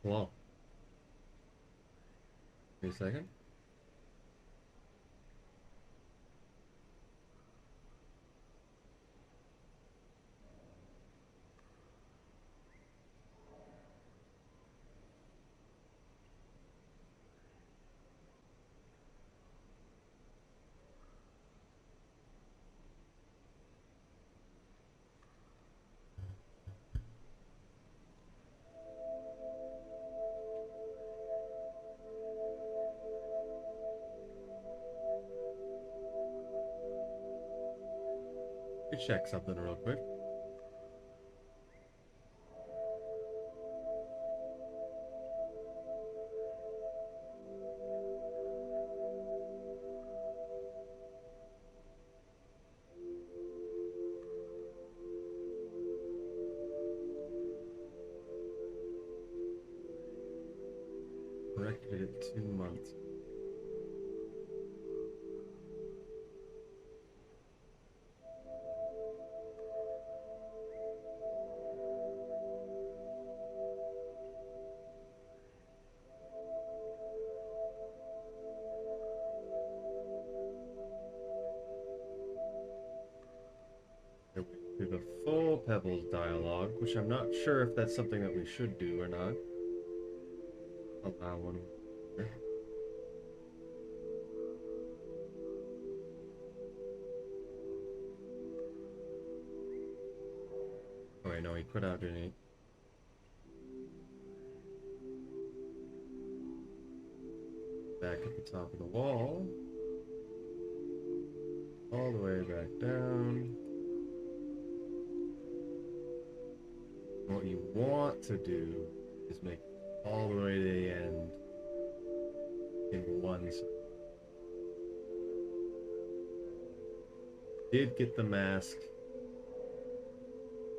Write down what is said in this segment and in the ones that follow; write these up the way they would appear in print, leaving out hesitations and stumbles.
Well, wait a second. Let me check something real quick. Corrected it 2 months. Through the full Pebbles dialogue, which I'm not sure if that's something that we should do or not. Allow one. Oh, I know he put out an back at the top of the wall, all the way back down. What you want to do is make it all the way to the end in one second. Did get the mask.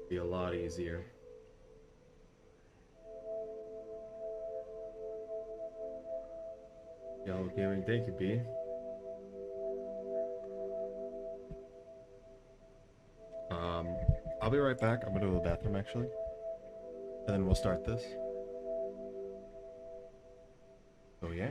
Be a lot easier. Yellow Gaming, thank you, B. I'll be right back. I'm gonna go to the bathroom actually, and then we'll start this. Oh yeah.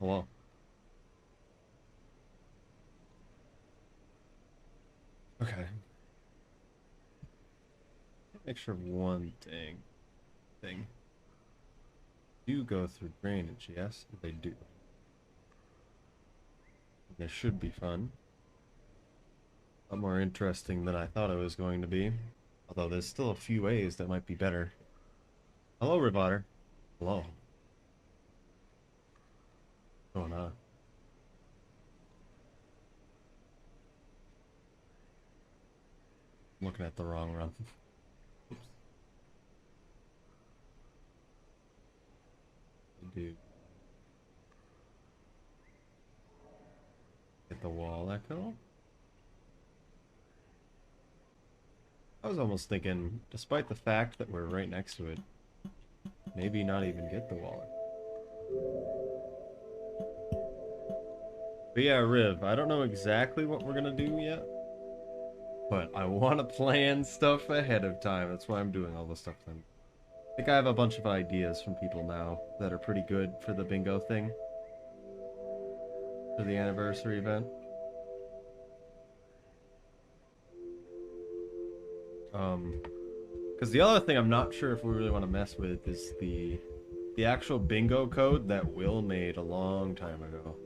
Hello. Okay. Make sure one thing. Do go through drainage, yes? They do. They should be fun. A lot more interesting than I thought it was going to be. Although there's still a few ways that might be better. Hello, Rivotter. Hello. What's going on? I'm looking at the wrong run. Oops. Dude. Get the wall echo. I was almost thinking, despite the fact that we're right next to it, maybe not even get the wall echo. But yeah, Riv, I don't know exactly what we're gonna do yet, but I want to plan stuff ahead of time. That's why I'm doing all the stuff. I think I have a bunch of ideas from people now that are pretty good for the bingo thing, for the anniversary event. Because the other thing I'm not sure if we really want to mess with is the actual bingo code that Whle made a long time ago.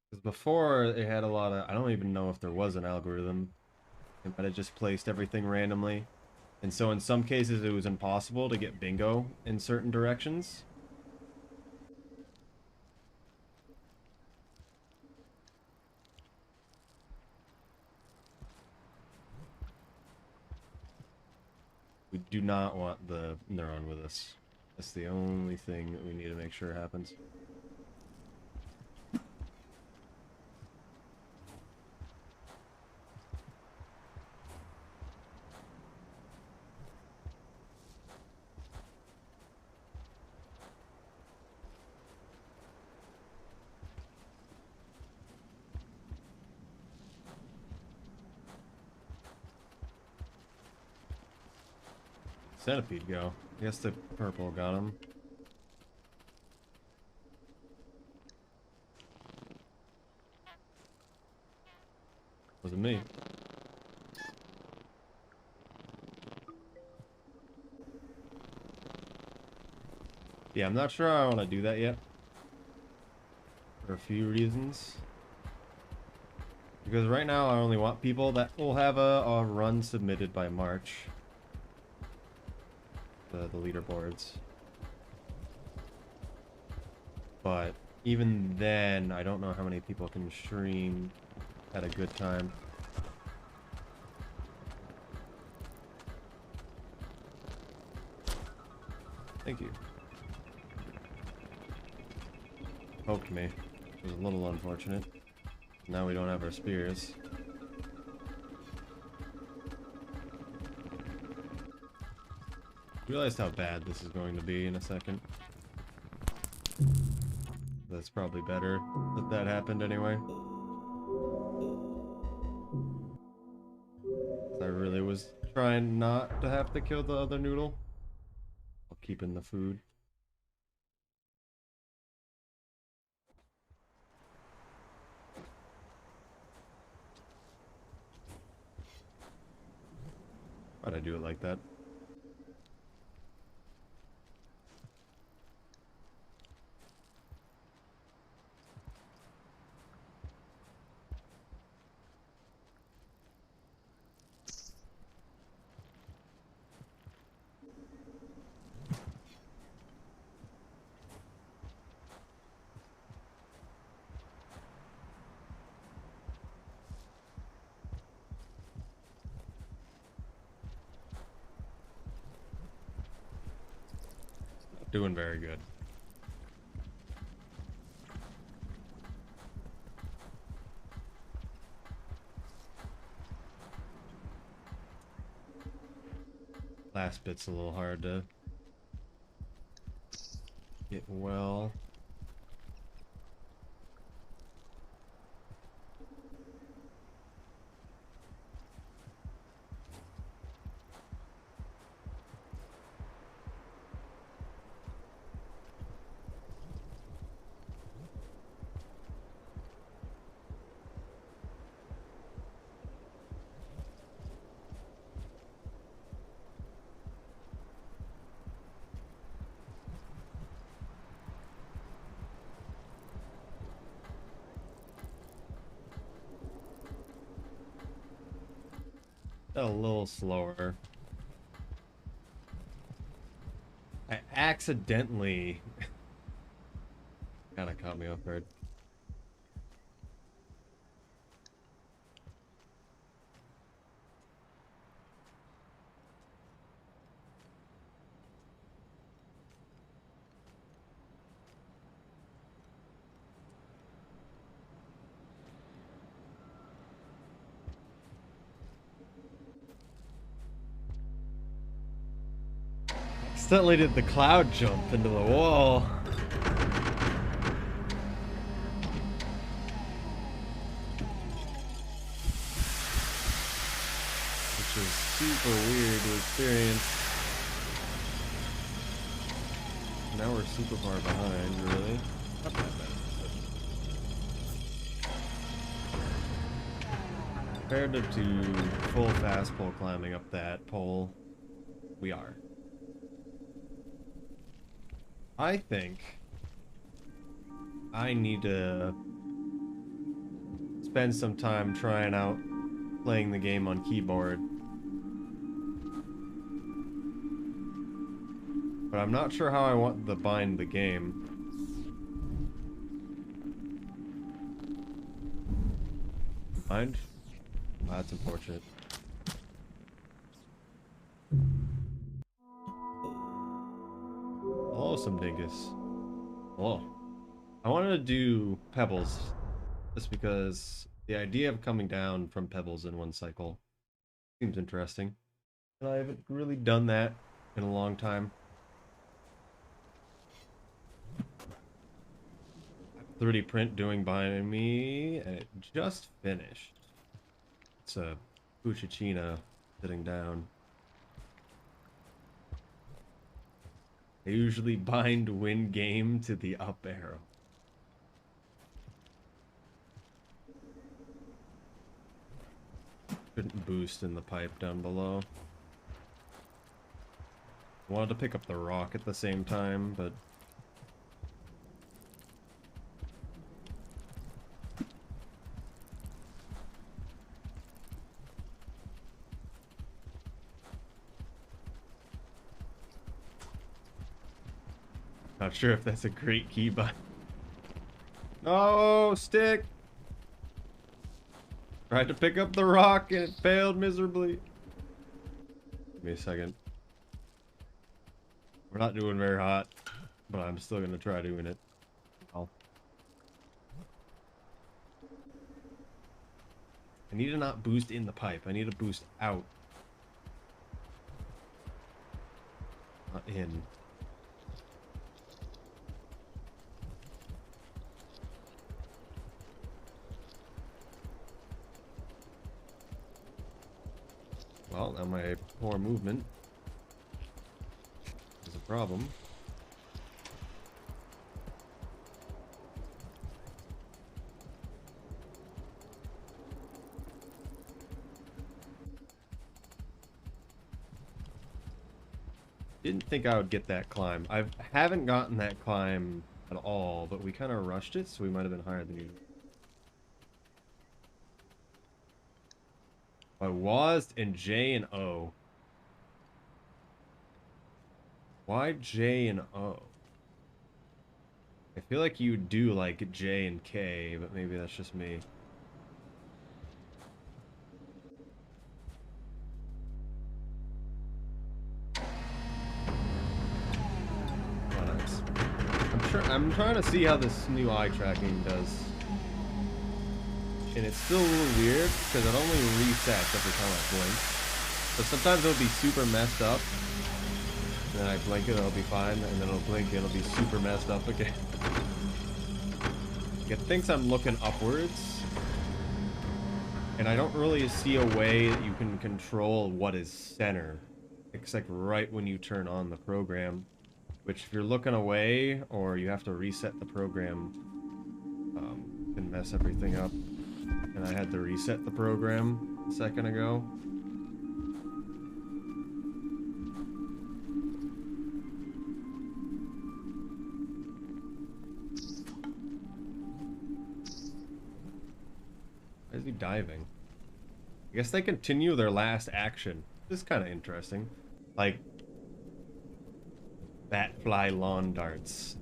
Because before it had a lot of, I don't even know if there was an algorithm. It might have just placed everything randomly. And so in some cases it was impossible to get bingo in certain directions. We do not want the neuron with us. That's the only thing that we need to make sure happens. Centipede go. I guess the purple got him. Wasn't me. Yeah, I'm not sure I want to do that yet. For a few reasons. Because right now I only want people that will have a run submitted by March. The leaderboards. But even then, I don't know how many people can stream at a good time. Thank you. Poked me. It was a little unfortunate. Now we don't have our spears. Realized how bad this is going to be in a second. That's probably better that that happened anyway. I really was trying not to have to kill the other noodle while keeping the food. Why'd I do it like that? Not doing very good. Last bit's a little hard to get well. A little slower. I accidentally kind of caught me off guard. Accidentally did the cloud jump into the wall. Which is super weird to experience. Now we're super far behind, really. Not that bad. Compared to full fast pole climbing up that pole, we are. I think I need to spend some time trying out playing the game on keyboard. But I'm not sure how I want to bind the game. Bind? Oh, that's unfortunate. Hello, some dingus. Hello. I wanted to do Pebbles, just because the idea of coming down from Pebbles in one cycle seems interesting. And I haven't really done that in a long time. 3D print doing behind me, and it just finished. It's a Puchachina sitting down. I usually bind win game to the up arrow. Couldn't boost in the pipe down below. Wanted to pick up the rock at the same time, but not sure if that's a great key bind. No, stick! Tried to pick up the rock and it failed miserably. Give me a second. We're not doing very hot, but I'm still gonna try doing it. I need to not boost in the pipe. I need to boost out. Not in. Well, now my poor movement is a problem. Didn't think I would get that climb. I haven't gotten that climb at all, but we kind of rushed it, so we might have been higher than usual. I was in J and O. Why J and O? I feel like you do like J and K, but maybe that's just me. Oh, nice. I'm trying to see how this new eye tracking does. And it's still a little weird because it only resets every time I blink. So sometimes it'll be super messed up. And then I blink it, it'll be fine. And then it'll blink and it'll be super messed up again. It thinks I'm looking upwards. And I don't really see a way that you can control what is center. Except right when you turn on the program. Which if you're looking away or you have to reset the program, can mess everything up. And I had to reset the program a second ago. Why is he diving? I guess they continue their last action. This is kind of interesting. Like, bat fly lawn darts.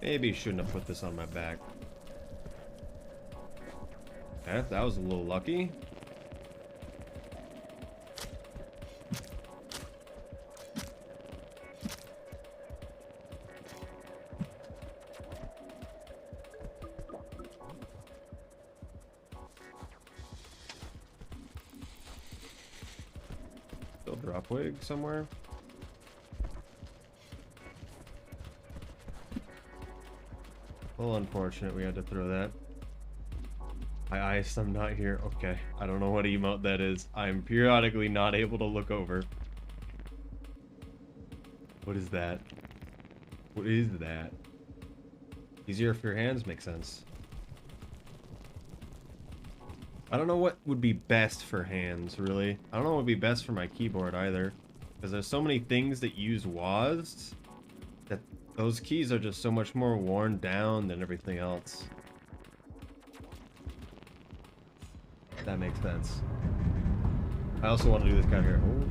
Maybe shouldn't have put this on my back. That was a little lucky. Still drop wig somewhere. Well, unfortunate we had to throw that. I iced, I'm not here. Okay, I don't know what emote that is. I'm periodically not able to look over. What is that? What is that? Easier for your hands, makes sense. I don't know what would be best for hands, really. I don't know what would be best for my keyboard either. Because there's so many things that use WASD that those keys are just so much more worn down than everything else. That makes sense. I also want to do this guy here. Ooh.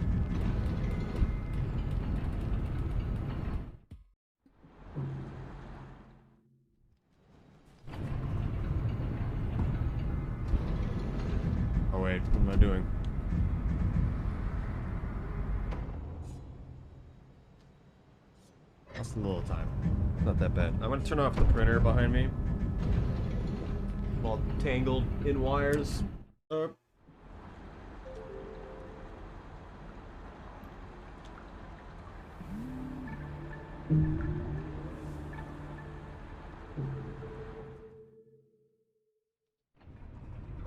Oh wait, what am I doing? That's a little time. Not that bad. I'm gonna turn off the printer behind me. All tangled in wires. I'm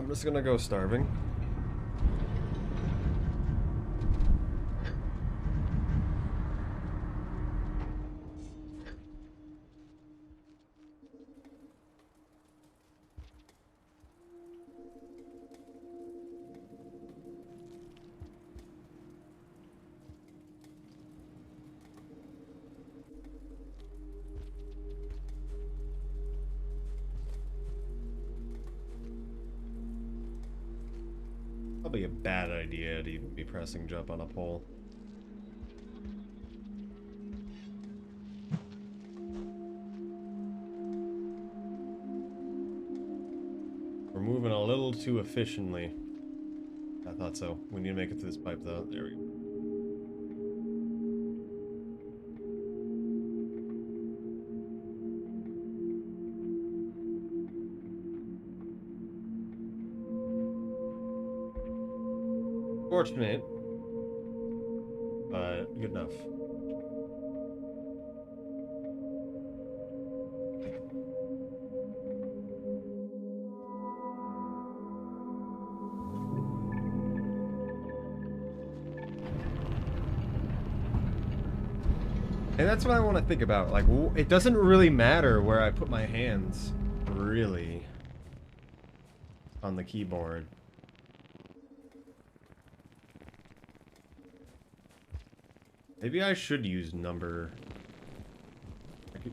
just gonna go starving. Probably a bad idea to even be pressing jump on a pole. We're moving a little too efficiently. I thought so. We need to make it to this pipe though. There we go. Fortunate, but good enough. And that's what I want to think about. Like, it doesn't really matter where I put my hands, really, on the keyboard. Maybe I should use number.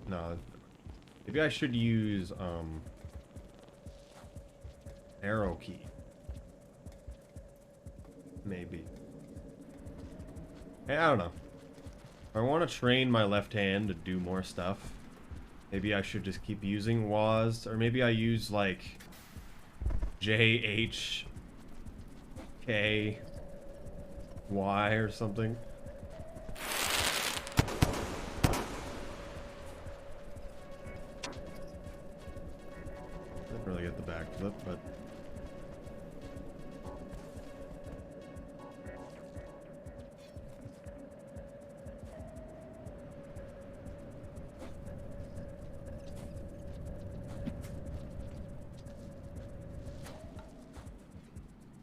No. Maybe I should use arrow key. Maybe. Hey, I don't know. If I want to train my left hand to do more stuff, maybe I should just keep using WASD, or maybe I use like JHKY or something. Didn't really get the backflip, but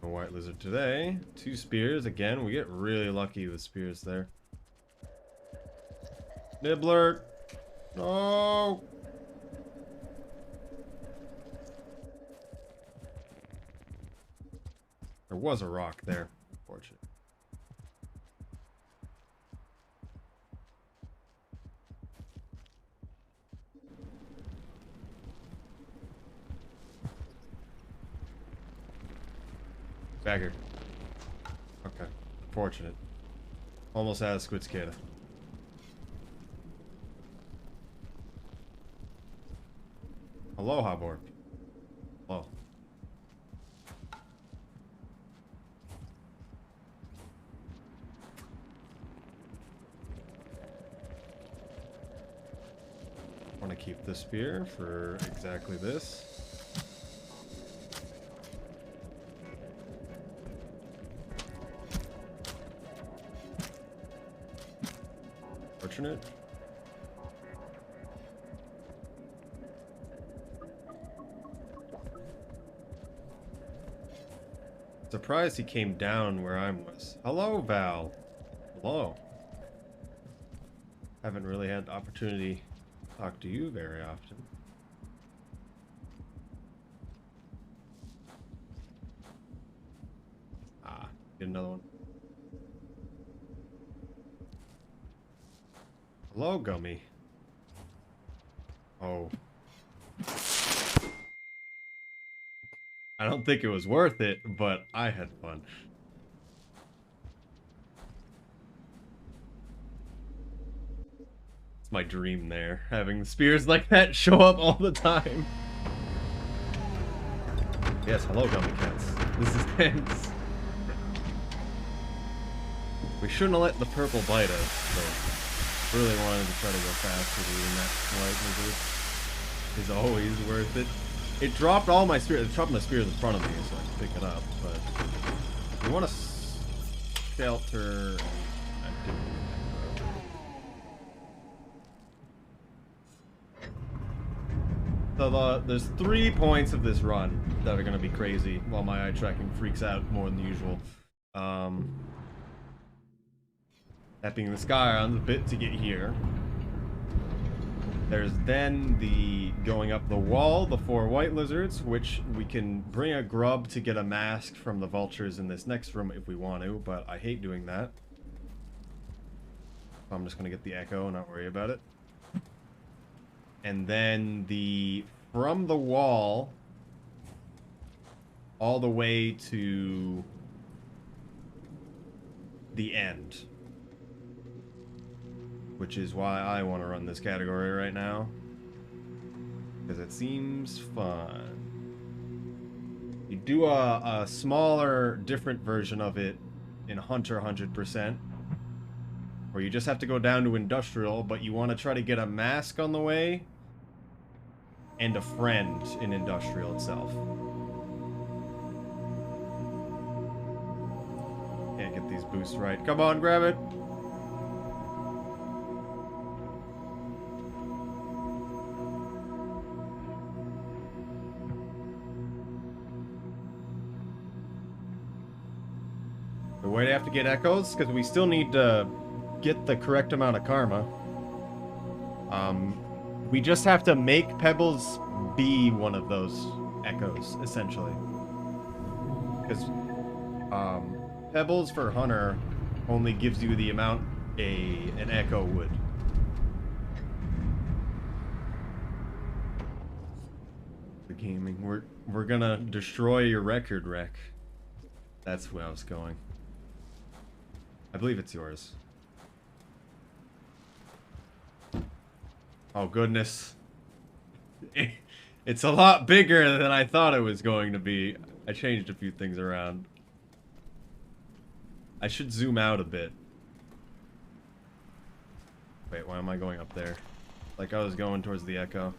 a white lizard today. 2 spears again. We get really lucky with spears there. Nibbler. No. There was a rock there. Unfortunate. Bagger. Okay. Fortunate. Almost out of squid cicada. Aloha, Bork. Hello. I want to keep the spear for exactly this. Fortunate. Surprised he came down where I was. Hello, Val. Hello. Haven't really had the opportunity to talk to you very often. Ah, get another one. Hello, Gummy. Oh. I don't think it was worth it, but I had fun. It's my dream there, having spears like that show up all the time. Yes, hello, Gummy Cats. This is tense. We shouldn't have let the purple bite us, but really wanted to try to go faster than that white lizard. Is always worth it. It dropped all my spears. It dropped my spears in front of me, so I can pick it up. But we want to shelter. So there's 3 points of this run that are going to be crazy while my eye tracking freaks out more than usual. Tapping the sky on the bit to get here. There's then the going up the wall, the 4 white lizards, which we can bring a grub to get a mask from the vultures in this next room if we want to, but I hate doing that. I'm just going to get the echo and not worry about it. And then from the wall all the way to the end. Which is why I want to run this category right now. Because it seems fun. You do a smaller, different version of it in Hunter 100%. Where you just have to go down to Industrial, but you want to try to get a mask on the way. And a friend in Industrial itself. Can't get these boosts right. Come on, grab it! Why do you have to get echoes? Because we still need to get the correct amount of karma. We just have to make Pebbles be one of those echoes, essentially. Because Pebbles for Hunter only gives you the amount an echo would. The gaming. We're gonna destroy your record, Rec. That's where I was going. I believe it's yours. Oh, goodness. It's a lot bigger than I thought it was going to be. I changed a few things around. I should zoom out a bit. Wait, why am I going up there? Like I was going towards the echo.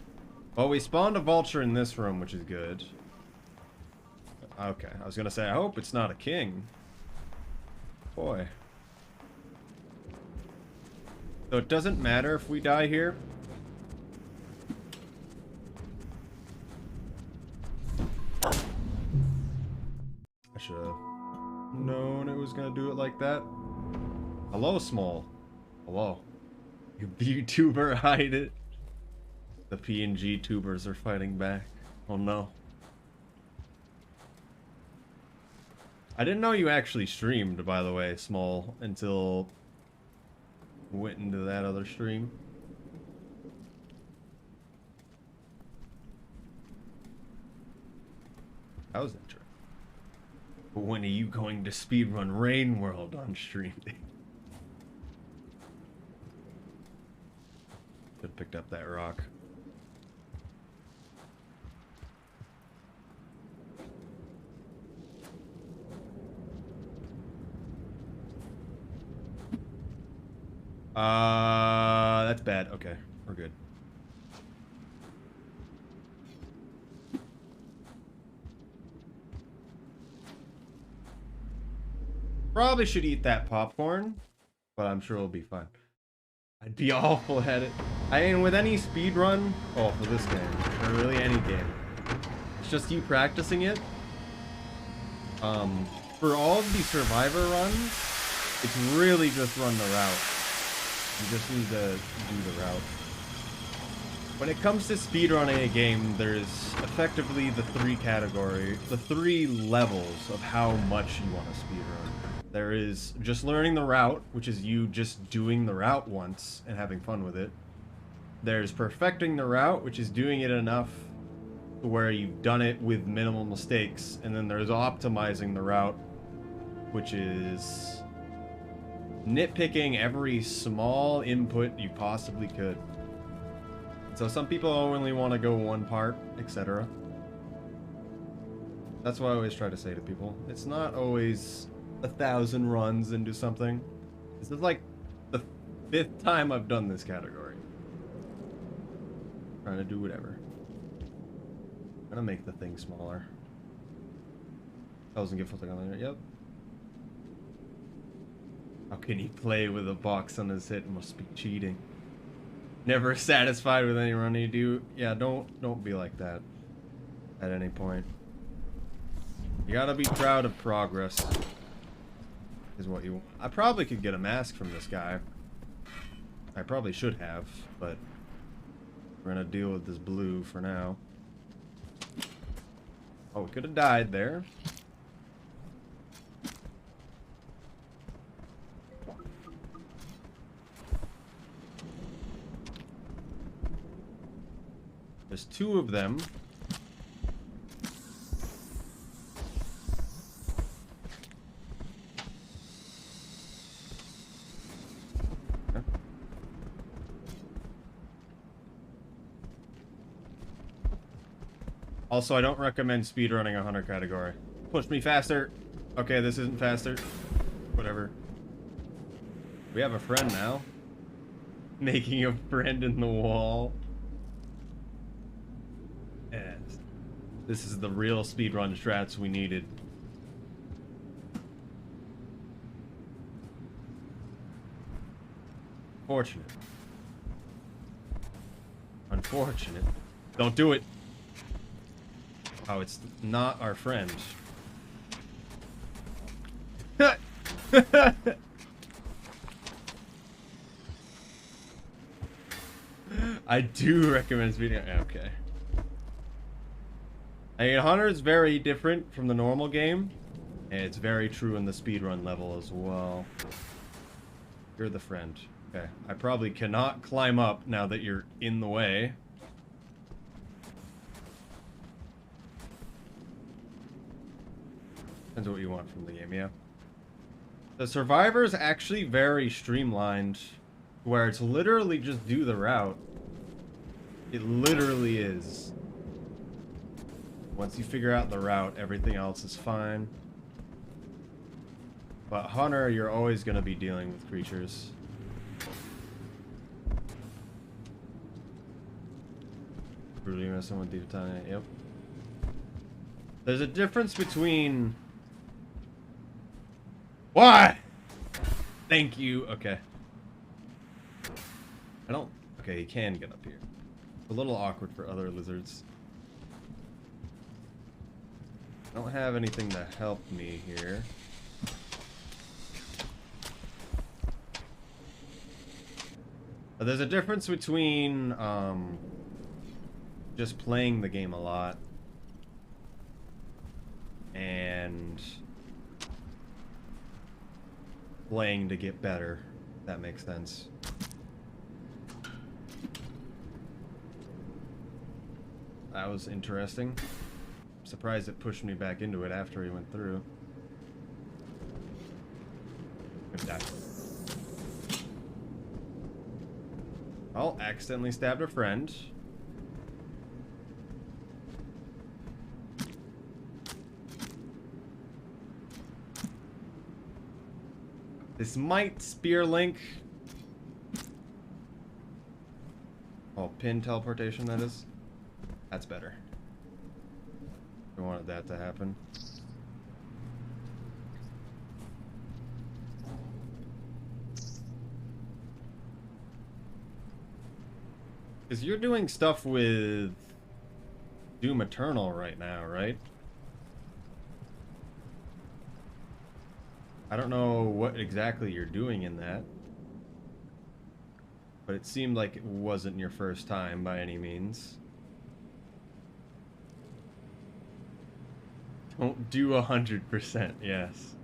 Well, we spawned a vulture in this room, which is good. Okay, I was gonna say, I hope it's not a king. Boy. So it doesn't matter if we die here. I should have known it was gonna do it like that. Hello, Small. Hello. You YouTuber, hide it. The PNG tubers are fighting back. Oh no. I didn't know you actually streamed, by the way, Small, until went into that other stream. That was interesting. But when are you going to speedrun Rain World on stream? Should have picked up that rock. That's bad. Okay, we're good. Probably should eat that popcorn, but I'm sure it'll be fine. I'd be awful at it. I mean, with any speed run, oh, for this game, or really any game, it's just you practicing it. For all of the survivor runs, it's really just run the route. You just need to do the route. When it comes to speedrunning a game, there's effectively the three levels of how much you want to speedrun. There is just learning the route, which is you just doing the route once and having fun with it. There's perfecting the route, which is doing it enough to where you've done it with minimal mistakes. And then there's optimizing the route, which is nitpicking every small input you possibly could. So some people only want to go one part, etc. That's what I always try to say to people. It's not always 1,000 runs into something. This is like the 5th time I've done this category. Trying to do whatever. I'm gonna make the thing smaller. Doesn't get something on there. Yep. How can he play with a box on his head? Must be cheating. Never satisfied with any run you do. Yeah, don't be like that at any point. You gotta be proud of progress. Is what you want. I probably could get a mask from this guy. I probably should have, but we're gonna deal with this blue for now. Oh, we could have died there. There's 2 of them. Okay. Also, I don't recommend speedrunning a hunter category. Push me faster. Okay, this isn't faster. Whatever. We have a friend now. Making a friend in the wall. Yes. This is the real speedrun strats we needed. Fortunate. Unfortunate. Don't do it. Oh, it's not our friend. I do recommend speeding. Okay. I mean, Hunter is very different from the normal game, and it's very true in the speedrun level as well. You're the friend. Okay. I probably cannot climb up now that you're in the way. Depends on what you want from the game, yeah. The Survivor is actually very streamlined, where it's literally just do the route. It literally is. Once you figure out the route, everything else is fine. But Hunter, you're always going to be dealing with creatures. Really messing with Divatania, yep. There's a difference between... Why? Thank you. Okay. I don't... Okay, he can get up here. It's a little awkward for other lizards. I don't have anything to help me here. But there's a difference between just playing the game a lot and playing to get better. If that makes sense. That was interesting. I'm surprised it pushed me back into it after he went through. Oh, accidentally stabbed a friend. This might spear link. Oh, pin teleportation, that is. That's better. I wanted that to happen. Because you're doing stuff with Doom Eternal right now, right? I don't know what exactly you're doing in that. But it seemed like it wasn't your first time by any means. Don't do 100%, yes.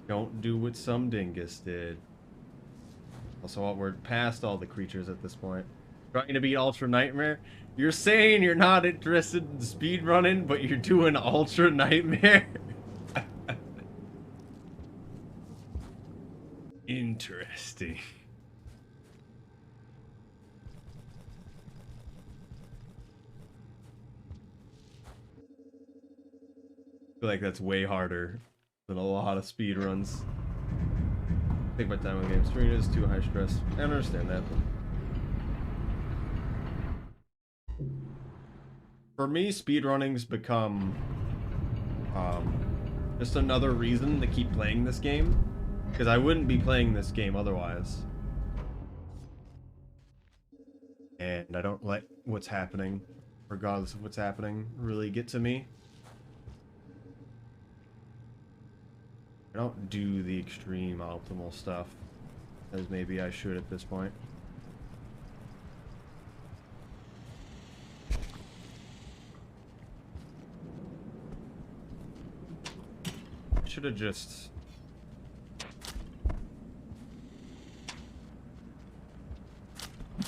Don't do what some dingus did. Also, we're past all the creatures at this point. Trying to beat Ultra Nightmare? You're saying you're not interested in speedrunning, but you're doing Ultra Nightmare? Interesting. I feel like that's way harder than a lot of speedruns. Take my time with the game. Streaming is too high stress. I understand that. For me, speedrunning's become just another reason to keep playing this game. Because I wouldn't be playing this game otherwise. And I don't let what's happening, regardless of what's happening, really get to me. I don't do the extreme optimal stuff, as maybe I should at this point. I should have just...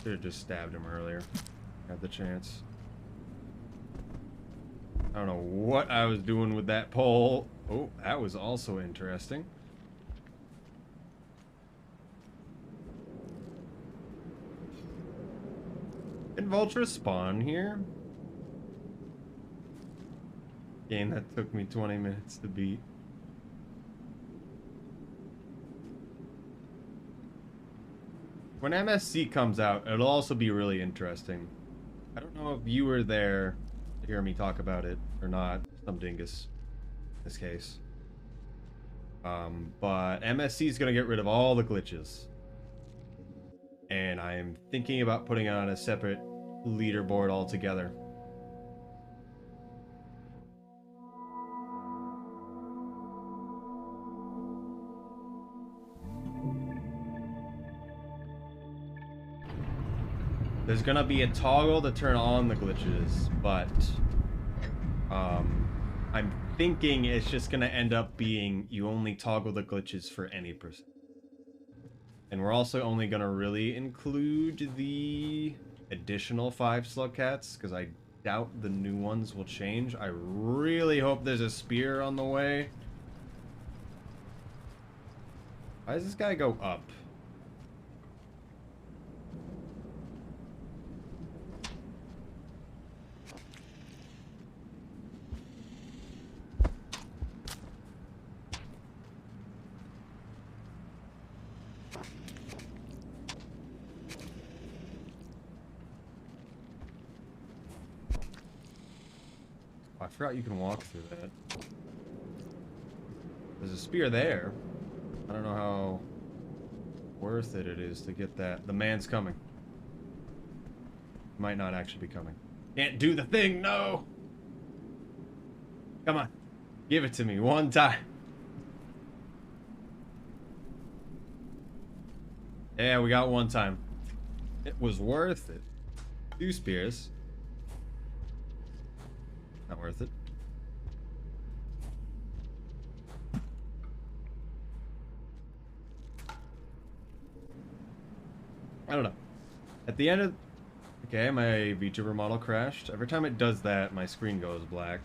Should have just stabbed him earlier. Had the chance. I don't know what I was doing with that pole. Oh, that was also interesting. Did vultures spawn here? Game that took me 20 minutes to beat. When MSC comes out, it'll also be really interesting. I don't know if you were there to hear me talk about it or not. Some dingus in this case. But MSC is going to get rid of all the glitches. And I'm thinking about putting on a separate leaderboard altogether. There's gonna be a toggle to turn on the glitches, but I'm thinking it's just gonna end up being you only toggle the glitches for any person. And we're also only gonna really include the additional 5 slug cats, because I doubt the new ones will change. I really hope there's a spear on the way. Why does this guy go up? I forgot you can walk through that. There's a spear there. I don't know how worth it is to get that. The man's coming. Might not actually be coming. Can't do the thing, no! Come on. Give it to me one time. Yeah, we got one time. It was worth it. 2 spears. Not worth it. don't know. At the end of... Okay, my VTuber model crashed. Every time it does that, my screen goes black.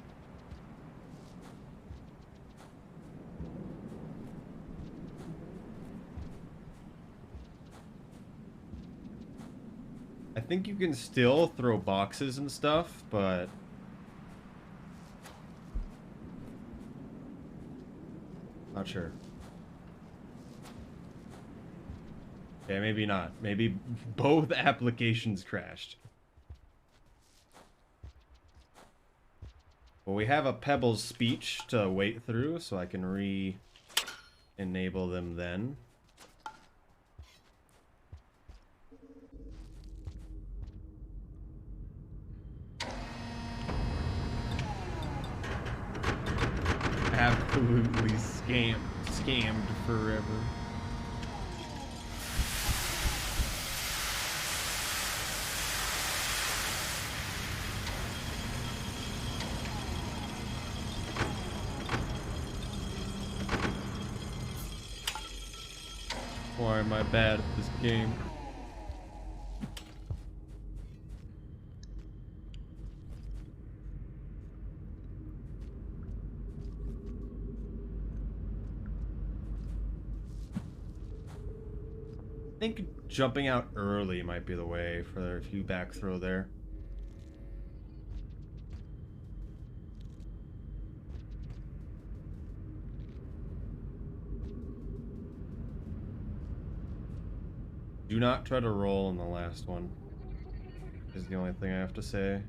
I think you can still throw boxes and stuff, but... Not sure. Okay, maybe not. Maybe both applications crashed. Well, we have a Pebbles speech to wait through, so I can re-enable them then. Absolutely scammed forever. Why am I bad at this game? I think jumping out early might be the way for a few back throw there. Do not try to roll in the last one, is the only thing I have to say.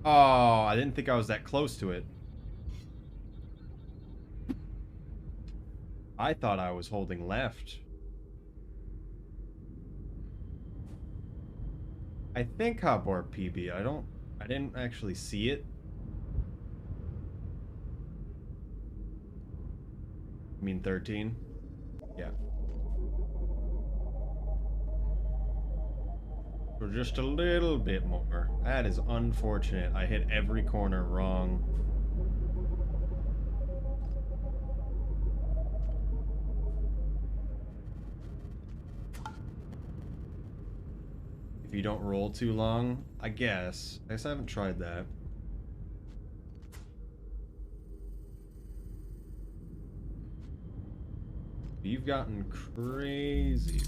Oh, I didn't think I was that close to it. I thought I was holding left. I think Hotbar PB. I didn't actually see it. I mean 13? Yeah. For just a little bit more. That is unfortunate. I hit every corner wrong. If you don't roll too long, I guess. I haven't tried that. You've gotten crazy.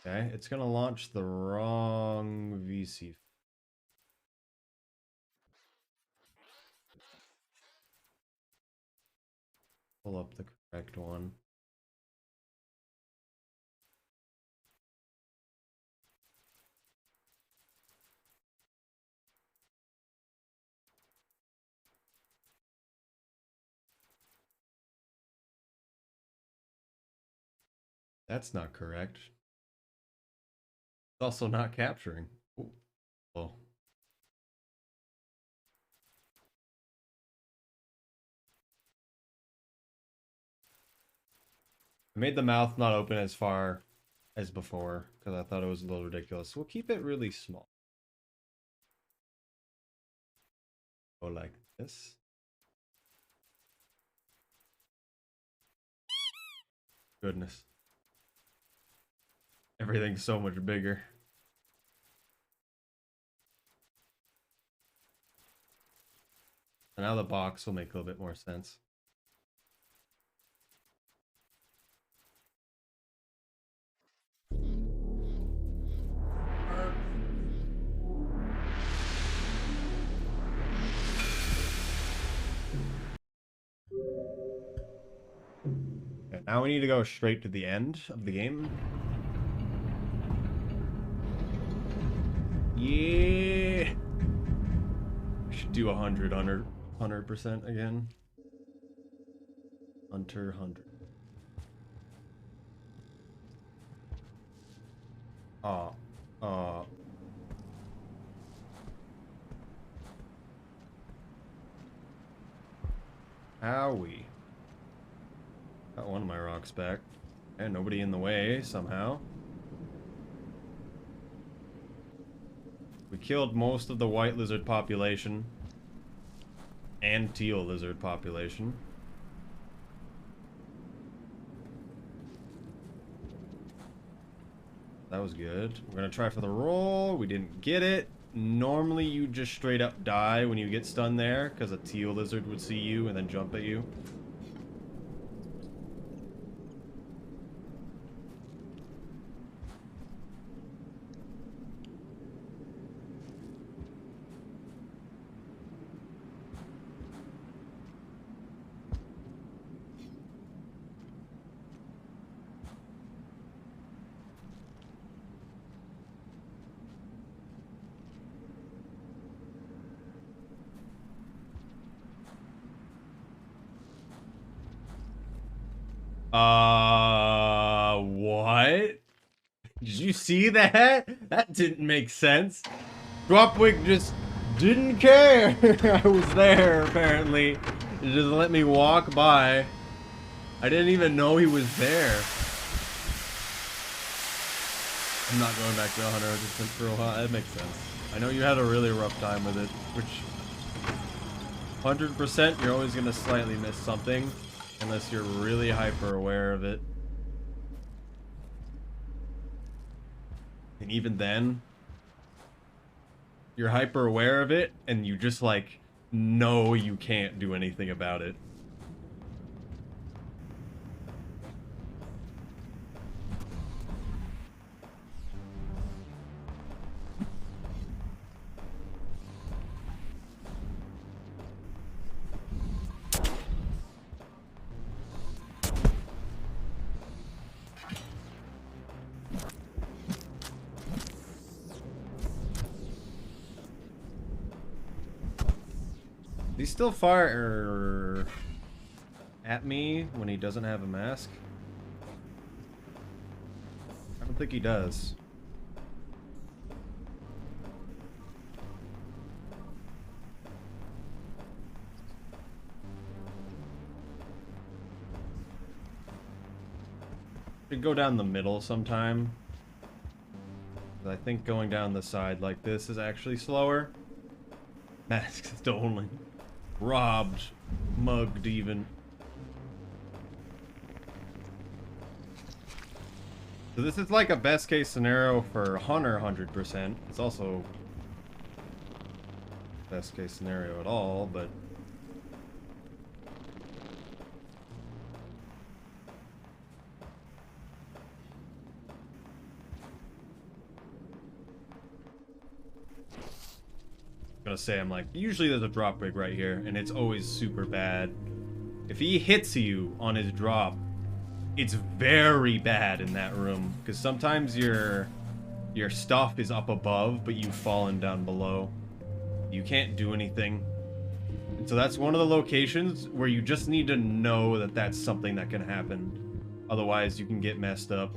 Okay, it's gonna launch the wrong VC. Pull up the correct one. That's not correct. It's also not capturing. Ooh. Oh. I made the mouth not open as far as before because I thought it was a little ridiculous. We'll keep it really small. Go like this. Goodness. Everything's so much bigger. And now the box will make a little bit more sense. Okay, now we need to go straight to the end of the game. Yeah. I should do 100% again. Hunter 100. Howie. Got one of my rocks back. And nobody in the way, somehow. We killed most of the white lizard population. And teal lizard population. That was good. We're gonna try for the roll. We didn't get it. Normally you just straight up die when you get stunned there, because a teal lizard would see you and then jump at you. What? Did you see that? That didn't make sense. Dropwig just didn't care. I was there, apparently. It just let me walk by. I didn't even know he was there. I'm not going back to 100% for a while. That makes sense. I know you had a really rough time with it, which 100% you're always going to slightly miss something unless you're really hyper aware of it. And even then, you're hyper aware of it and you just like know you can't do anything about it. He still fire at me when he doesn't have a mask? I don't think he does. Should go down the middle sometime. I think going down the side like this is actually slower. Mask stolen. Robbed. Mugged even. So this is like a best case scenario for Hunter 100%. It's also best case scenario at all, but gonna say, I'm like, usually there's a drop rig right here, and it's always super bad. If he hits you on his drop, it's very bad in that room, because sometimes your stuff is up above, but you've fallen down below. You can't do anything. And so that's one of the locations where you just need to know that that's something that can happen. Otherwise, you can get messed up.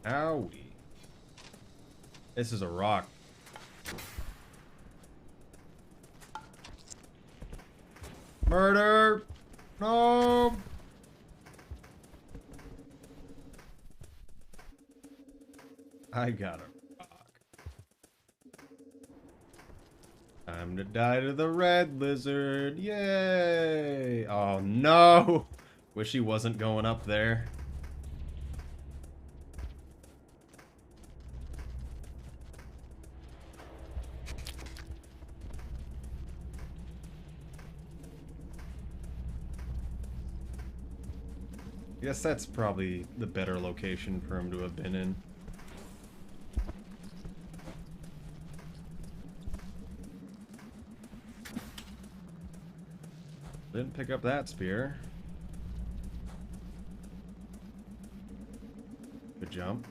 Howdy. This is a rock. Murder! No! I got a rock. Time to die to the red lizard. Yay! Oh no! Wish he wasn't going up there. I guess that's probably the better location for him to have been in. Didn't pick up that spear. Good jump.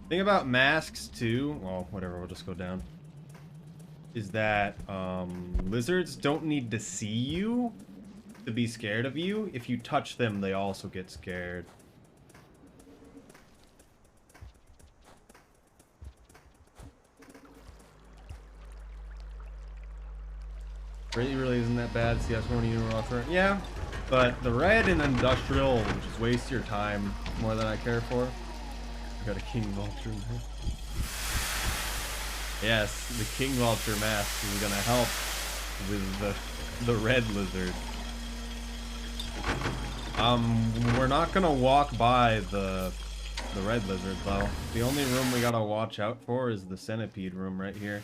Thing about masks too, well, whatever, we'll just go down. is that lizards don't need to see you to be scared of you. If you touch them, they also get scared. Really isn't that bad. CS one you offer. Yeah, but the red and industrial just waste your time more than I care for. I got a king vulture in there. Yes, the king vulture mask is gonna help with the red lizard. We're not gonna walk by the red lizard though. The only room we gotta watch out for is the centipede room right here.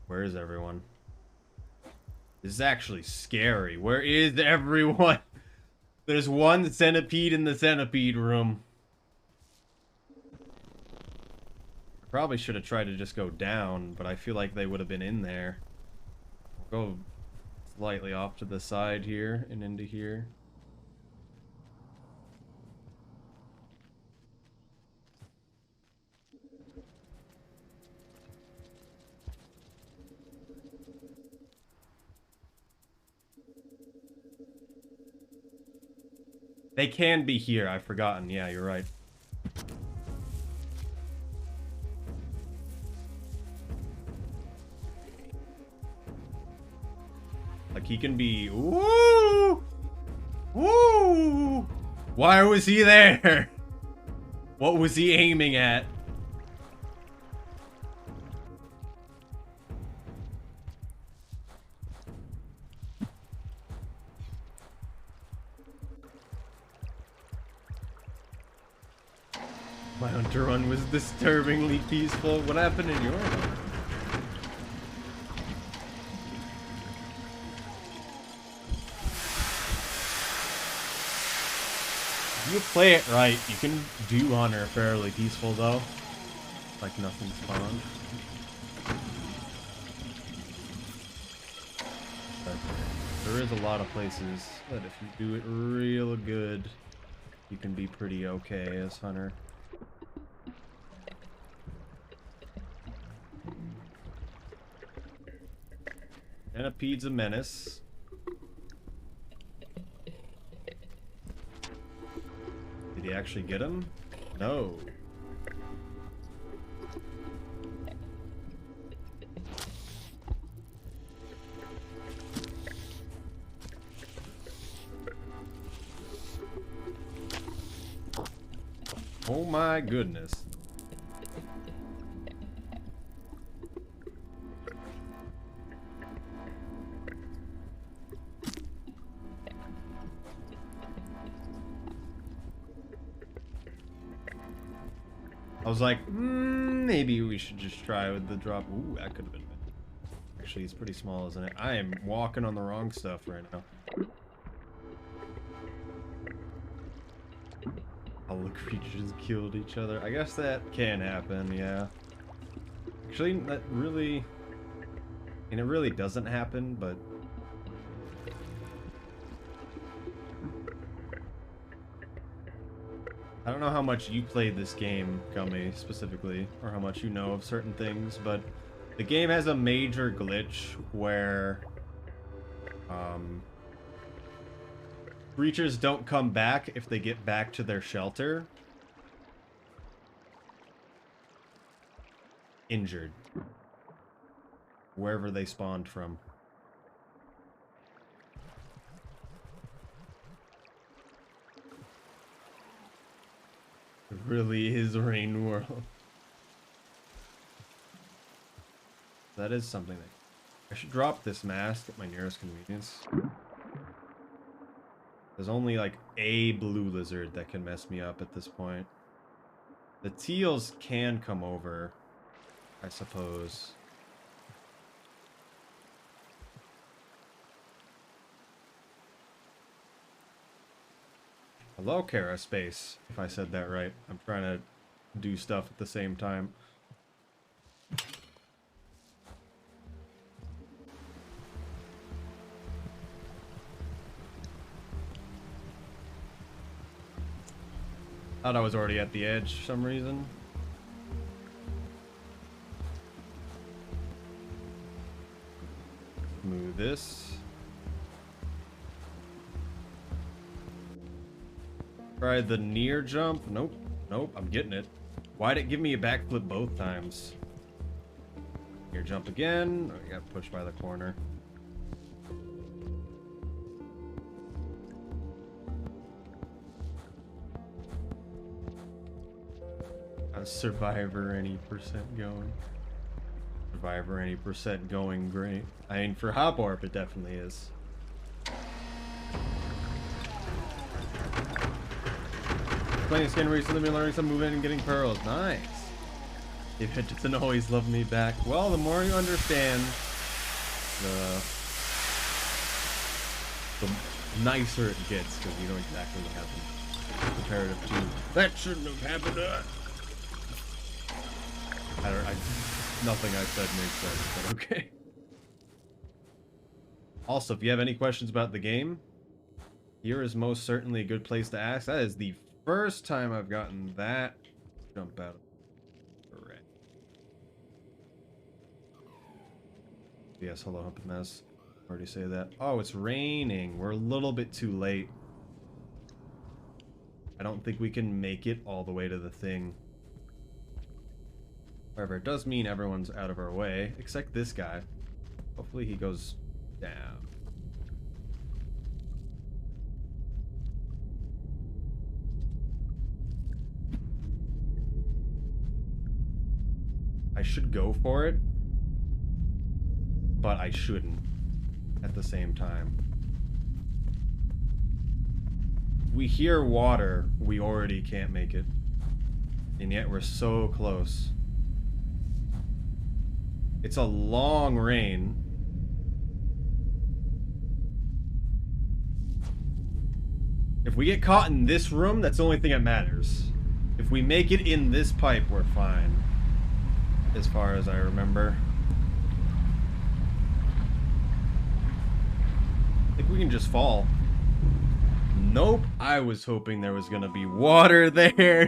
Where is everyone? This is actually scary. Where is everyone? There's one centipede in the centipede room. I probably should have tried to just go down, but I feel like they would have been in there. We'll go slightly off to the side here and into here. They can be here. I've forgotten. Yeah, you're right. Like he can be. Woo! Woo! Why was he there? What was he aiming at? My hunter run was disturbingly peaceful. What happened in your run? If you play it right, you can do hunter fairly peaceful though. Like nothing spawned. But there is a lot of places that if you do it real good, you can be pretty okay as hunter. Centipede's a menace. Did he actually get him? No. Oh my goodness. I was like, maybe we should just try with the drop. Ooh, that could have been better. Actually, it's pretty small, isn't it? I am walking on the wrong stuff right now. All the creatures killed each other. I guess that can happen, yeah. Actually, that really... And it really doesn't happen, but... I don't know how much you played this game, Gummy, specifically, or how much you know of certain things, but the game has a major glitch where creatures don't come back if they get back to their shelter injured, wherever they spawned from. It really is Rain World. That is something that... I should drop this mask at my nearest convenience. There's only like a blue lizard that can mess me up at this point. The teals can come over, I suppose. Hello, Kara Space, if I said that right. I'm trying to do stuff at the same time. Thought I was already at the edge for some reason. Move this. Try the near jump. Nope. Nope, I'm getting it. Why'd it give me a backflip both times? Near jump again. Oh, I got pushed by the corner. Survivor any percent going. Survivor any percent going great. I mean, for Hop Warp, it definitely is. Playing skin recently, been learning some movement and getting pearls. Nice. If it doesn't always love me back. Well, the more you understand, the nicer it gets, because you know exactly what happened. Comparative to that shouldn't have happened to us. Nothing I said makes sense, but okay. Also, if you have any questions about the game, here is most certainly a good place to ask. That is the first time I've gotten that jump out of the red. Yes, hello, Hump Mess. Already say that. Oh, it's raining. We're a little bit too late. I don't think we can make it all the way to the thing. However, it does mean everyone's out of our way, except this guy. Hopefully he goes down. I should go for it, but I shouldn't at the same time. We hear water, we already can't make it. And yet we're so close. It's a long rain. If we get caught in this room, that's the only thing that matters. If we make it in this pipe, we're fine. As far as I remember. I think we can just fall. Nope. I was hoping there was gonna be water there.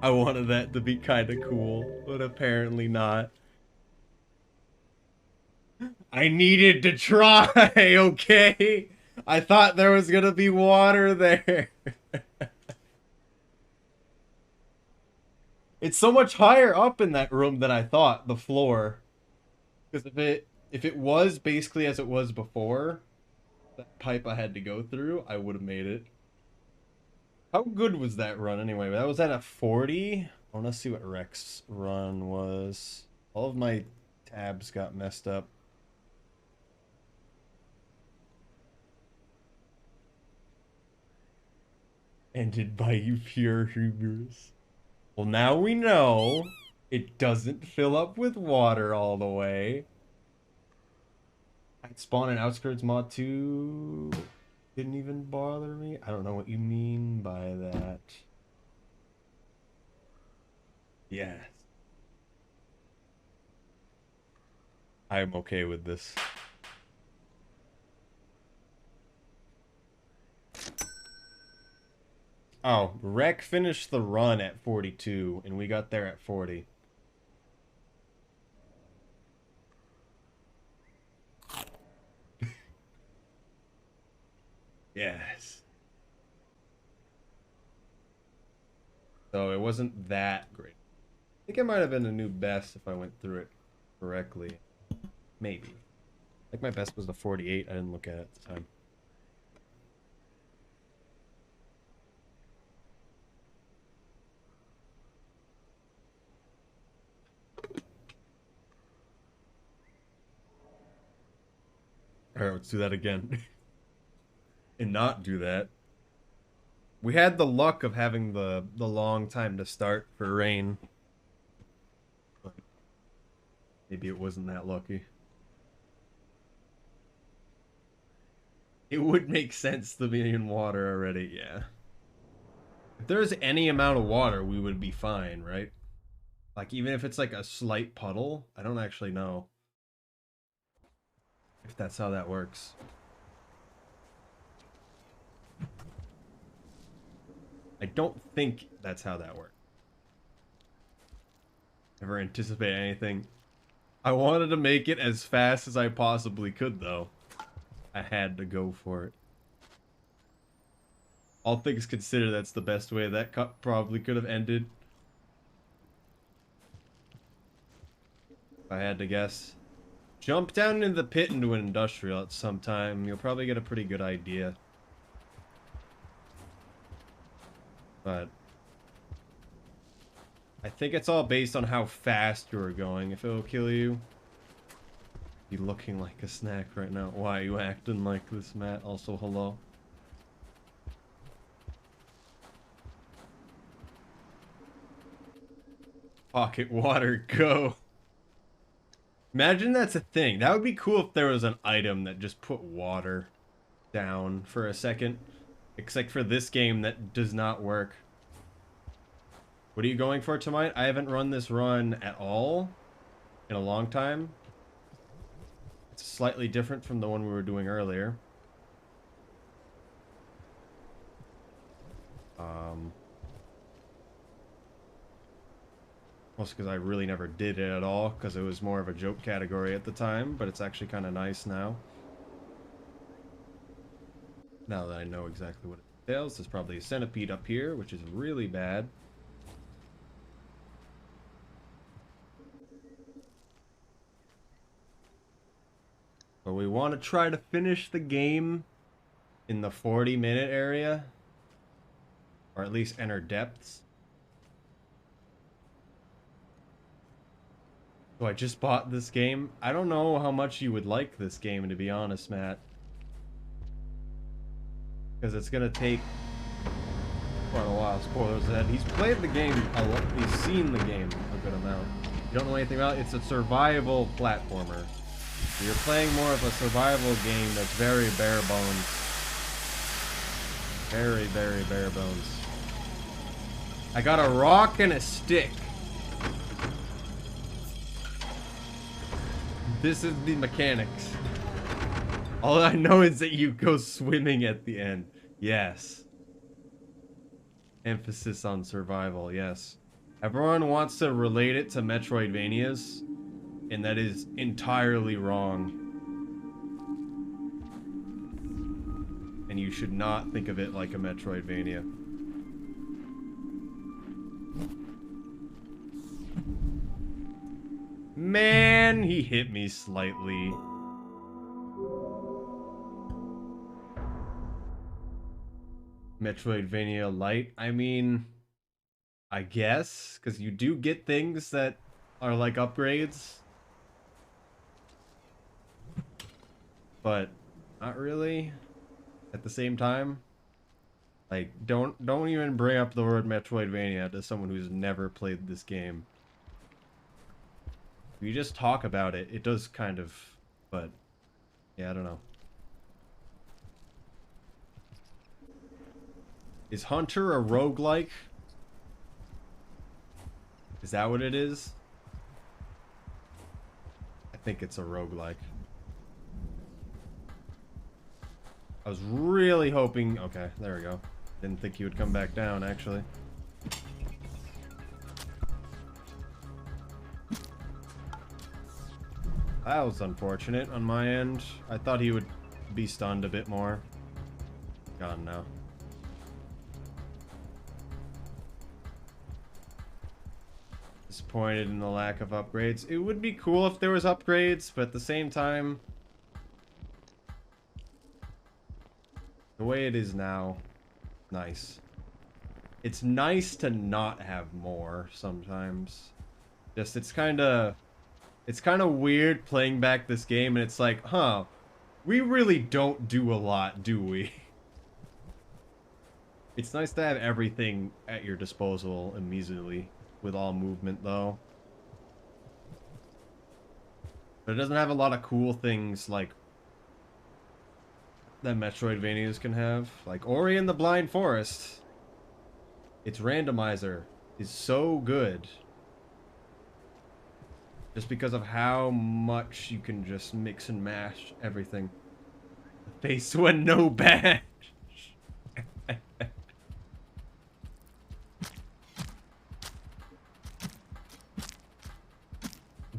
I wanted that to be kind of cool, but apparently not. I needed to try, okay? I thought there was gonna be water there. It's so much higher up in that room than I thought, the floor. Because if it was basically as it was before, that pipe I had to go through, I would have made it. How good was that run anyway? That was at a 40? I want to see what Rex's run was. All of my tabs got messed up. Ended by you pure hubris. Well, now we know it doesn't fill up with water all the way. I'd spawn an Outskirts mod 2. Didn't even bother me. I don't know what you mean by that. Yes. I'm okay with this. Oh, Rec finished the run at 42, and we got there at 40. Yes. So it wasn't that great. I think it might have been a new best if I went through it correctly. Maybe. I think my best was the 48. I didn't look at it at the time. Alright, let's do that again. And not do that. We had the luck of having the long time to start for rain. But maybe it wasn't that lucky. It would make sense to be in water already, yeah. If there's any amount of water, we would be fine, right? Like, even if it's like a slight puddle, I don't actually know if that's how that works. don't think that's how that works. Never anticipate anything. I wanted to make it as fast as I possibly could, though. I had to go for it. All things considered, that's the best way that cut probably could have ended. If I had to guess. Jump down into the pit into an industrial at some time. You'll probably get a pretty good idea. But I think it's all based on how fast you're going. If it'll kill you. You looking like a snack right now. Why are you acting like this, Matt? Also, hello. Pocket water, go. Imagine that's a thing. That would be cool if there was an item that just put water down for a second. Except for this game, that does not work. What are you going for tonight? I haven't run this run at all in a long time. It's slightly different from the one we were doing earlier. Mostly because I really never did it at all, because it was more of a joke category at the time, but it's actually kind of nice now. Now that I know exactly what it entails, there's probably a centipede up here, which is really bad. But we want to try to finish the game in the 40-minute area, or at least enter depths. So I just bought this game. I don't know how much you would like this game, to be honest, Matt. Because it's going to take quite a while. Spoilers ahead. He's played the game a lot. He's seen the game a good amount. You don't know anything about it? It's a survival platformer. So you're playing more of a survival game that's very bare bones. Very, very bare bones. I got a rock and a stick. This is the mechanics. All I know is that you go swimming at the end. Yes. Emphasis on survival, yes. Everyone wants to relate it to Metroidvanias, and that is entirely wrong. And you should not think of it like a Metroidvania. Man, he hit me slightly. Metroidvania Light, I mean, I guess, because you do get things that are like upgrades. But not really at the same time. Like, don't even bring up the word Metroidvania to someone who's never played this game. If you just talk about it, it does kind of, but yeah, I don't know. Is Hunter a roguelike? Is that what it is? I think it's a roguelike. I was really hoping... Okay, there we go. Didn't think he would come back down, actually. That was unfortunate on my end. I thought he would be stunned a bit more. Gone now. Disappointed in the lack of upgrades. It would be cool if there was upgrades, but at the same time, the way it is now, nice. It's nice to not have more sometimes. Just it's kind of weird playing back this game and it's like, huh, we really don't do a lot, do we? It's nice to have everything at your disposal immediately. With all movement, though. But it doesn't have a lot of cool things like that Metroidvanias can have. Like Ori and the Blind Forest. Its randomizer is so good. Just because of how much you can just mix and mash everything. The face went no badge.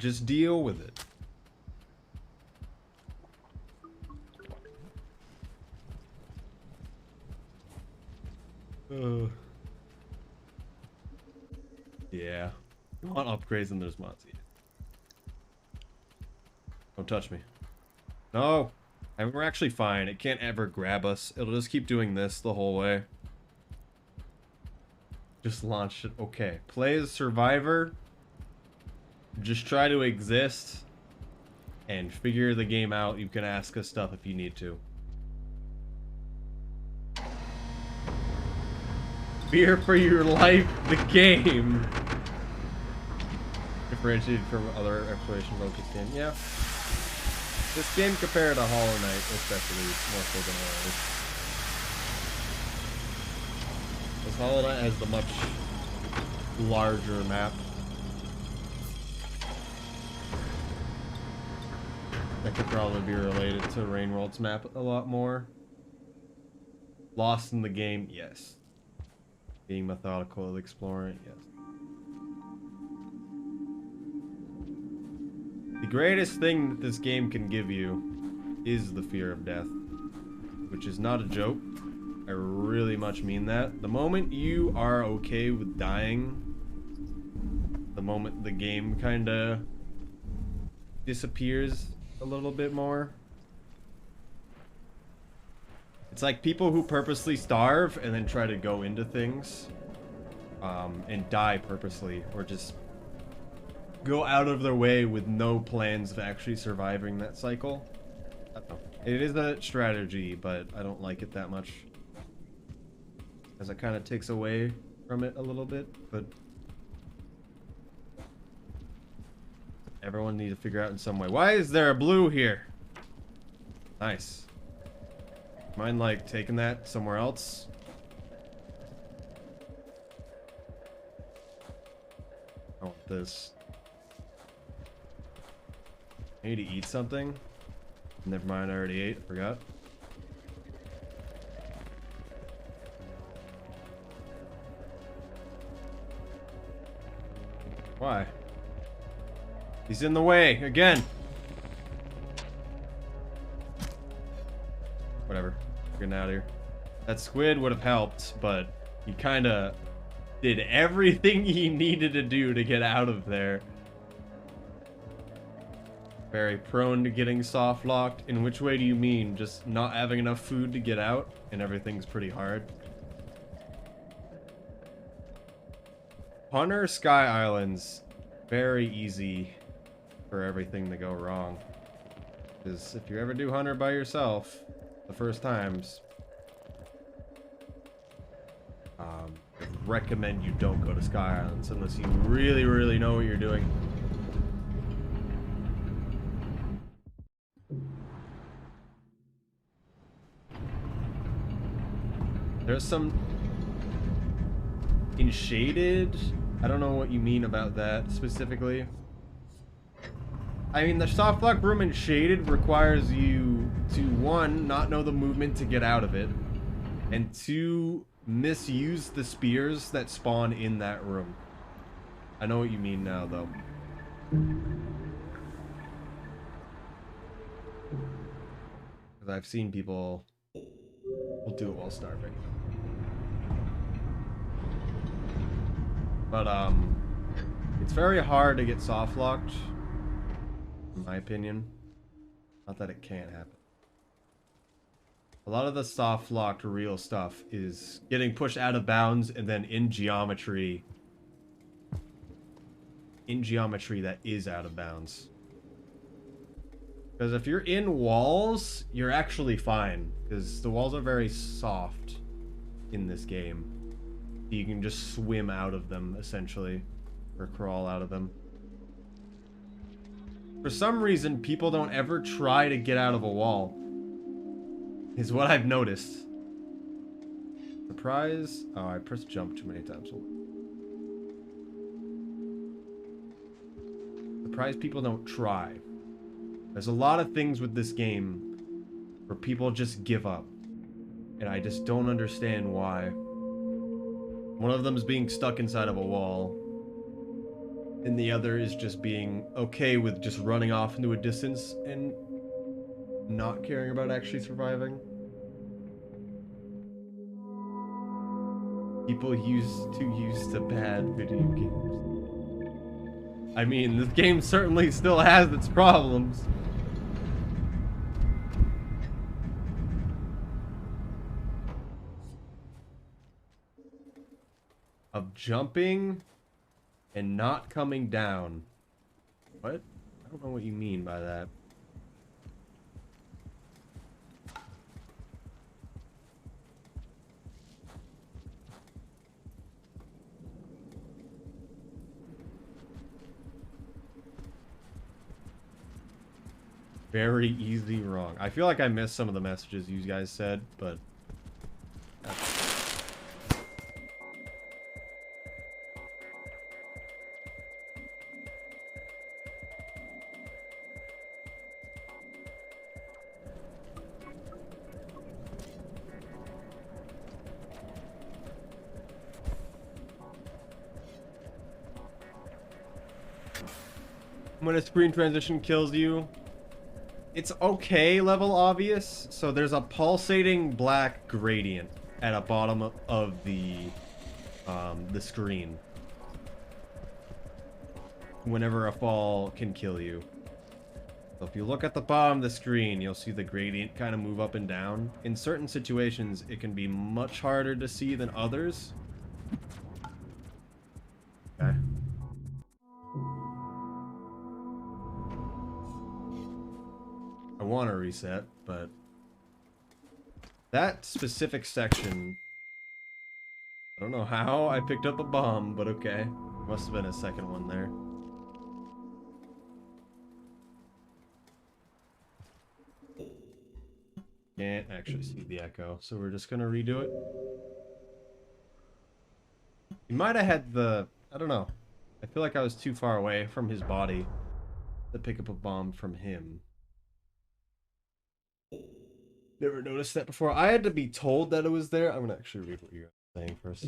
Just deal with it. Yeah. You want upgrades and there's mods. Don't touch me. No! I mean, we're actually fine. It can't ever grab us. It'll just keep doing this the whole way. Just launch it. Okay. Play as Survivor. Just try to exist. And figure the game out. You can ask us stuff if you need to. Fear for your life, the game. Differentiated from other exploration-focused games. Yeah. This game compared to Hollow Knight, especially, more so than others. Because Hollow Knight has the much larger map. That could probably be related to Rainworld's map a lot more. Lost in the game, yes. Being methodical, exploring, yes. The greatest thing that this game can give you is the fear of death, which is not a joke. I really much mean that. The moment you are okay with dying, the moment the game kinda disappears a little bit more. It's like people who purposely starve and then try to go into things and die purposely, or just go out of their way with no plans of actually surviving that cycle. I don't know. It is a strategy, but I don't like it that much, as it kind of takes away from it a little bit. But everyone needs to figure out in some way. Why is there a blue here? Nice. Mind like taking that somewhere else? I want this. I need to eat something. Never mind, I already ate. I forgot. Why? He's in the way again. Whatever. Getting out of here. That squid would have helped, but he kind of did everything he needed to do to get out of there. Very prone to getting soft locked. In which way do you mean? Just not having enough food to get out and everything's pretty hard? Hunter Sky Islands. Very easy for everything to go wrong. Because if you ever do Hunter by yourself, the first times, I recommend you don't go to Sky Islands unless you really, really know what you're doing. There's some in shaded. I don't know what you mean about that specifically. I mean, the soft lock room in shaded requires you to, one, not know the movement to get out of it, and two, misuse the spears that spawn in that room. I know what you mean now, though. Because I've seen people will do it while starving. But, it's very hard to get soft locked, in my opinion. Not that it can't happen. A lot of the soft locked real stuff is getting pushed out of bounds and then in geometry. In geometry that is out of bounds. Because if you're in walls, you're actually fine. Because the walls are very soft in this game. You can just swim out of them, essentially. Or crawl out of them. For some reason, people don't ever try to get out of a wall. Is what I've noticed. Surprise. Oh, I pressed jump too many times. Surprise people don't try. There's a lot of things with this game where people just give up. And I just don't understand why. One of them is being stuck inside of a wall. and the other is just being okay with just running off into a distance and not caring about actually surviving. People used to bad video games. I mean, this game certainly still has its problems. Of jumping and not coming down. What? I don't know what you mean by that. Very easy wrong. I feel like I missed some of the messages you guys said, but... When a screen transition kills you, it's okay level obvious. So there's a pulsating black gradient at the bottom of the screen. Whenever a fall can kill you. So if you look at the bottom of the screen, you'll see the gradient kind of move up and down. In certain situations, it can be much harder to see than others. Okay. I want to reset, but that specific section, I don't know how I picked up a bomb, but okay. Must have been a second one there. Can't actually see the echo, so we're just gonna redo it. He might have had the... I don't know. I feel like I was too far away from his body to pick up a bomb from him. Never noticed that before. I had to be told that it was there. I'm gonna actually read what you're saying first.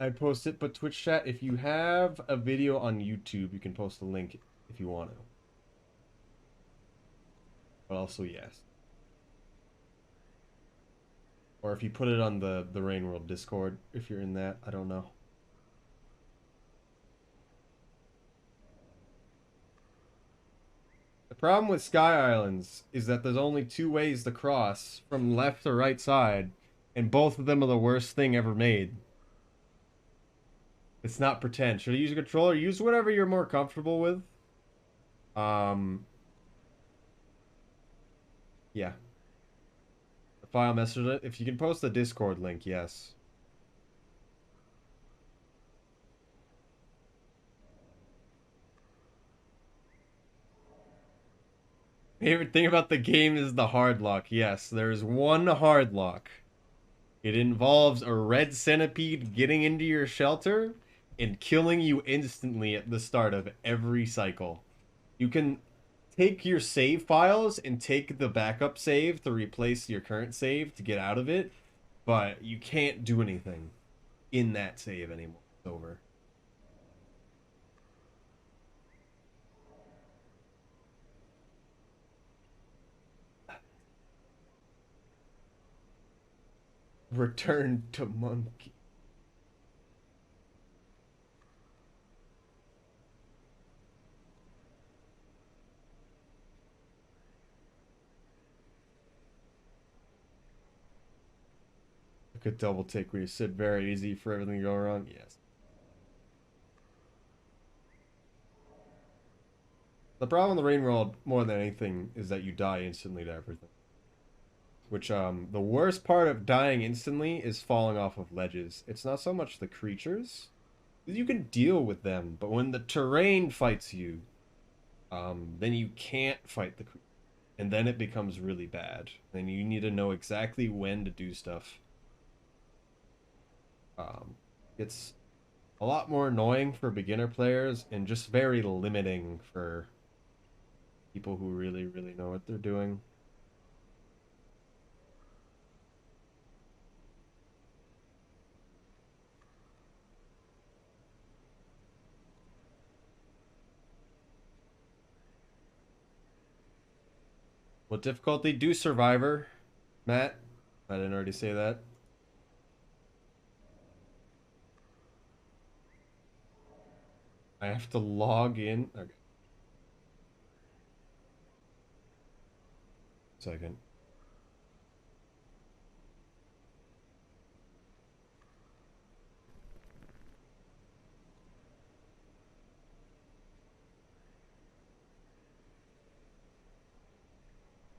I'd post it, but Twitch chat, if you have a video on YouTube, you can post a link if you want to. But also, yes. Or if you put it on the Rain World Discord, if you're in that, I don't know. The problem with Sky Islands is that there's only two ways to cross, from left to right side, and both of them are the worst thing ever made. It's not pretend. Should I use a controller? Use whatever you're more comfortable with. Yeah. The file message it. If you can post the Discord link, yes. Favorite thing about the game is the hard lock. Yes, there's one hard lock. It involves a red centipede getting into your shelter and killing you instantly at the start of every cycle. You can take your save files and take the backup save to replace your current save to get out of it, but you can't do anything in that save anymore. It's over. Return to monkey. Took a double take where you said very easy for everything to go wrong. Yes. The problem in the Rain World, more than anything, is that you die instantly to everything. Which, the worst part of dying instantly is falling off of ledges. It's not so much the creatures. You can deal with them, but when the terrain fights you, then you can't fight the creature. And then it becomes really bad. Then you need to know exactly when to do stuff. It's a lot more annoying for beginner players and just very limiting for people who really, really know what they're doing. What difficulty? Do Survivor, Matt. I didn't already say that. I have to log in. Okay. Second.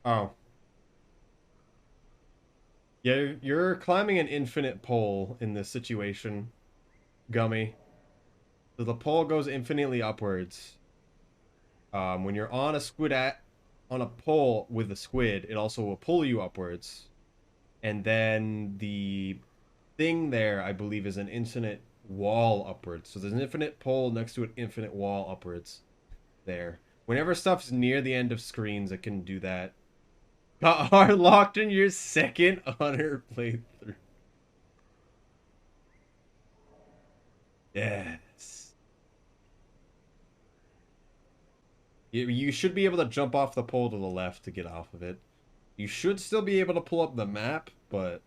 Oh. Yeah, you're climbing an infinite pole in this situation, Gummy. So the pole goes infinitely upwards. When you're on a on a pole with a squid, it also will pull you upwards. And then the thing there, I believe, is an infinite wall upwards. So there's an infinite pole next to an infinite wall upwards there. Whenever stuff's near the end of screens, it can do that. Got hard locked in your second honor playthrough. Yes. You should be able to jump off the pole to the left to get off of it. You should still be able to pull up the map, but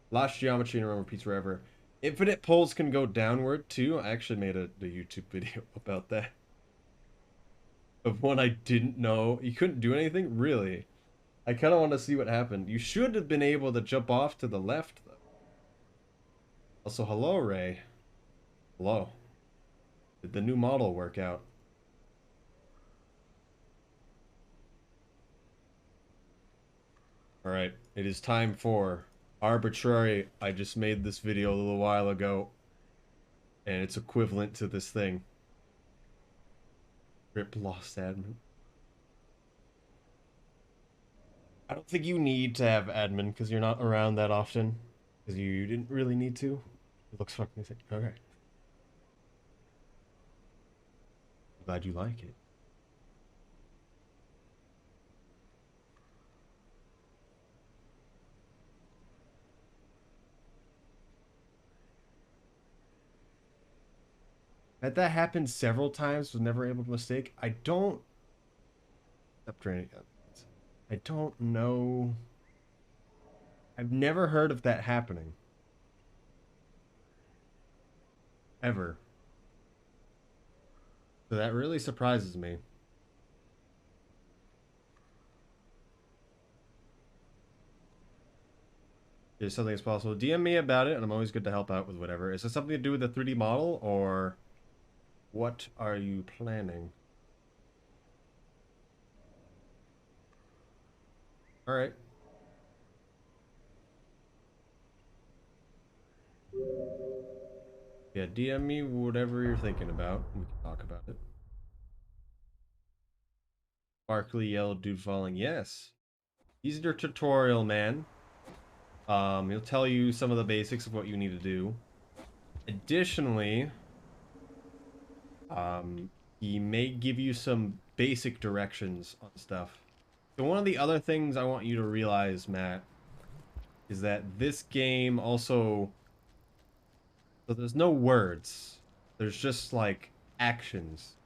Lost Geometry and Remember Repeats Forever. Infinite poles can go downward too. I actually made a YouTube video about that. Of one I didn't know. You couldn't do anything? Really? I kind of want to see what happened. You should have been able to jump off to the left, though. Also, hello, Ray. Hello. Did the new model work out? Alright, it is time for arbitrary. I just made this video a little while ago, and it's equivalent to this thing. Rip lost admin. I don't think you need to have admin because you're not around that often. Because you didn't really need to. It looks fucking sick. Okay. I'm glad you like it. Had that happened several times, was never able to mistake. I don't. Stop draining. I don't know. I've never heard of that happening. Ever. So that really surprises me. If something is possible, DM me about it, and I'm always good to help out with whatever. Is this something to do with the 3D model, or what are you planning? All right. Yeah, DM me whatever you're thinking about. We can talk about it. Sparkly yellow dude falling. Yes. He's your tutorial man. He'll tell you some of the basics of what you need to do. Additionally, he may give you some basic directions on stuff. So one of the other things I want you to realize, Matt, is that this game also... So there's no words. There's just, like, actions.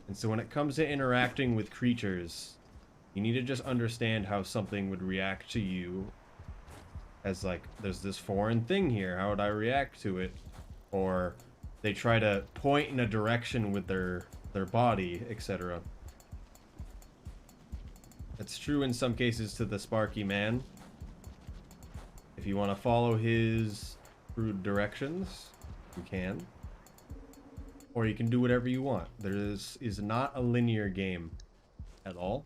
And so when it comes to interacting with creatures, you need to just understand how something would react to you. As, like, there's this foreign thing here. How would I react to it? Or they try to point in a direction with their body, etc. That's true in some cases to the Sparky Man. If you want to follow his crude directions, you can. Or you can do whatever you want. There is not a linear game at all.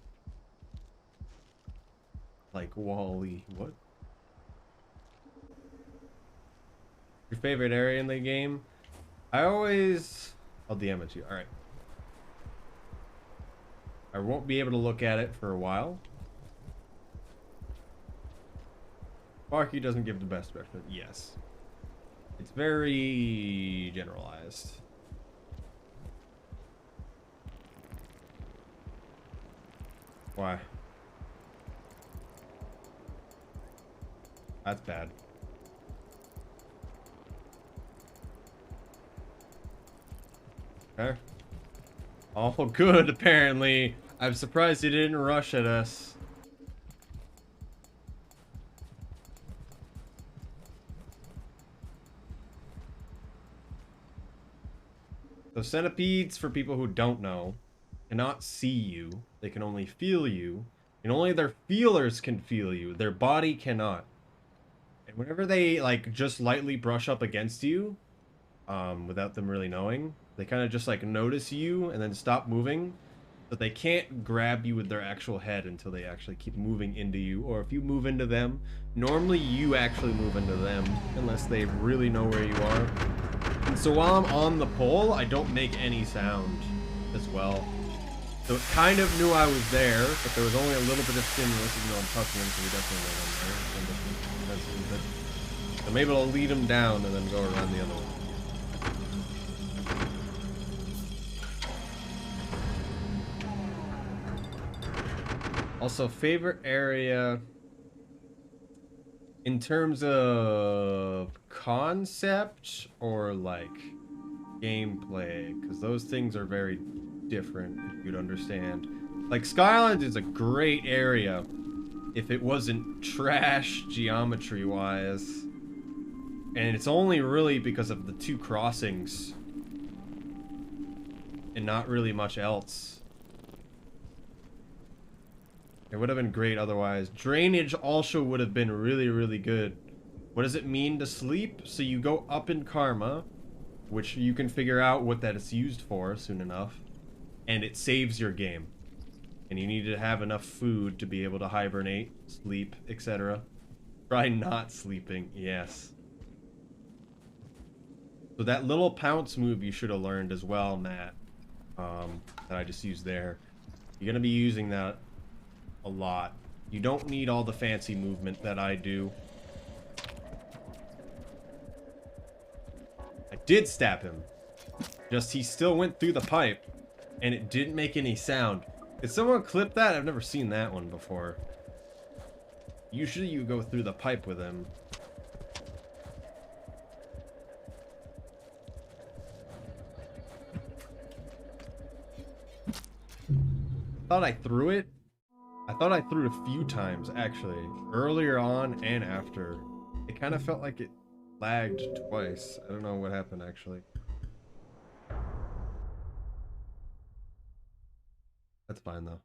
Like Whle. What? Your favorite area in the game? I'll DM it to you. Alright. I won't be able to look at it for a while. Sparky doesn't give the best reference. Yes. It's very generalized. Why? That's bad. Okay. All good, apparently. I'm surprised he didn't rush at us. So centipedes, for people who don't know, cannot see you. They can only feel you. And only their feelers can feel you. Their body cannot. And whenever they, like, just lightly brush up against you, without them really knowing, they kind of just, like, notice you and then stop moving. But they can't grab you with their actual head until they actually keep moving into you. Or if you move into them, normally you actually move into them, unless they really know where you are. So while I'm on the pole, I don't make any sound as well. So it kind of knew I was there, but there was only a little bit of stimulus, even though I'm touching him, so he definitely knows I'm there. So maybe I'll lead him down and then go around the other one. Also, favorite area in terms of concept or like gameplay, because those things are very different, if you'd understand. Like, Skylands is a great area if it wasn't trash geometry-wise. And it's only really because of the two crossings and not really much else. It would have been great otherwise. Drainage also would have been really, really good. What does it mean to sleep? So you go up in karma, which you can figure out what that is used for soon enough, and it saves your game. And you need to have enough food to be able to hibernate, sleep, etc. Try not sleeping, yes. So that little pounce move you should have learned as well, Matt, that I just used there. You're going to be using that a lot. You don't need all the fancy movement that I do. I did stab him. Just he still went through the pipe, and it didn't make any sound. Did someone clip that? I've never seen that one before. Usually you go through the pipe with him. Thought I threw it. I thought I threw it a few times, actually. Earlier on and after. It kind of felt like it lagged twice. I don't know what happened, actually. That's fine, though.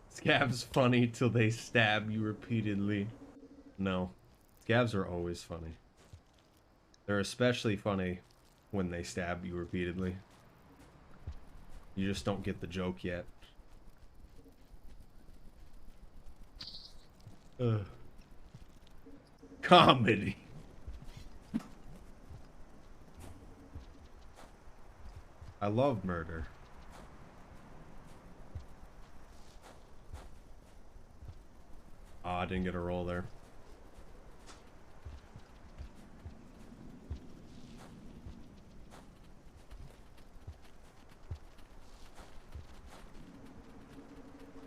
Scabs funny till they stab you repeatedly. No. Scabs are always funny. They're especially funny when they stab you repeatedly. You just don't get the joke yet. Ugh. Comedy. I love murder. Oh, I didn't get a roll there.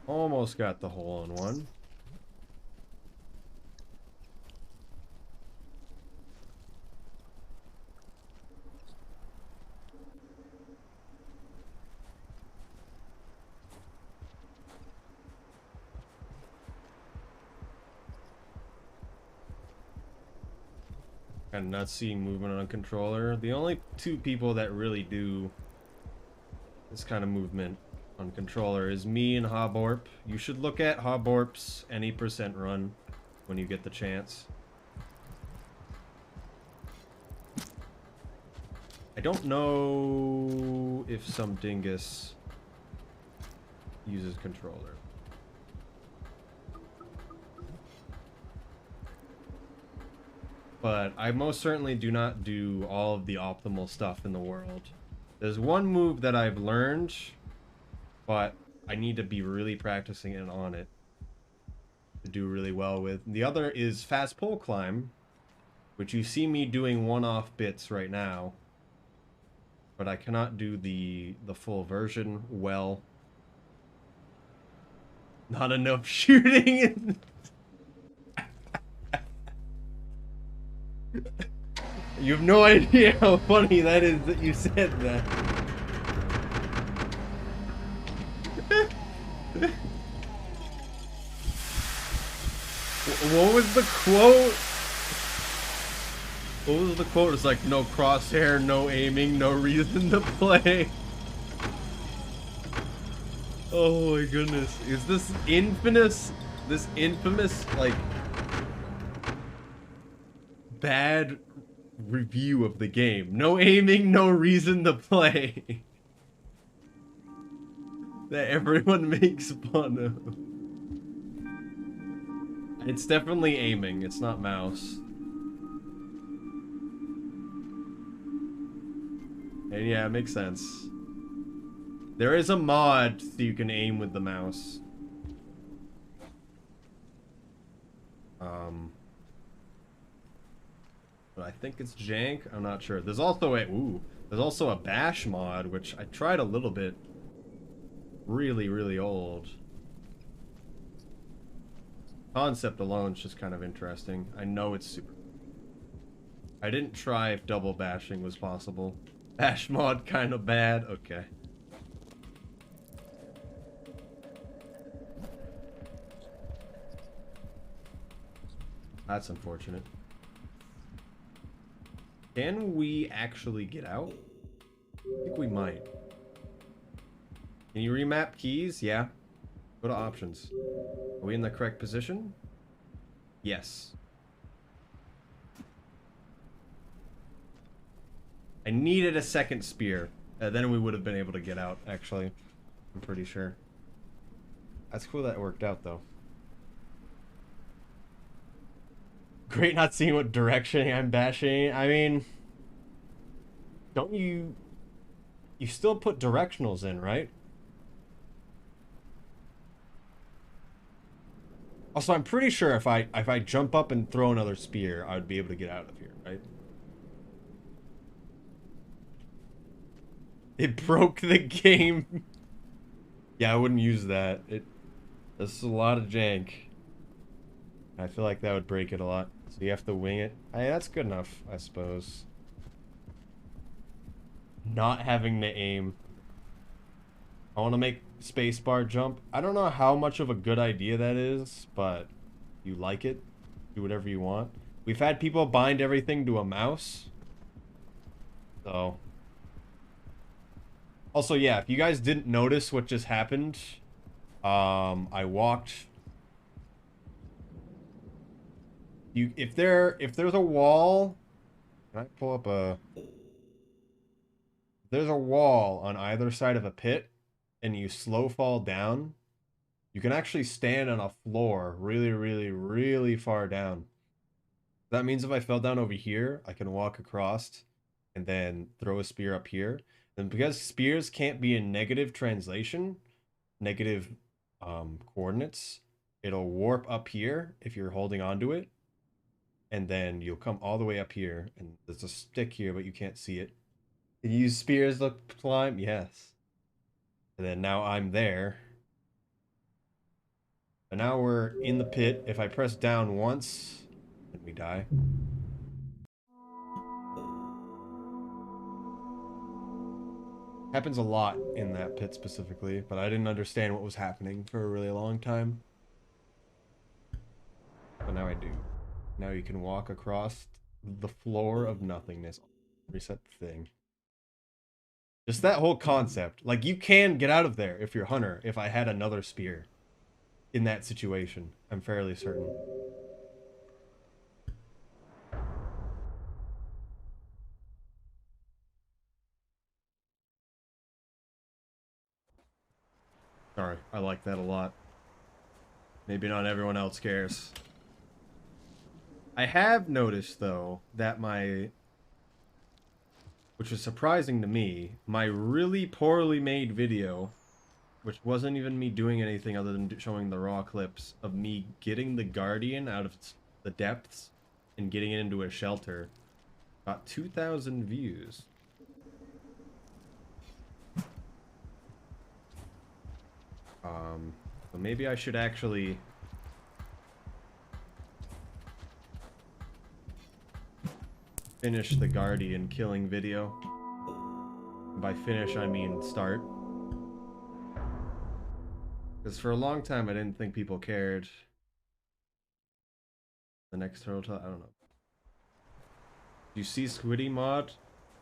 Almost got the hole in one. I'm not seeing movement on a controller. The only two people that really do this kind of movement on controller is me and Hoborp. You should look at Hoborp's any percent run when you get the chance. I don't know if some dingus uses controller. But I most certainly do not do all of the optimal stuff in the world. There's one move that I've learned, but I need to be really practicing it on it to do really well with. The other is fast pole climb, which you see me doing one-off bits right now. But I cannot do the full version well. Not enough shooting. You have no idea how funny that is that you said that. What was the quote? What was the quote? It's like, no crosshair, no aiming, no reason to play. Oh my goodness. Is this infamous, like, bad review of the game? No aiming, no reason to play. That everyone makes fun of. It's definitely aiming, it's not mouse. And yeah, it makes sense. There is a mod so you can aim with the mouse. But I think it's jank. I'm not sure. There's also a bash mod, which I tried a little bit. Really, really old. Concept alone is just kind of interesting. I know it's super. I didn't try if double bashing was possible. Bash mod kind of bad. Okay. That's unfortunate. Can we actually get out? I think we might. Can you remap keys? Yeah. Go to options. Are we in the correct position? Yes. I needed a second spear. Then we would have been able to get out, actually. I'm pretty sure. That's cool that worked out, though. Great not seeing what direction I'm bashing. I mean... Don't you... You still put directionals in, right? Also, I'm pretty sure if I jump up and throw another spear, I would be able to get out of here, right? It broke the game. Yeah, I wouldn't use that. This is a lot of jank. I feel like that would break it a lot. So you have to wing it. Hey, that's good enough, I suppose. Not having to aim. I want to make spacebar jump. I don't know how much of a good idea that is, but you like it, do whatever you want. We've had people bind everything to a mouse. So. Also, yeah, if you guys didn't notice what just happened, I walked. If there's a wall, can I pull up a? If there's a wall on either side of a pit, and you slow fall down, you can actually stand on a floor really, really, really far down. That means if I fell down over here, I can walk across and then throw a spear up here. And because spears can't be in negative translation, negative coordinates, it'll warp up here if you're holding onto it. And then you'll come all the way up here. And there's a stick here, but you can't see it. Can you use spears to climb? Yes. And then now I'm there. And now we're in the pit. If I press down once, then we die. Happens a lot in that pit specifically, but I didn't understand what was happening for a really long time. But now I do. Now you can walk across the floor of nothingness. Reset the thing. Just that whole concept. Like, you can get out of there if you're Hunter, if I had another spear. In that situation, I'm fairly certain. Sorry, I like that a lot. Maybe not everyone else cares. I have noticed, though, that which was surprising to me, my really poorly made video, which wasn't even me doing anything other than showing the raw clips of me getting the Guardian out of the depths and getting it into a shelter, got 2,000 views. So maybe I should actually... finish the Guardian killing video. And by finish, I mean start. Because for a long time, I didn't think people cared. The next turtle, I don't know. You see Squiddy mod?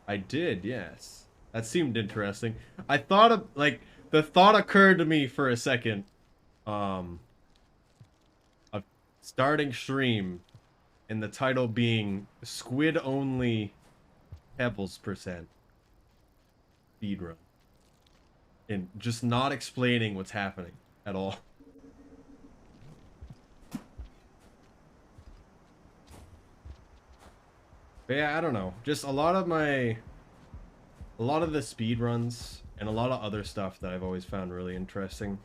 I did, yes. That seemed interesting. I thought of, like, the thought occurred to me for a second. Of starting stream and the title being Squid Only Pebbles Percent Speedrun. And just not explaining what's happening at all. But yeah, I don't know. Just a lot of the speed runs and a lot of other stuff that I've always found really interesting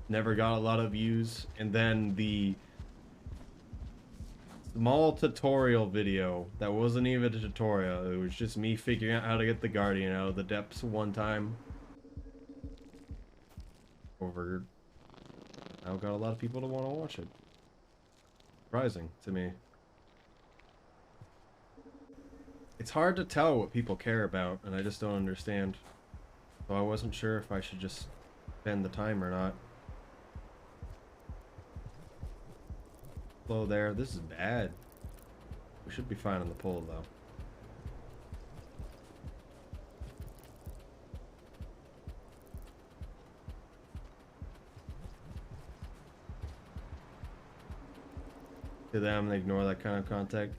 never got a lot of views. And then the small tutorial video that wasn't even a tutorial, it was just me figuring out how to get the Guardian out of the depths one time. Over now got a lot of people to want to watch it. Surprising to me. It's hard to tell what people care about, and I just don't understand. So I wasn't sure if I should just spend the time or not. Slow there. This is bad. We should be fine on the pole, though. To them, they ignore that kind of contact.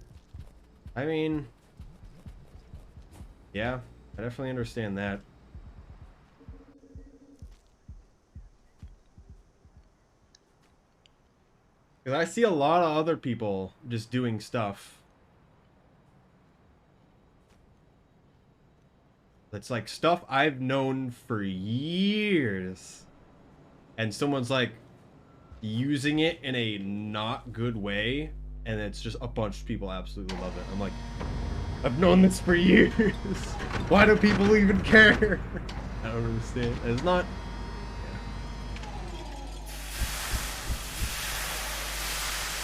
I mean... yeah, I definitely understand that. Because I see a lot of other people just doing stuff that's like stuff I've known for years. And someone's like using it in a not good way. And it's just a bunch of people absolutely love it. I'm like, I've known this for years. Why do people even care? I don't understand. It's not...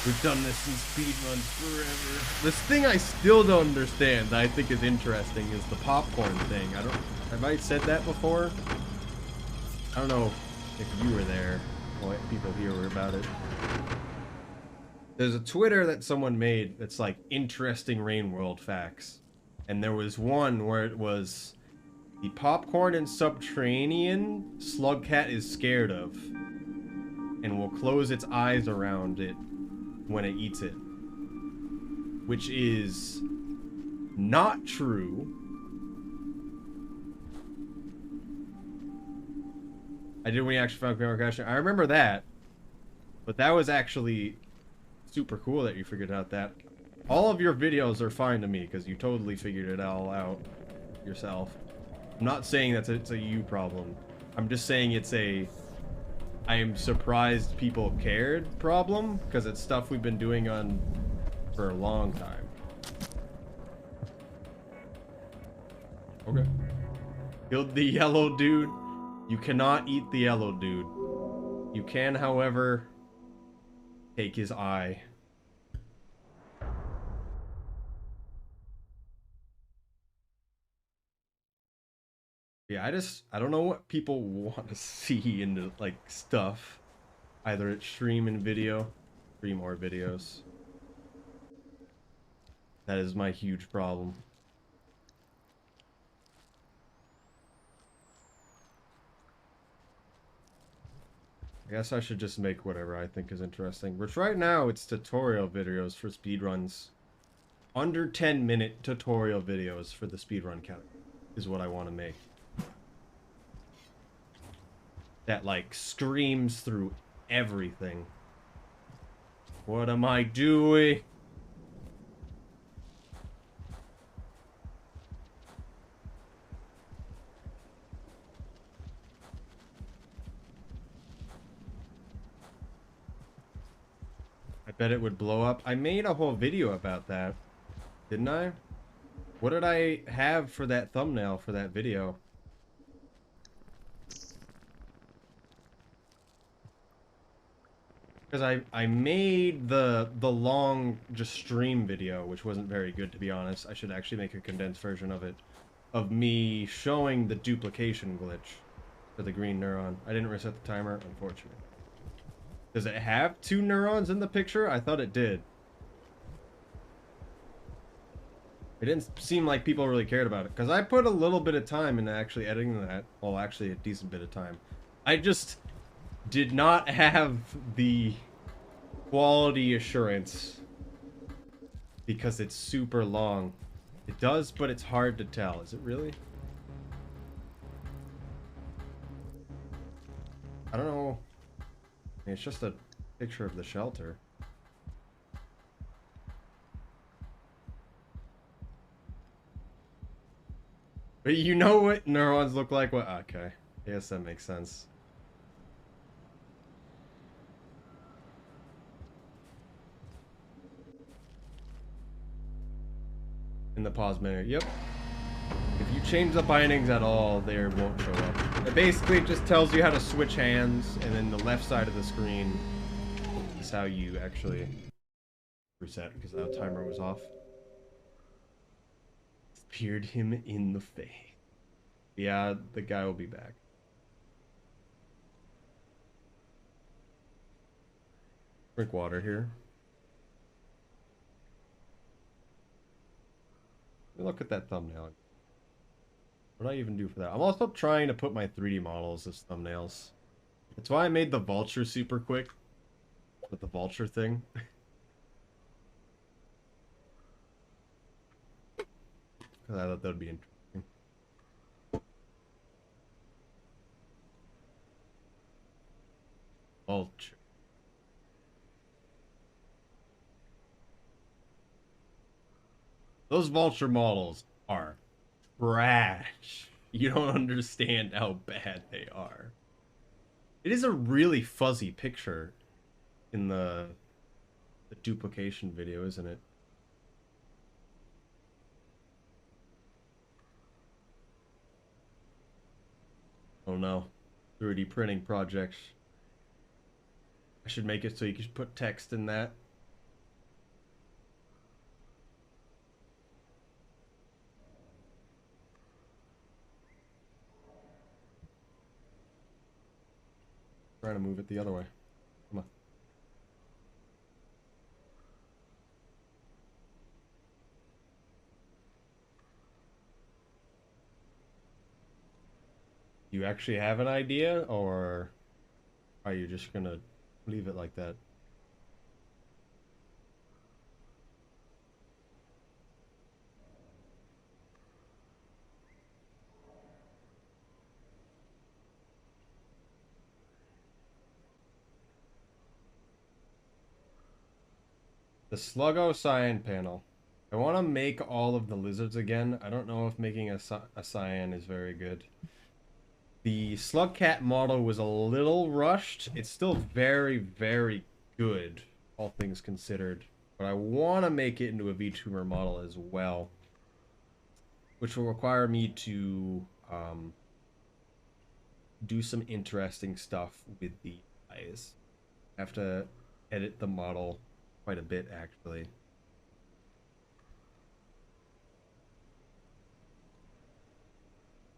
we've done this in speedruns forever. This thing I still don't understand that I think is interesting is the popcorn thing. Have I said that before? I don't know if you were there or what people here were about it. There's a Twitter that someone made that's like interesting Rain World facts. And there was one where it was the popcorn and subterranean Slugcat is scared of and will close its eyes around it when it eats it. Which is not true. I did when he actually found Grammar Cache. I remember that. But that was actually super cool that you figured out that. All of your videos are fine to me because you totally figured it all out yourself. I'm not saying it's a you problem. I'm just saying it's a I am surprised people cared problem because it's stuff we've been doing on for a long time. Okay. Killed the yellow dude. You cannot eat the yellow dude. You can, however, take his eye. Yeah, I don't know what people want to see in the, like, stuff. Either it's stream and video, stream or videos. That is my huge problem. I guess I should just make whatever I think is interesting. Which right now, it's tutorial videos for speedruns. Under 10-minute tutorial videos for the speedrun category is what I want to make. That, like, screams through everything. What am I doing? I bet it would blow up. I made a whole video about that. Didn't I? What did I have for that thumbnail for that video? Because I made the long just stream video, which wasn't very good to be honest. I should actually make a condensed version of it, of me showing the duplication glitch for the green neuron. I didn't reset the timer, unfortunately. Does it have 2 neurons in the picture? I thought it did. It didn't seem like people really cared about it, because I put a little bit of time into actually editing that. Well, actually a decent bit of time. I just did not have the quality assurance because it's super long. It does, but it's hard to tell. Is it really? I don't know. I mean, it's just a picture of the shelter. But you know what neurons look like? What? Okay. I guess that makes sense. In the pause menu. Yep. If you change the bindings at all, they won't show up. It basically just tells you how to switch hands, and then the left side of the screen is how you actually reset, because the timer was off. Speared him in the face. Yeah, the guy will be back. Drink water here. Look at that thumbnail. What do I even do for that? I'm also trying to put my 3D models as thumbnails. That's why I made the vulture super quick. With the vulture thing. Because I thought that would be interesting. Vulture. Those vulture models are trash. You don't understand how bad they are. It is a really fuzzy picture in the duplication video, isn't it? Oh no. 3D printing projects. I should make it so you can put text in that. Trying to move it the other way. Come on. You actually have an idea, or are you just gonna leave it like that? The Sluggo Cyan panel. I want to make all of the lizards again. I don't know if making a cyan is very good. The Slugcat model was a little rushed. It's still very, very good, all things considered. But I want to make it into a VTuber model as well. Which will require me to do some interesting stuff with the eyes. I have to edit the model quite a bit, actually.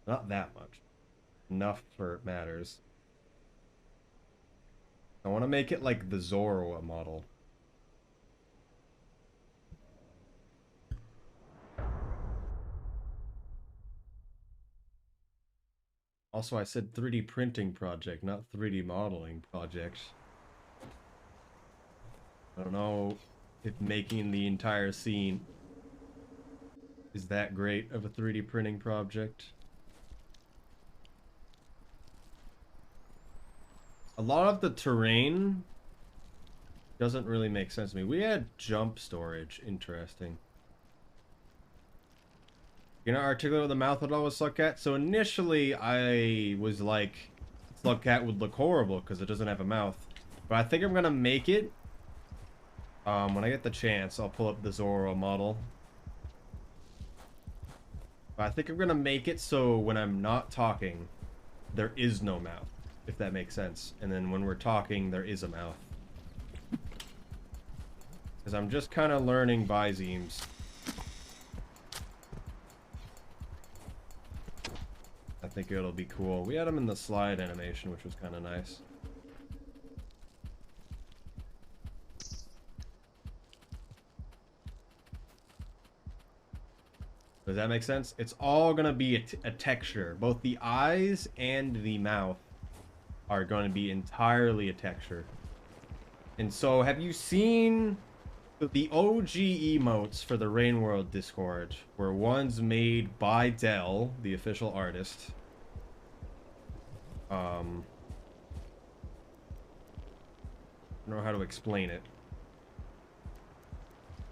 Not that much. Enough for it matters. I want to make it like the Zorro model. Also, I said 3D printing project, not 3D modeling project. I don't know if making the entire scene is that great of a 3D printing project. A lot of the terrain doesn't really make sense to me. We had jump storage. Interesting. You're not articulate with the mouth at all with Slugcat? So initially I was like, Slugcat would look horrible because it doesn't have a mouth. But I think I'm going to make it. When I get the chance, I'll pull up the Zorro model. But I think I'm going to make it so when I'm not talking, there is no mouth. If that makes sense. And then when we're talking, there is a mouth. Because I'm just kind of learning bizemes. I think it'll be cool. We had them in the slide animation, which was kind of nice. Does that make sense? It's all going to be a texture. Both the eyes and the mouth are going to be entirely a texture. And so, have you seen the OG emotes for the Rain World Discord? Were ones made by Dell, the official artist. I don't know how to explain it.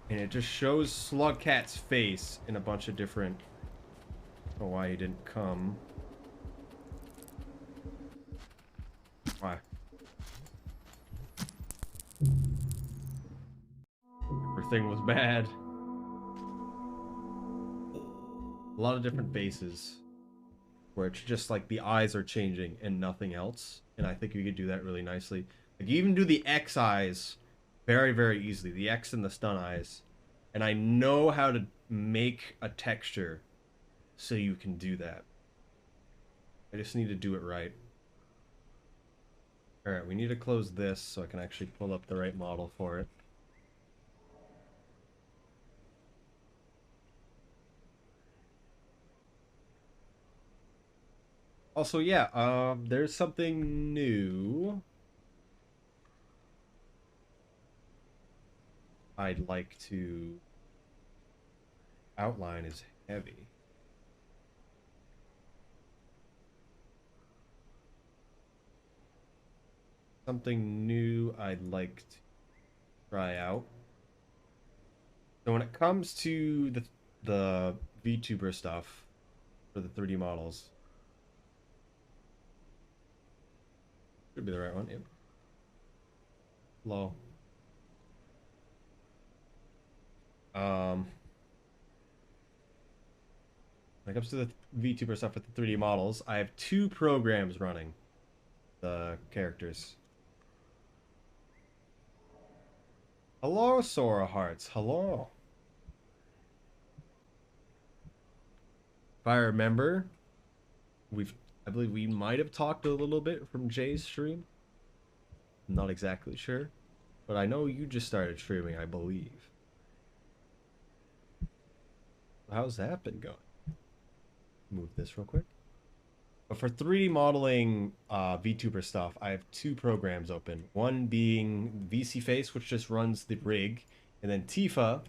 And it just shows Slugcat's face in a bunch of different... I don't know why he didn't come. Why? Everything was bad. A lot of different faces. Where it's just like the eyes are changing and nothing else. And I think you could do that really nicely. Like you even do the X eyes very, very easily. The X and the stun eyes. And I know how to make a texture so you can do that. I just need to do it right. Alright, we need to close this so I can actually pull up the right model for it. Also, yeah, there's something new I'd like to outline is heavy. Something new I'd like to try out. So when it comes to the VTuber stuff for the 3D models, should be the right one. Yep. Low. When it comes to the VTuber stuff with the 3D models, I have two programs running the characters. Hello, Sora Hearts. Hello. If I remember, I believe we might have talked a little bit from Jay's stream. I'm not exactly sure, but I know you just started streaming, I believe. How's that been going? Move this real quick. But for 3D modeling VTuber stuff, I have two programs open. One being VC Face, which just runs the rig, and then Tifa,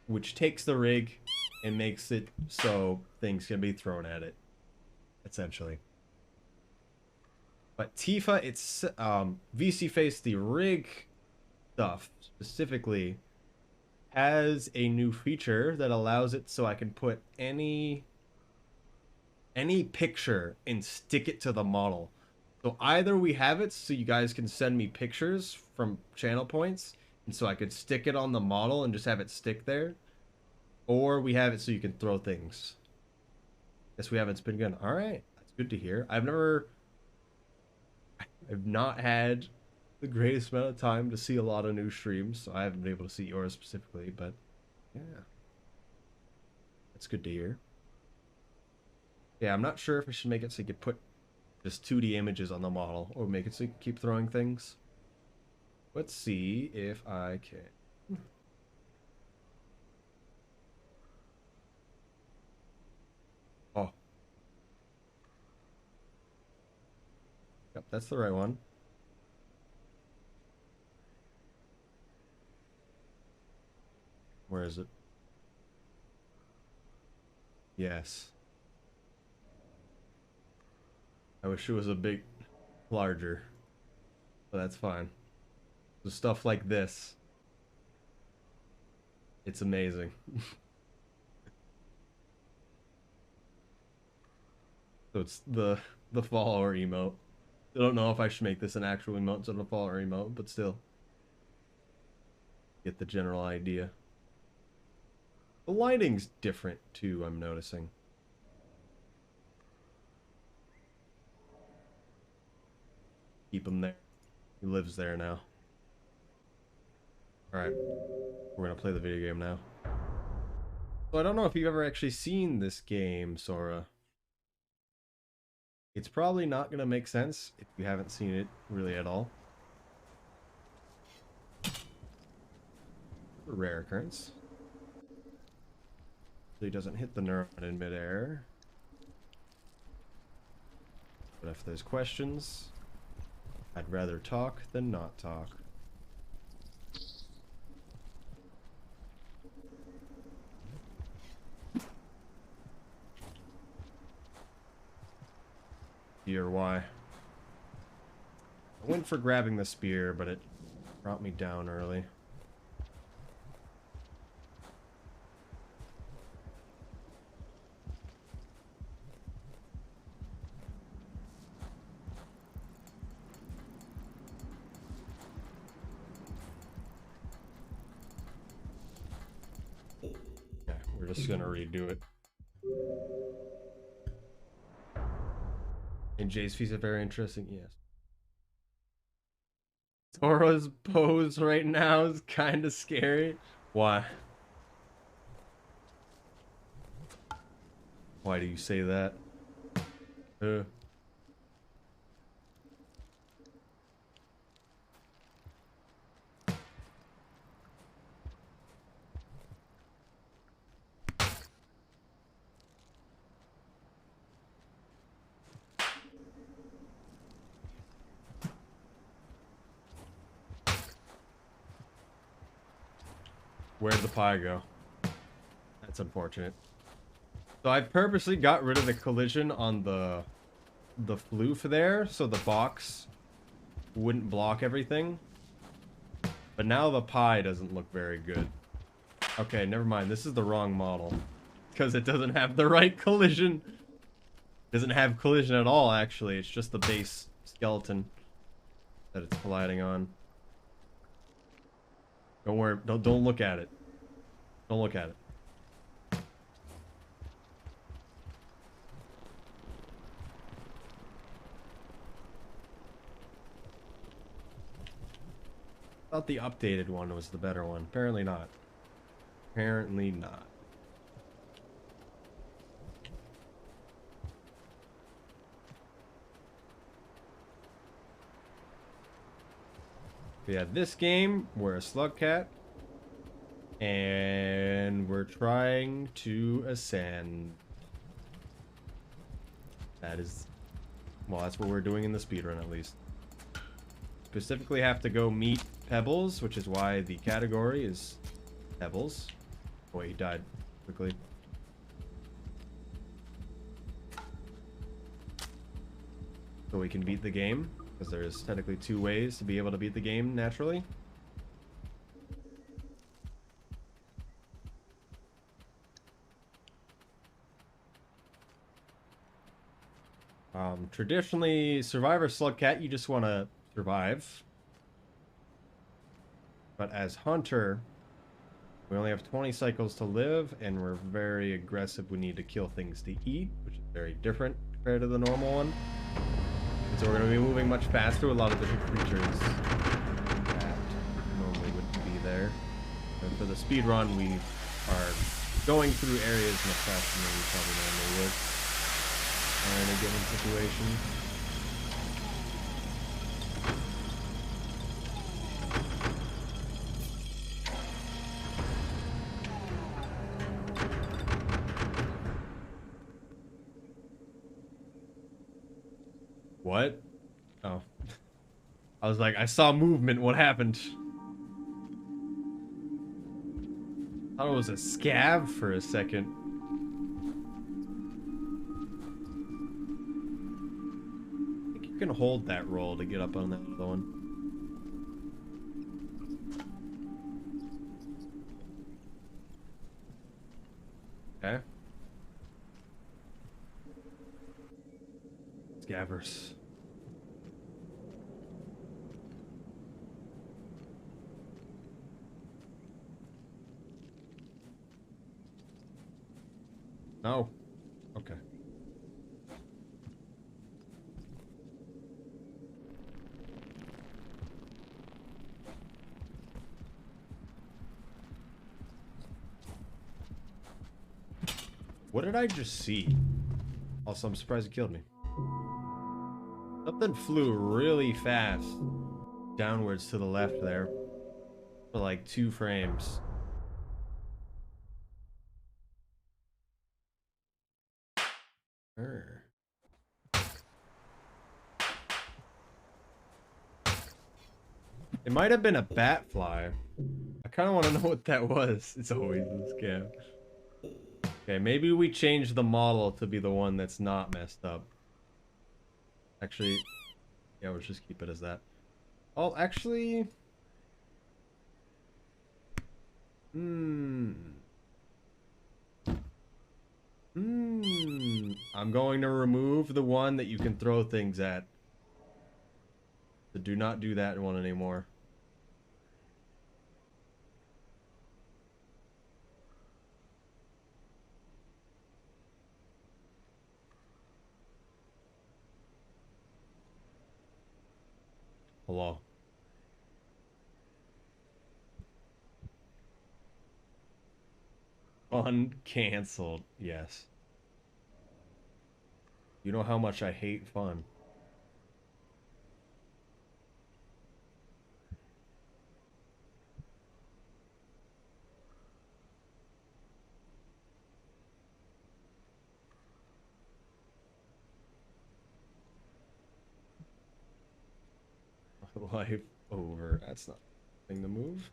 which takes the rig and makes it so things can be thrown at it, essentially. But Tifa, it's VC Face, the rig stuff specifically, has a new feature that allows it so I can put any picture and stick it to the model. So either we have it so you guys can send me pictures from channel points, and so I could stick it on the model and just have it stick there, or we have it so you can throw things. Guess we haven't spin gun. All right, that's good to hear. I've not had the greatest amount of time to see a lot of new streams, so I haven't been able to see yours specifically, but yeah, that's good to hear. Yeah, I'm not sure if I should make it so you could put just 2D images on the model, or make it so you can keep throwing things. Let's see if I can. Oh. Yep, that's the right one. Where is it? Yes. I wish it was a bit larger, but that's fine. So stuff like this, it's amazing. So it's the follower emote. I don't know if I should make this an actual emote instead of a follower emote, but still, get the general idea. The lighting's different too, I'm noticing. Keep him there. He lives there now. Alright, we're gonna play the video game now. So I don't know if you've ever actually seen this game, Sora. It's probably not gonna make sense if you haven't seen it really at all. A rare occurrence. So he doesn't hit the neuron in midair. But if there's questions, I'd rather talk than not talk. Spear, why? I went for grabbing the spear, but it brought me down early. Yeah, we're just gonna redo it. And Jay's fees are very interesting, yes. Toro's pose right now is kind of scary. Why? Why do you say that? Where'd the pie go? That's unfortunate. So I purposely got rid of the collision on the floof there, so the box wouldn't block everything. But now the pie doesn't look very good. Okay, never mind. This is the wrong model. Because it doesn't have the right collision. It doesn't have collision at all, actually. It's just the base skeleton that it's colliding on. Don't worry. Don't look at it. Don't look at it. I thought the updated one was the better one. Apparently not. Apparently not. Yeah, this game, we're a slug cat. And we're trying to ascend. That is... Well, that's what we're doing in the speedrun, at least. Specifically have to go meet Pebbles, which is why the category is Pebbles. Oh, wait, he died quickly. So we can beat the game, because there's technically 2 ways to be able to beat the game naturally. Traditionally, Survivor Slug Cat, you just want to survive. But as Hunter, we only have 20 cycles to live, and we're very aggressive. We need to kill things to eat, which is very different compared to the normal one. And so we're going to be moving much faster with a lot of different creatures that normally wouldn't be there. And for the speed run, we are going through areas much faster than we probably normally would in a given situation. What? Oh. I was like, I saw movement. What happened? I thought it was a scab for a second. I think you can hold that roll to get up on that other one. Okay. Scabbers. No. Okay. What did I just see? Also, I'm surprised it killed me. Something flew really fast downwards to the left there for like 2 frames. Err. It might have been a bat fly. I kind of want to know what that was. It's always a scam. Okay, maybe we change the model to be the one that's not messed up. Actually, yeah, we'll just keep it as that. Oh, actually... I'm going to remove the one that you can throw things at. So do not do that one anymore. Hello. Fun canceled. Yes. You know how much I hate fun. Life over. That's not the thing to move.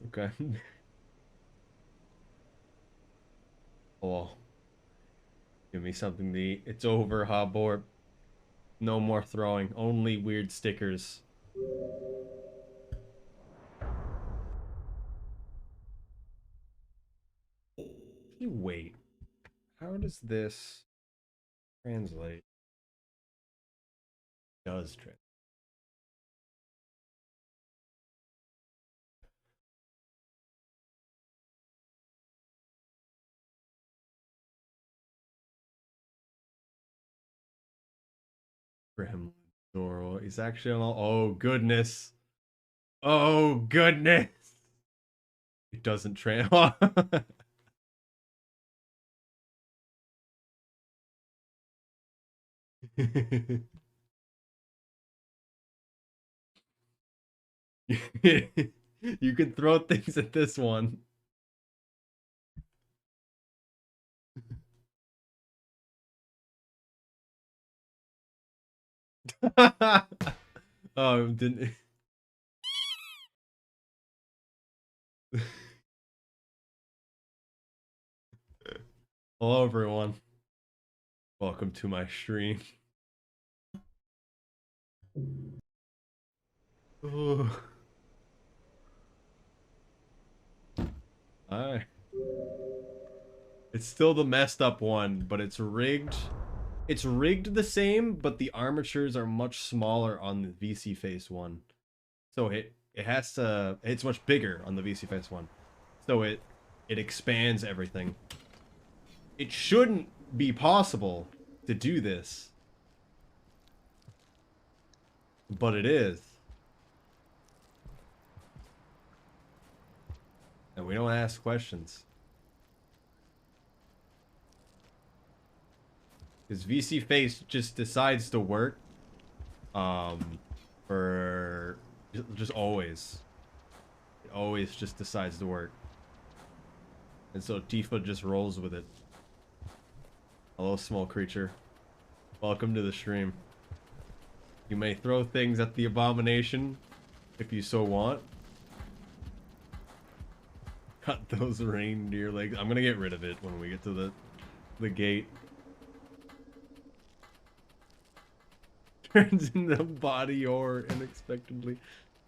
Okay. Oh, give me something to eat. It's over, Hobor. No more throwing. Only weird stickers. Wait. How does this translate? Does translate. Gremlin Zoro. He's actually on. Oh goodness. Oh goodness. It doesn't translate. You can throw things at this one. Oh, didn't. Hello, everyone. Welcome to my stream. Oh. Hi. It's still the messed up one, but it's rigged. It's rigged the same, but the armatures are much smaller on the VC face one. So it has to. It's much bigger on the VC face one. So it expands everything. It shouldn't be possible to do this, but it is. And we don't ask questions. Because VC face just decides to work for just always. It always just decides to work. And so Tifa just rolls with it. Hello, small creature. Welcome to the stream. You may throw things at the abomination if you so want. Cut those reindeer legs. I'm gonna get rid of it when we get to the gate. Turns into body ore unexpectedly.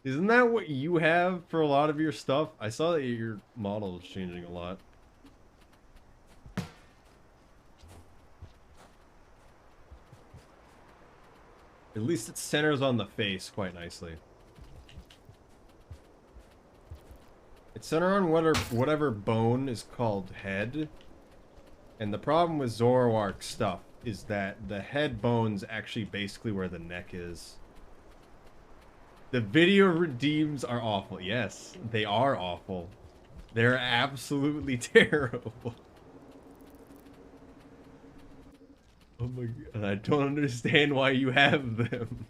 Isn't that what you have for a lot of your stuff? I saw that your model is changing a lot. At least it centers on the face quite nicely. It's centered on whatever bone is called head. And the problem with Zoroark stuff is that the head bone's actually basically where the neck is. The video redeems are awful. Yes, they are awful. They're absolutely terrible. Oh my god, I don't understand why you have them.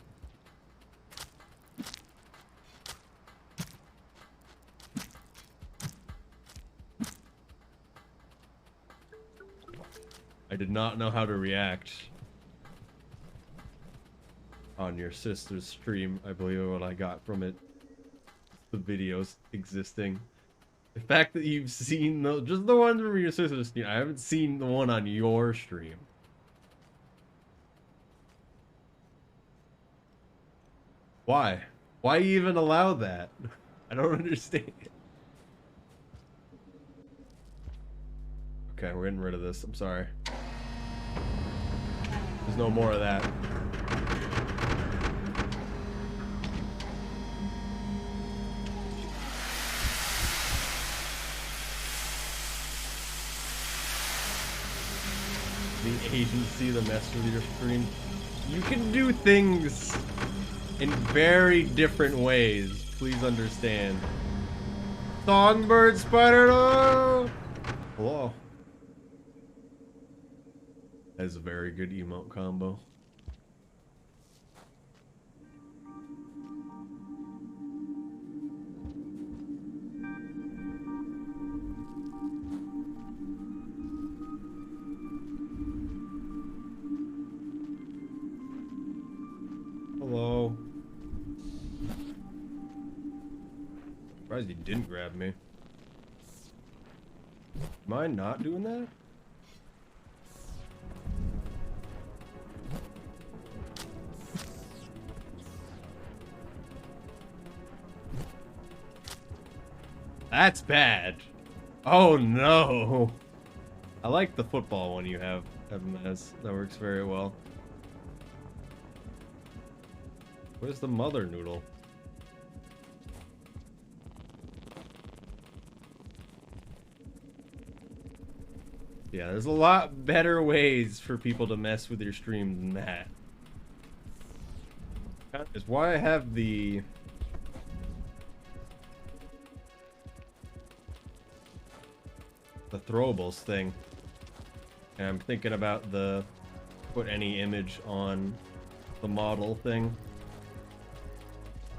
I did not know how to react on your sister's stream. I believe what I got from it. The videos existing. The fact that you've seen just the ones from your sister's stream. I haven't seen the one on your stream. Why? Why even allow that? I don't understand. Okay, we're getting rid of this. I'm sorry. There's no more of that. The agency that mess with your screen. You can do things in very different ways. Please understand. Songbird spider. No! Hello. That's a very good emote combo. Hello. Surprised he didn't grab me. Am I not doing that? That's bad. Oh no. I like the football one you have, MS. That works very well. Where's the mother noodle? Yeah, there's a lot better ways for people to mess with your stream than that. That is why I have the throwables thing. And I'm thinking about the put any image on the model thing.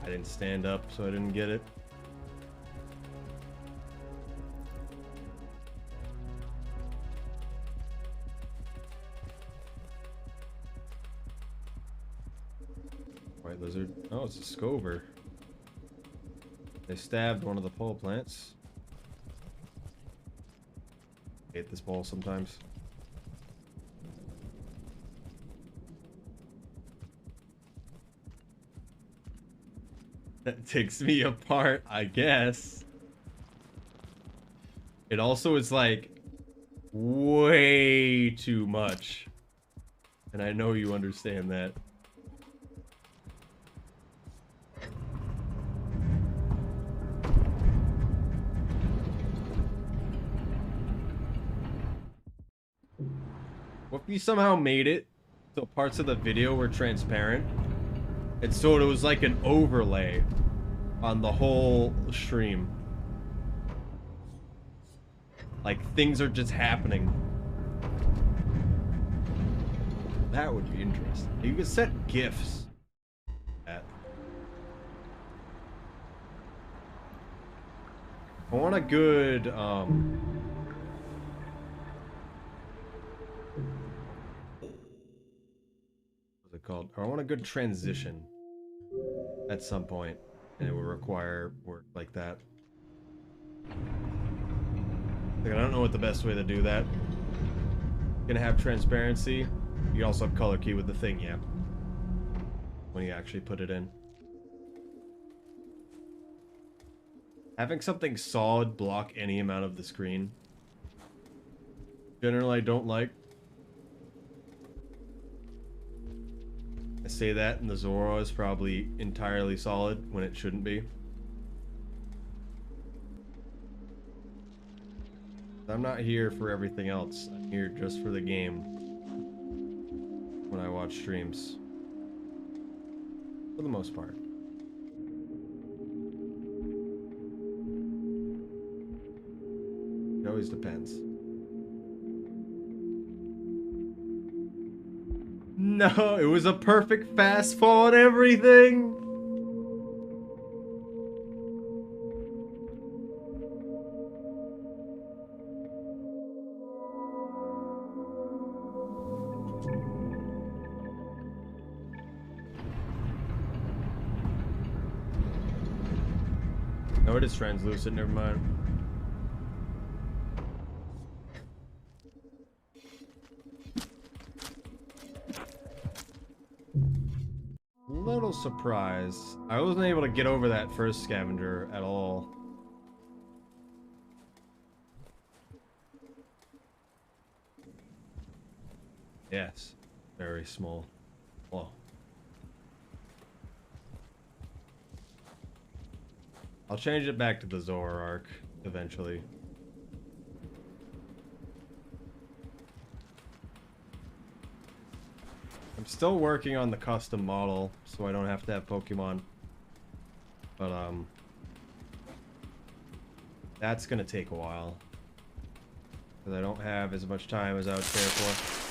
I didn't stand up, so I didn't get it. White lizard. Oh, it's a scover. They stabbed one of the pole plants. I hate this ball sometimes. That takes me apart, I guess. It also is like way too much. And I know you understand that. What if you somehow made it so parts of the video were transparent? And so it was like an overlay on the whole stream. Like things are just happening. That would be interesting. You could set GIFs. I want a good what's it called? I want a good transition at some point, and it will require work like that. Like, I don't know what the best way to do that. Gonna have transparency. You also have color key with the thing, yeah. When you actually put it in. Having something solid block any amount of the screen. Generally, I don't like. I say that, and the Zoro is probably entirely solid when it shouldn't be. I'm not here for everything else. I'm here just for the game when I watch streams. For the most part. It always depends. No, it was a perfect fast fall and everything. No, it is translucent, never mind. Little surprise. I wasn't able to get over that first scavenger at all. Yes. Very small. Whoa. I'll change it back to the Zoroark eventually. I'm still working on the custom model, so I don't have to have Pokemon. But, that's gonna take a while. Because I don't have as much time as I would care for.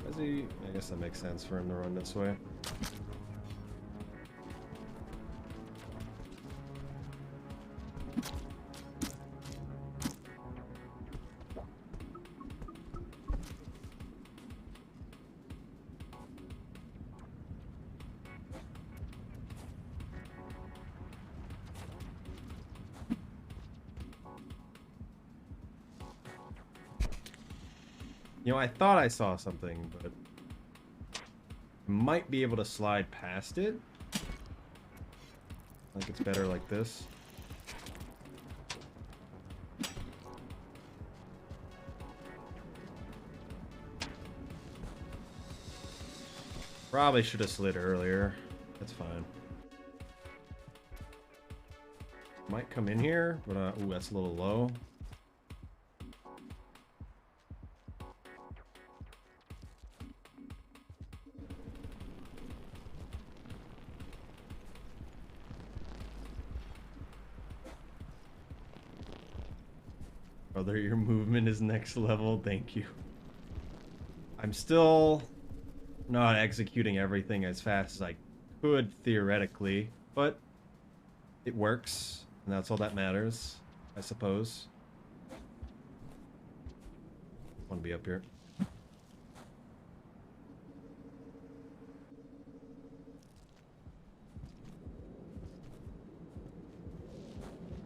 Is he? I guess that makes sense for him to run this way. You know, I thought I saw something, but I might be able to slide past it. I think it's better like this. Probably should have slid earlier. That's fine. Might come in here, but ooh, that's a little low. Brother, your movement is next level. Thank you. I'm still not executing everything as fast as I could theoretically, but it works, and that's all that matters, I suppose. I want to be up here.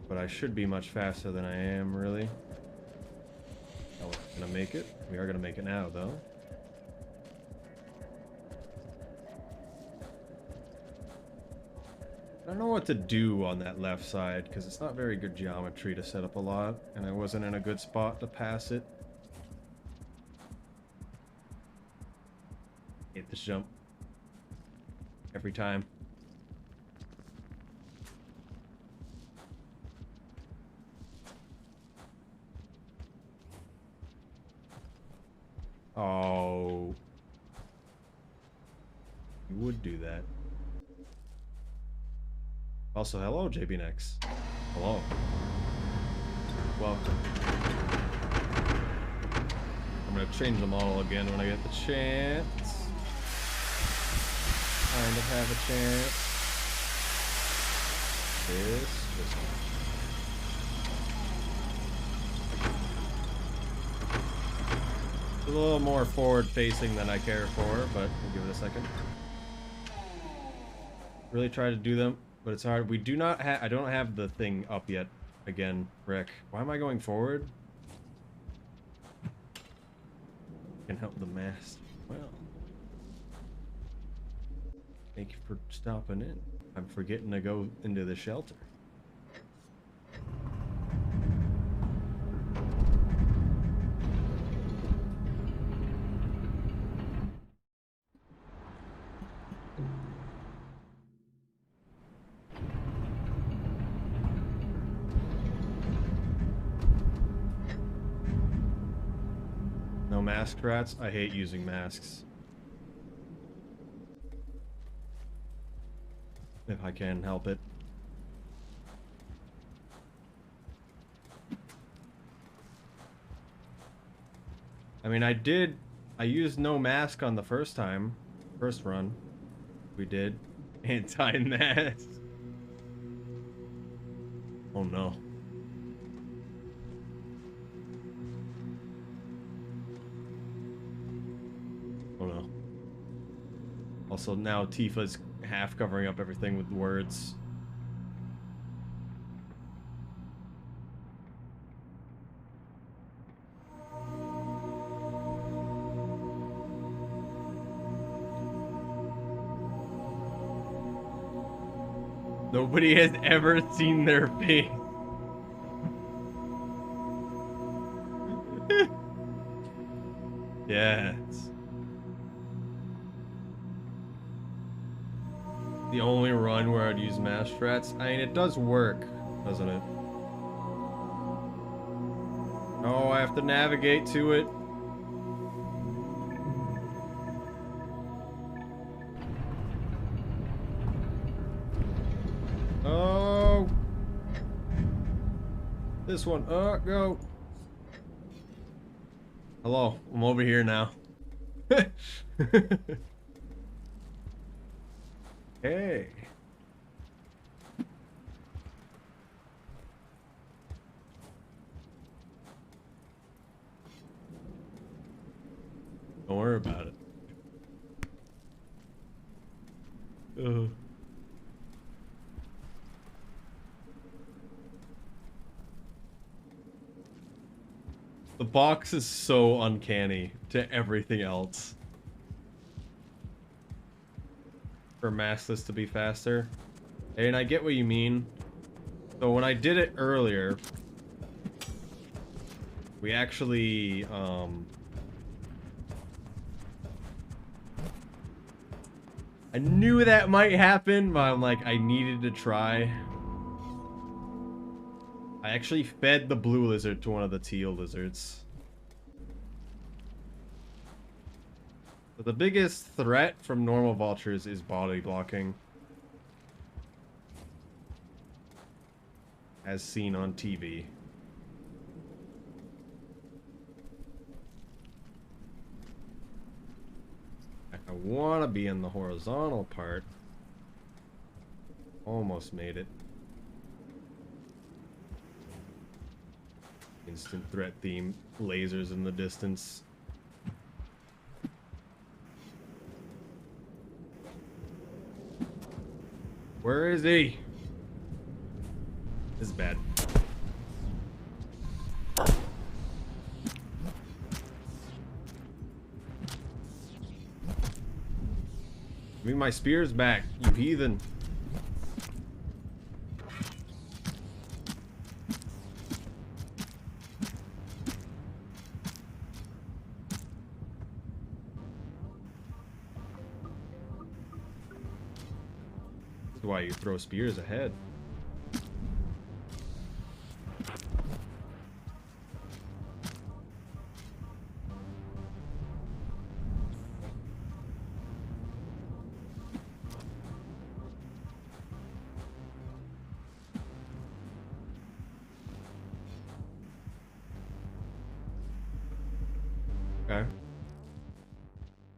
But I should be much faster than I am, really. Oh, we're gonna make it. We are gonna make it now, though. I don't know what to do on that left side, because it's not very good geometry to set up a lot, and I wasn't in a good spot to pass it. Hate this jump. Every time. Oh. You would do that. Also, hello, JBNX. Hello. Welcome. I'm gonna change the model again when I get the chance. Kind of have a chance. This just... a little more forward-facing than I care for, but we'll give it a second. Really try to do them, but it's hard. We do not have... I don't have the thing up yet. Again, Rick. Why am I going forward? Can help the mask. Well. Thank you for stopping in. I'm forgetting to go into the shelter. mask rats. I hate using masks. If I can help it. I mean, I used no mask on the first run. We did. Anti-mask. Oh no. Oh no. Also, now Tifa's half covering up everything with words. Nobody has ever seen their face. Yes. The only run where I'd use mass strats. I mean, it does work, doesn't it? Oh, I have to navigate to it. Oh. This one. Go. Hello, I'm over here now. Hey. Don't worry about it. The box is so uncanny to everything else. For maskless to be faster. And I get what you mean. So when I did it earlier, we actually, I knew that might happen, but I'm like, I needed to try. I actually fed the blue lizard to one of the teal lizards. But the biggest threat from normal vultures is body blocking. As seen on TV. I want to be in the horizontal part. Almost made it. Instant threat theme. Lasers in the distance. Where is he? This is bad. Give me my spears back, you heathen. This is why you throw spears ahead. Okay.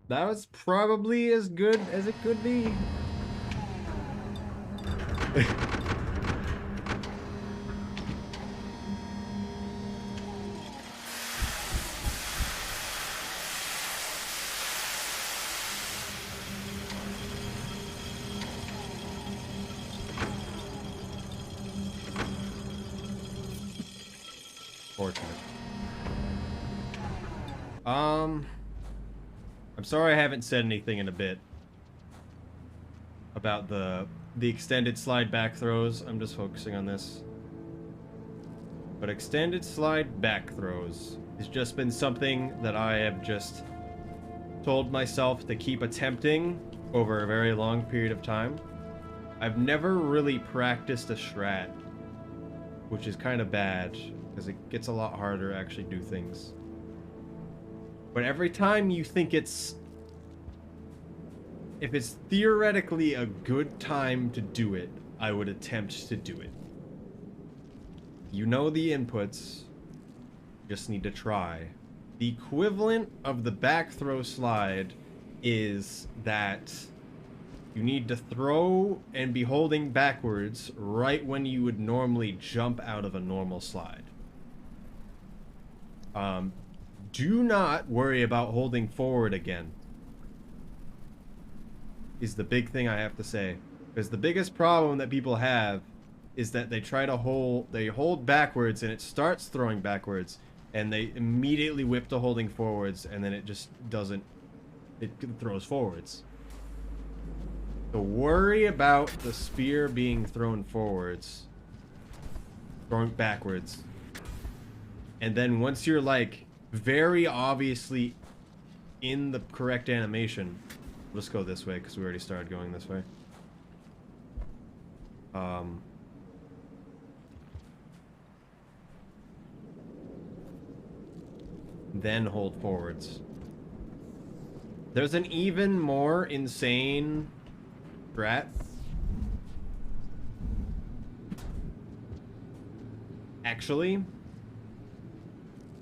That was probably as good as it could be. Fortunate. I'm sorry I haven't said anything in a bit about the extended slide back throws. I'm just focusing on this. But extended slide back throws has just been something that I have just told myself to keep attempting over a very long period of time. I've never really practiced a strat, which is kind of bad because it gets a lot harder to actually do things. But every time you think it's... If it's theoretically a good time to do it, I would attempt to do it. You know the inputs. Just need to try. The equivalent of the back throw slide is that you need to throw and be holding backwards right when you would normally jump out of a normal slide. Do not worry about holding forward again, is the big thing I have to say. Because the biggest problem that people have is that they try to hold backwards and it starts throwing backwards, and they immediately whip to holding forwards, and then it just doesn't, it throws forwards. So worry about the spear being thrown forwards, throwing backwards. And then once you're like very obviously in the correct animation, let's go this way because we already started going this way. Then hold forwards. There's an even more insane strat. Actually,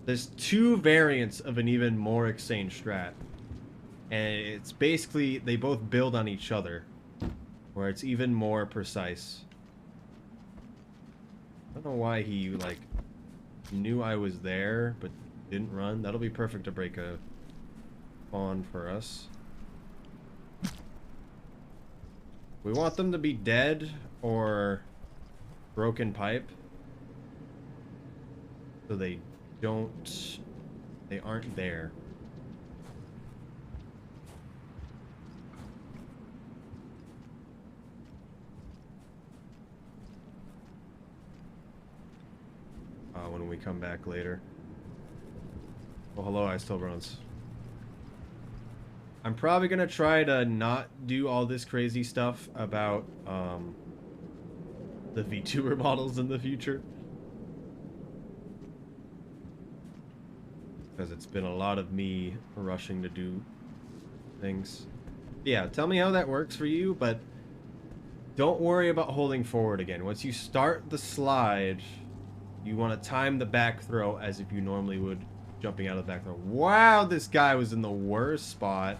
there's two variants of an even more insane strat. And it's basically, they both build on each other, where it's even more precise. I don't know why he, like, knew I was there, but didn't run. That'll be perfect to break a spawn for us. We want them to be dead or broken pipe, so they aren't there. When we come back later. Oh, hello, I still runs. I'm probably gonna try to not do all this crazy stuff about the VTuber models in the future, because it's been a lot of me rushing to do things. Yeah, tell me how that works for you, but don't worry about holding forward again. Once you start the slide, you want to time the back throw as if you normally would jumping out of the back throw. Wow, this guy was in the worst spot.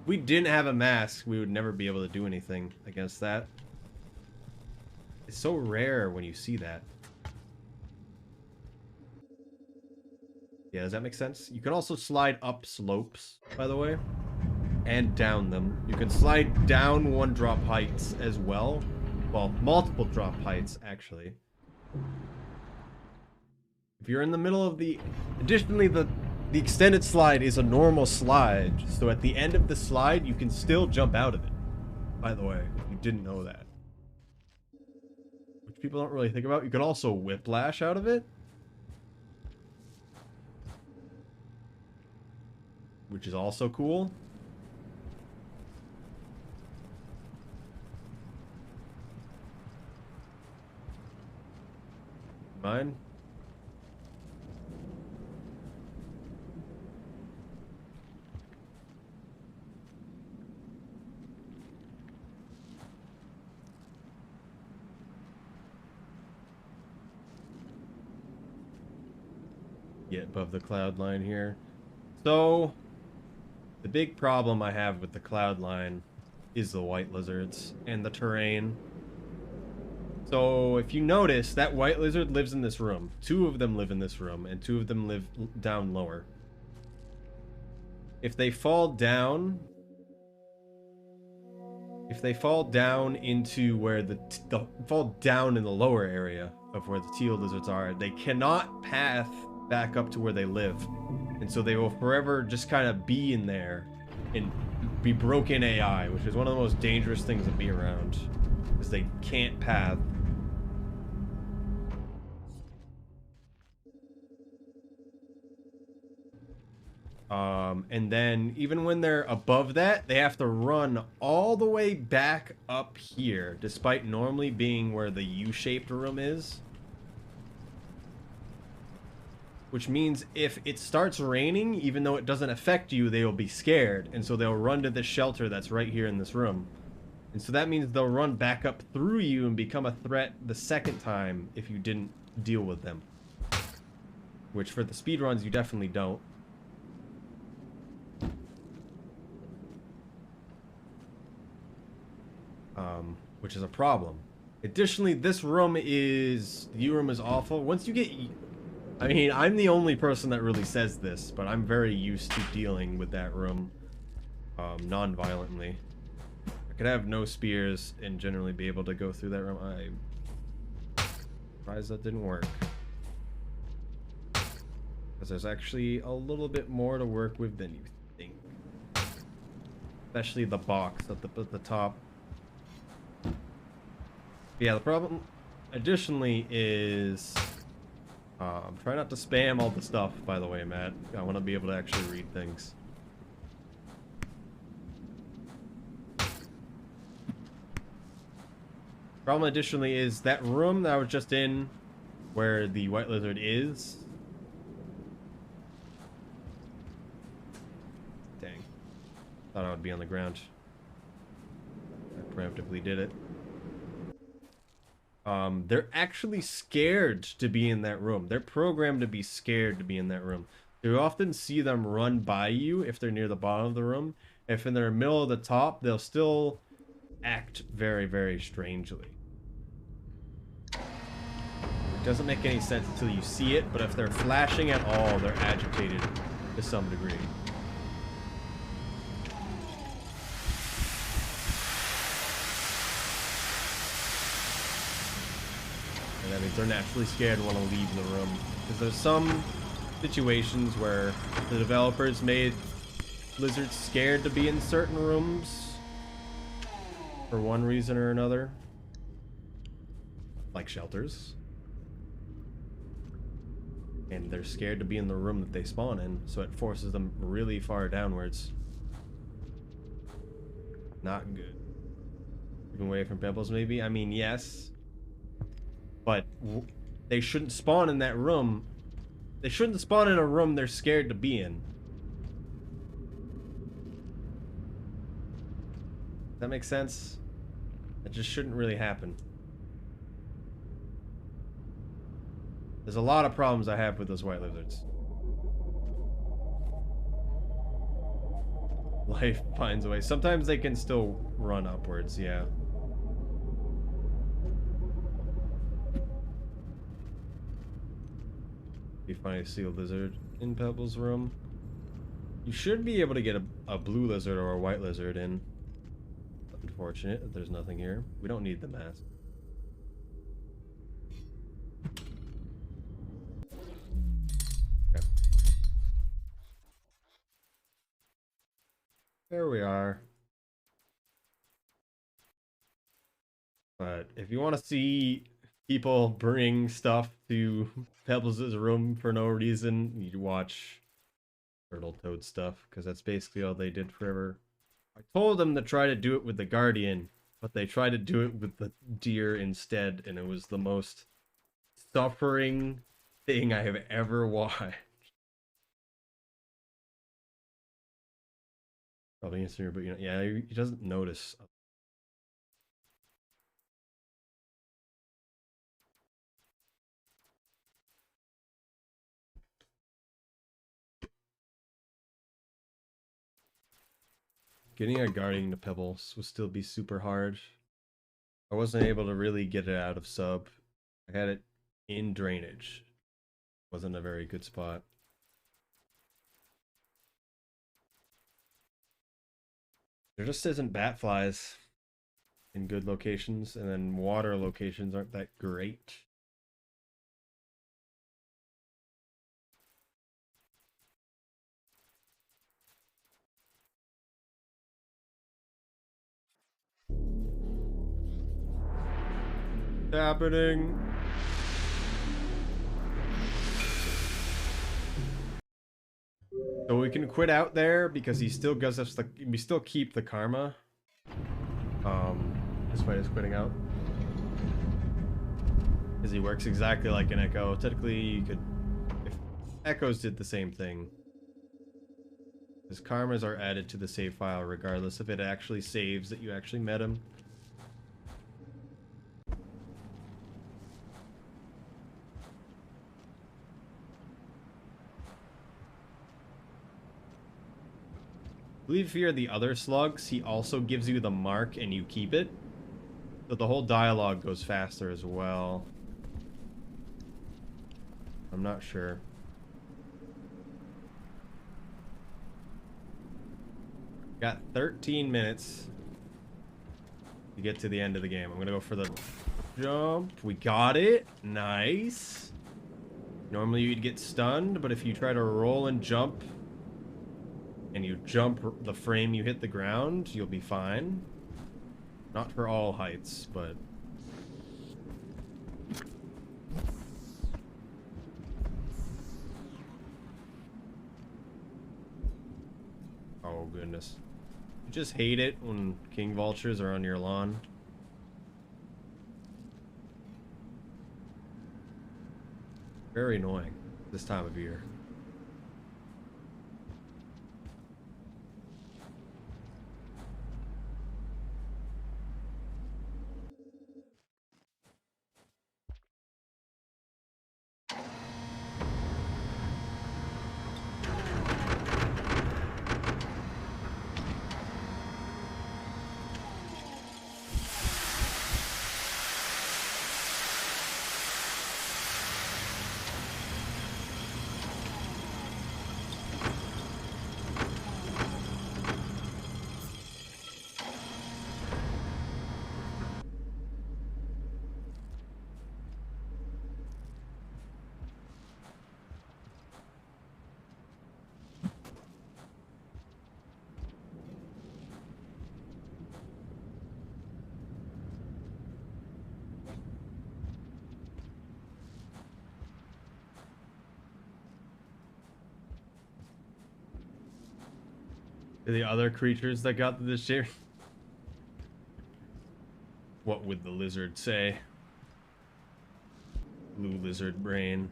If we didn't have a mask, we would never be able to do anything against that. It's so rare when you see that. Yeah, does that make sense? You can also slide up slopes, by the way, and down them. You can slide down one drop heights as well. Well, multiple drop heights, actually. If you're in the middle of the... Additionally, the extended slide is a normal slide, so at the end of the slide, you can still jump out of it, by the way, if you didn't know that. Which people don't really think about. You can also whiplash out of it, which is also cool. Mine? Get above the cloud line here. So, the big problem I have with the cloud line is the white lizards and the terrain. So, if you notice, that white lizard lives in this room. 2 of them live in this room, and 2 of them live down lower. If they fall down... If they fall down into where fall down in the lower area of where the teal lizards are, they cannot path back up to where they live, and so they will forever just kind of be in there and be broken AI, which is one of the most dangerous things to be around, because they can't path. And then even when they're above that, they have to run all the way back up here, despite normally being where the U-shaped room is. which means if it starts raining, even though it doesn't affect you, they will be scared, and so they'll run to this shelter that's right here in this room. And so that means they'll run back up through you and become a threat the second time if you didn't deal with them. Which for the speedruns, you definitely don't. Which is a problem. Additionally, this room is... the U room is awful. Once you get... I mean, I'm the only person that really says this, but I'm very used to dealing with that room non-violently. I could have no spears and generally be able to go through that room. I'm surprised that didn't work. Because there's actually a little bit more to work with than you think. Especially the box at the top. Yeah, the problem additionally is... try not to spam all the stuff, by the way, Matt. I want to be able to actually read things. Problem additionally is that room that I was just in, where the white lizard is. Dang. Thought I would be on the ground. I preemptively did it. They're actually scared to be in that room. They're programmed to be scared to be in that room. You often see them run by you if they're near the bottom of the room. If in the middle of the top, they'll still act very, very strangely. It doesn't make any sense until you see it, but if they're flashing at all, they're agitated to some degree. And that means they're naturally scared and want to leave the room. Because there's some situations where the developers made lizards scared to be in certain rooms for one reason or another. Like shelters. And they're scared to be in the room that they spawn in, so it forces them really far downwards. Not good. Keeping away from Pebbles, maybe? I mean, yes. But they shouldn't spawn in that room. They shouldn't spawn in a room they're scared to be in. Does that make sense? That just shouldn't really happen. There's a lot of problems I have with those white lizards. Life finds a way. Sometimes they can still run upwards, yeah. Be funny to see a lizard in Pebbles' room. You should be able to get a blue lizard or a white lizard in. Unfortunate that there's nothing here. We don't need the mask. Okay. There we are. But if you want to see people bring stuff to Pebbles' room for no reason, you watch Turtle Toad stuff, because that's basically all they did forever. I told them to try to do it with the Guardian, but they tried to do it with the deer instead, and it was the most suffering thing I have ever watched. Probably answer, but you know, yeah, he doesn't notice. Getting a Guardian to Pebbles would still be super hard. I wasn't able to really get it out of sub. I had it in drainage. Wasn't a very good spot. There just isn't bat flies in good locations, and then water locations aren't that great. What's happening? So we can quit out there because he still gives us the. We still keep the karma. Despite his quitting out, because he works exactly like an echo. Technically, you could, if Echoes did the same thing. His karmas are added to the save file regardless if it actually saves that you actually met him. I believe if you're the other slugs, he also gives you the mark and you keep it. So the whole dialogue goes faster as well. I'm not sure. Got 13 minutes to get to the end of the game. I'm gonna go for the jump. We got it. Nice. Normally you'd get stunned, but if you try to roll and jump, and you jump the frame you hit the ground, you'll be fine. Not for all heights, but... Oh, goodness. You just hate it when king vultures are on your lawn. Very annoying this time of year. The other creatures that got this share. What would the lizard say? Blue lizard brain.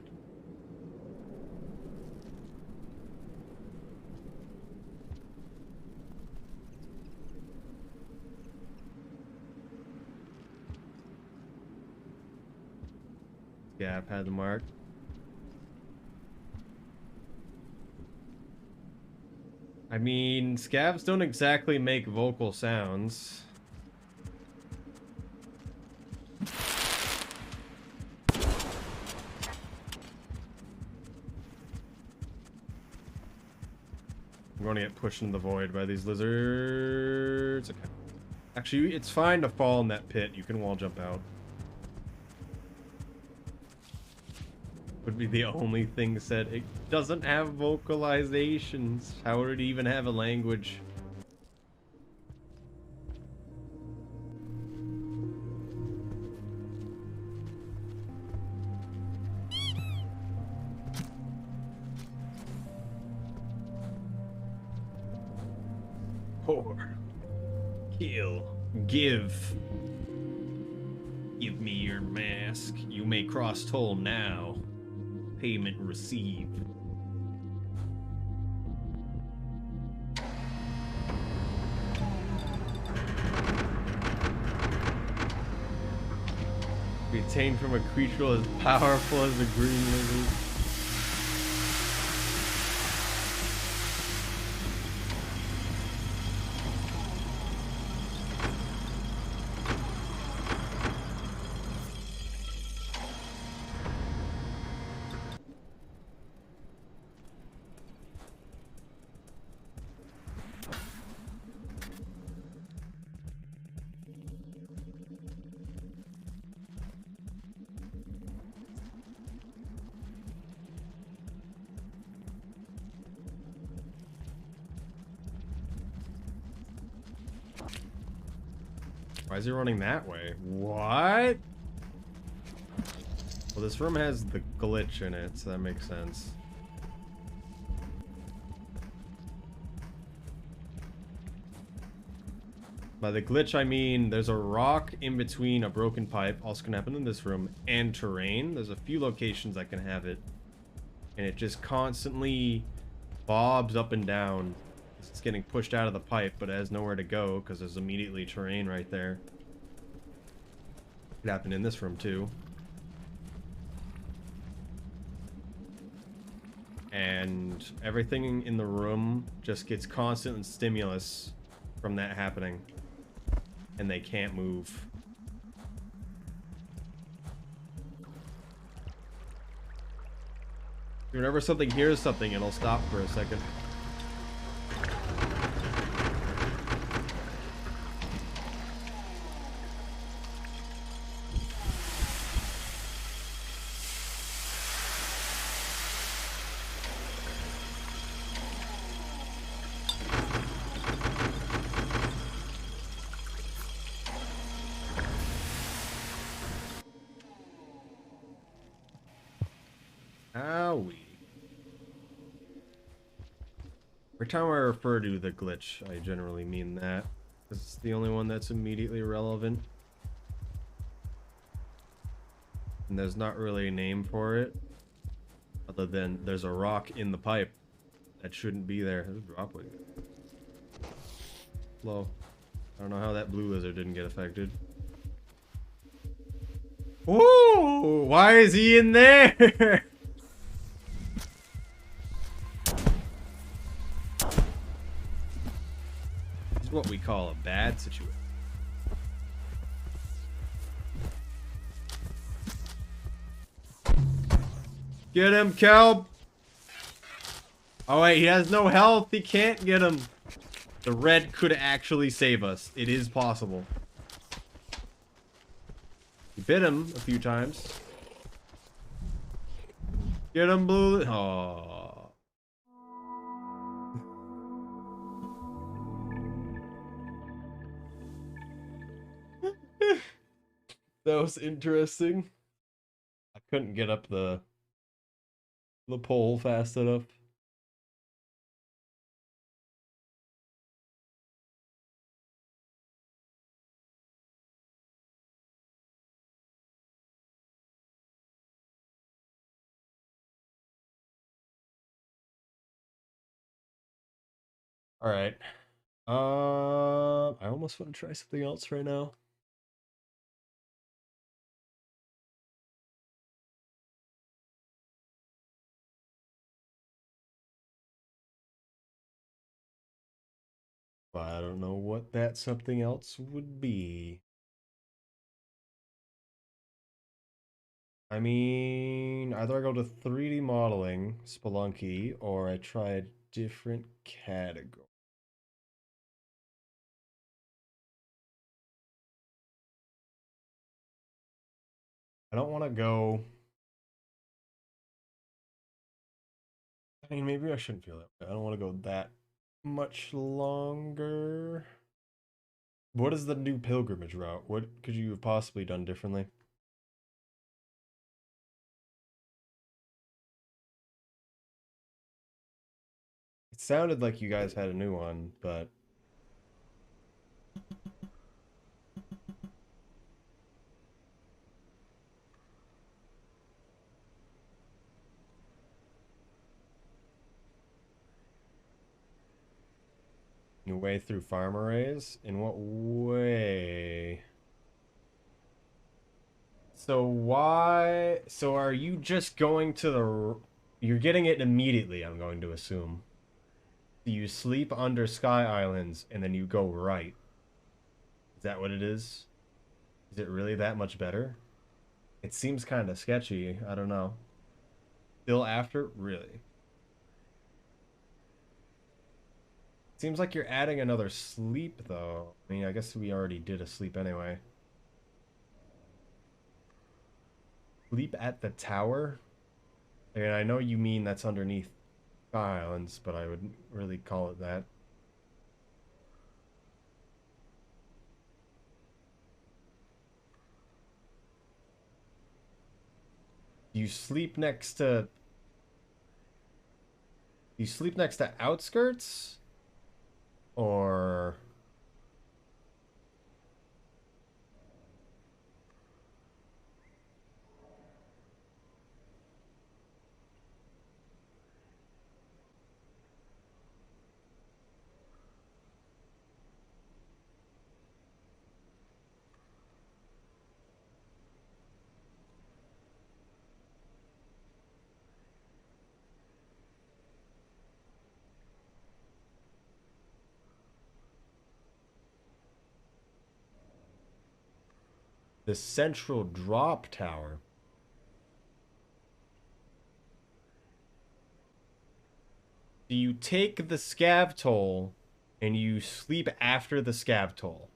Gap had the mark. I mean, scabs don't exactly make vocal sounds. I'm going to get pushed into the void by these lizards. Okay. Actually, it's fine to fall in that pit. You can wall jump out. Would be the only thing said. It doesn't have vocalizations. How would it even have a language? Pour. Kill. Give. Give me your mask. You may cross toll now. Payment received. Be obtained from a creature as powerful as a green lizard. Why is he running that way? What? Well, this room has the glitch in it, so that makes sense. By the glitch, I mean there's a rock in between a broken pipe, also can happen in this room, and terrain. There's a few locations that can have it. and it just constantly bobs up and down. It's getting pushed out of the pipe, but it has nowhere to go because there's immediately terrain right there. It happened in this room too. And everything in the room just gets constant stimulus from that happening. And they can't move. Whenever something hears something, it'll stop for a second. Owie. Every time I refer to the glitch, I generally mean that. It's the only one that's immediately relevant. And there's not really a name for it. Other than there's a rock in the pipe that shouldn't be there. There's a droplet. Low. I don't know how that blue lizard didn't get affected. Ooh! Why is he in there? This is what we call a bad situation. Get him, Kelp! Oh wait, he has no health. He can't get him. The red could actually save us. It is possible. He bit him a few times. Get him, blue. Oh. That was interesting. I couldn't get up the pole fast enough. All right. I almost want to try something else right now. But I don't know what that something else would be. I mean, either I go to 3D modeling, Spelunky, or I try a different category. I don't want to go. I mean, maybe I shouldn't feel that way. I don't want to go that much longer. What is the new pilgrimage route? What could you have possibly done differently? It sounded like you guys had a new one, but new way through farm arrays? In what way? So why? So are you just going to the? You're getting it immediately, I'm going to assume. You sleep under Sky Islands and then you go right. Is that what it is? Is it really that much better? It seems kind of sketchy. I don't know. Still after? Really? Seems like you're adding another sleep, though. I mean, I guess we already did a sleep anyway. Sleep at the tower? And I know you mean that's underneath Sky Islands, but I wouldn't really call it that. You sleep next to... You sleep next to outskirts? Or... the central drop tower. So you take the scav toll and you sleep after the scav toll.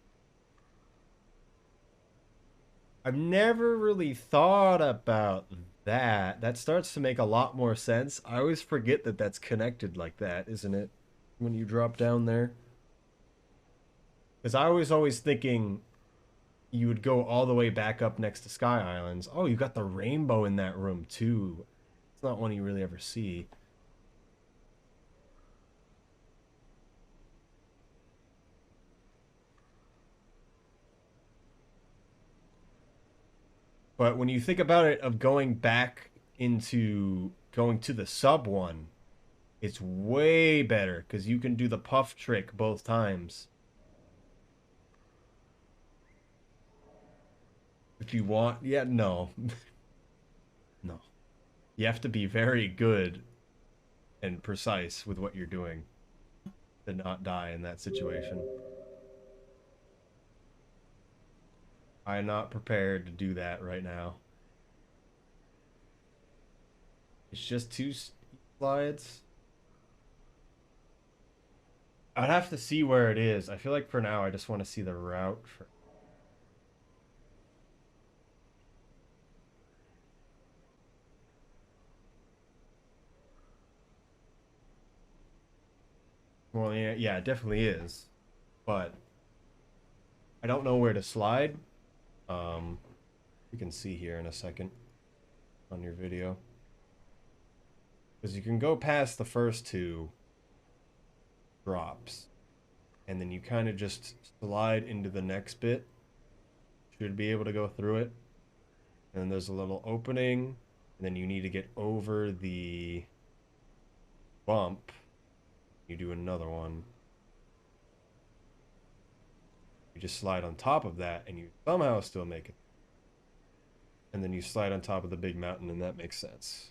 I've never really thought about that. That starts to make a lot more sense. I always forget that that's connected like that, isn't it? When you drop down there. Because I was always thinking you would go all the way back up next to Sky Islands. Oh, you got the rainbow in that room too. It's not one you really ever see. But when you think about it of going back into going to the sub one, it's way better because you can do the puff trick both times. If you want, yeah, no. No. You have to be very good and precise with what you're doing to not die in that situation. I'm not prepared to do that right now. It's just two slides. I'd have to see where it is. I feel like for now I just want to see the route for. Well, yeah, it definitely is. But I don't know where to slide. You can see here in a second on your video. Because you can go past the first two drops. And then you kind of just slide into the next bit. Should be able to go through it. And then there's a little opening. And then you need to get over the bump. You do another one. You just slide on top of that and you somehow still make it. And then you slide on top of the big mountain and that makes sense.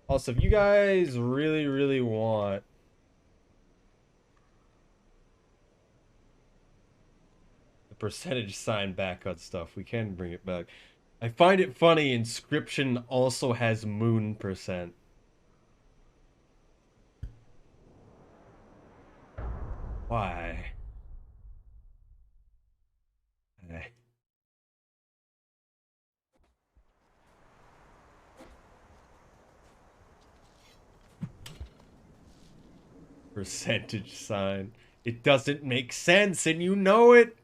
Also, if you guys really, really want the percentage sign back on stuff, we can bring it back. I find it funny Inscription also has moon percent. Why? Eh. Percentage sign. It doesn't make sense and you know it.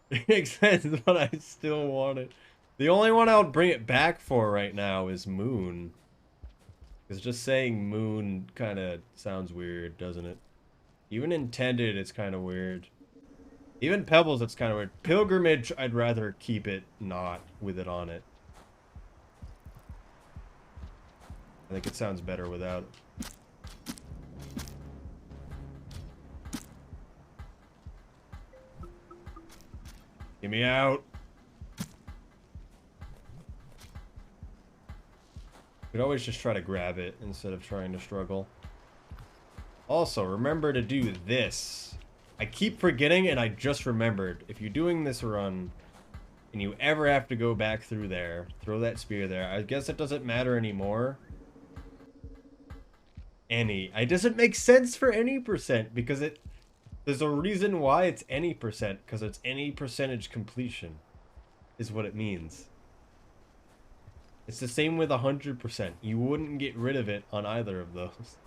It makes sense, but I still want it. The only one I would bring it back for right now is moon. Because just saying moon kind of sounds weird, doesn't it? Even intended, it's kind of weird. Even Pebbles, it's kind of weird. Pilgrimage, I'd rather keep it not with it on it. I think it sounds better without it. Get me out. You could always just try to grab it instead of trying to struggle. Also, remember to do this. I keep forgetting and I just remembered. If you're doing this run and you ever have to go back through there, throw that spear there. I guess it doesn't matter anymore. It doesn't make sense for any percent because there's a reason why it's any percent, because it's any percentage completion is what it means. It's the same with 100%. You wouldn't get rid of it on either of those.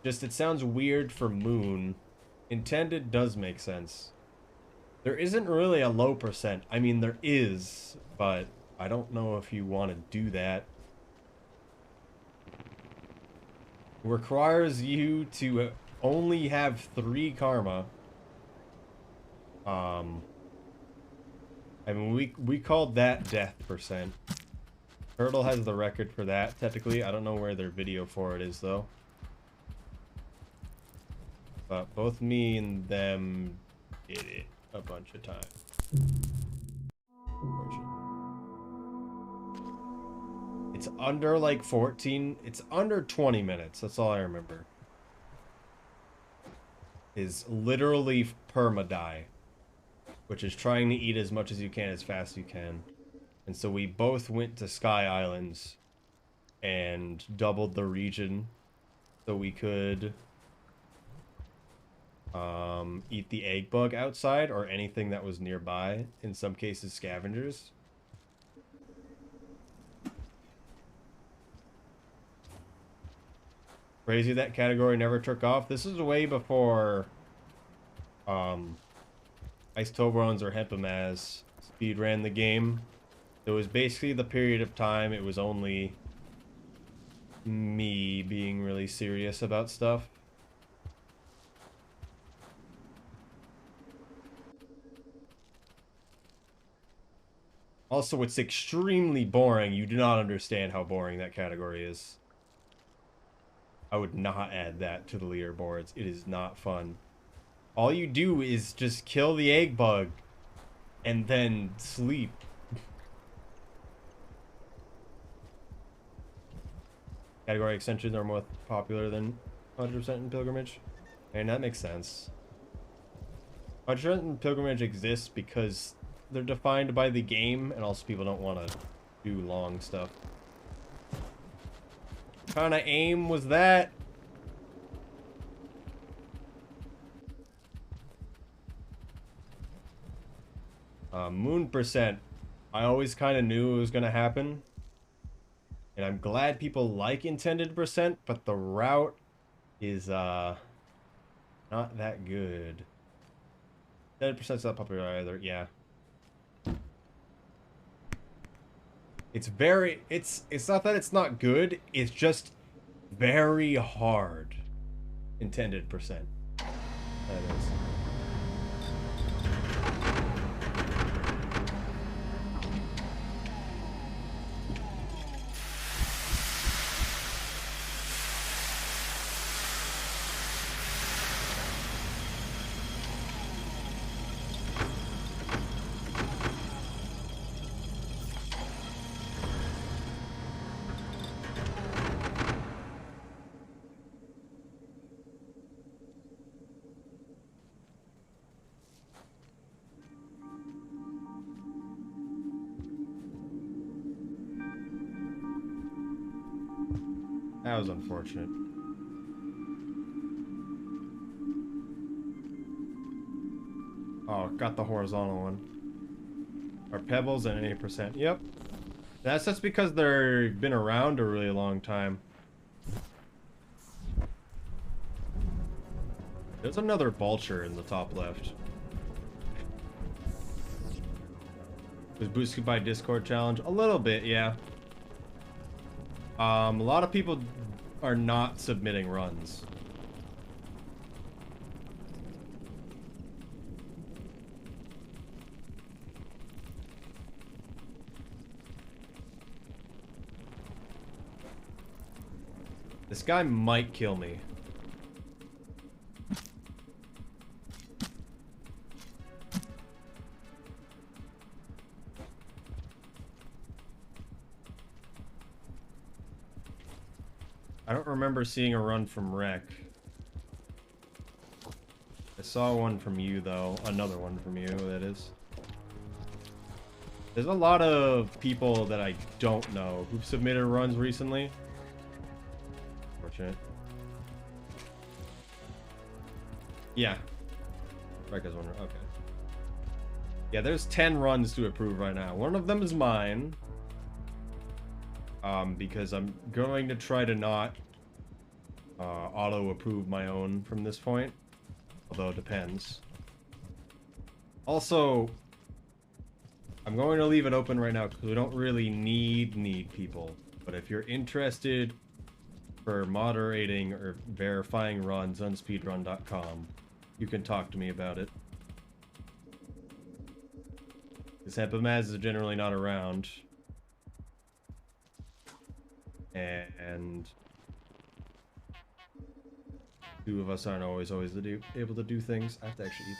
Just it sounds weird for moon. Intended does make sense. There isn't really a low percent. I mean, there is, but I don't know if you want to do that. It requires you to only have 3 karma. I mean, we called that death percent. Turtle has the record for that, technically. I don't know where their video for it is, though. But both me and them did it. a bunch of time. It's under like 14. It's under 20 minutes. That's all I remember. Is literally perma-die, which is trying to eat as much as you can as fast as you can. And so we both went to Sky Islands and doubled the region so we could eat the egg bug outside or anything that was nearby. In some cases, scavengers. Crazy that category never took off. This is way before Ice Toblerones or Hempamaz speed ran the game. It was basically the period of time it was only me being really serious about stuff. Also, it's extremely boring. You do not understand how boring that category is. I would not add that to the leaderboards. It is not fun. All you do is just kill the egg bug and then sleep. Category extensions are more popular than 100% in Pilgrimage. And that makes sense. 100% in Pilgrimage exists because they're defined by the game, and also people don't want to do long stuff. What kind of aim was that? Moon percent. I always kind of knew it was going to happen. And I'm glad people like intended percent, but the route is not that good. 10%'s not popular either, yeah. It's not that it's not good, it's just very hard. Intended percent. That is. That was unfortunate. Oh, got the horizontal one. Are Pebbles and 80%. Yep. That's just because they've been around a really long time. There's another vulture in the top left. Was boosted by Discord challenge? A little bit, yeah. A lot of people are not submitting runs. This guy might kill me. I don't remember seeing a run from Rec. I saw one from you, though. Another one from you, that is. There's a lot of people that I don't know who've submitted runs recently. Fortunate. Yeah. Rec has one. Okay. Yeah, there's 10 runs to approve right now. One of them is mine. Because I'm going to try to not auto-approve my own from this point. Although it depends. Also, I'm going to leave it open right now because we don't really need people. But if you're interested for moderating or verifying runs on speedrun.com, you can talk to me about it. Because Hempamaz is generally not around. And two of us aren't always able to do things. I have to actually eat.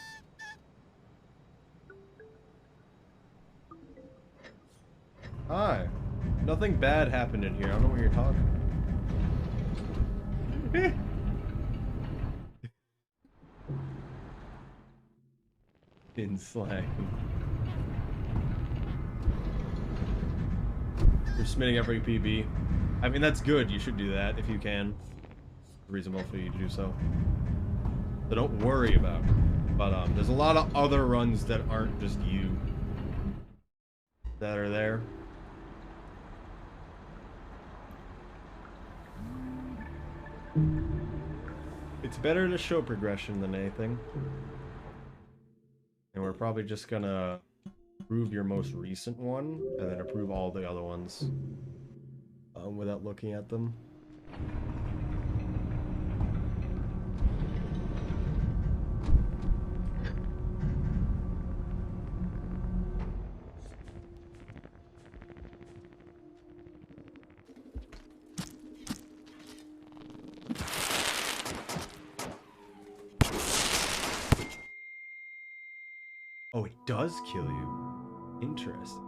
Hi. Nothing bad happened in here. I don't know what you're talking about. In slang. You're submitting every PB. I mean, that's good. You should do that if you can. It's reasonable for you to do so. So don't worry about it. But there's a lot of other runs that aren't just you that are there. It's better to show progression than anything. And we're probably just gonna approve your most recent one, and then approve all the other ones without looking at them. Oh, it does kill you. Interesting.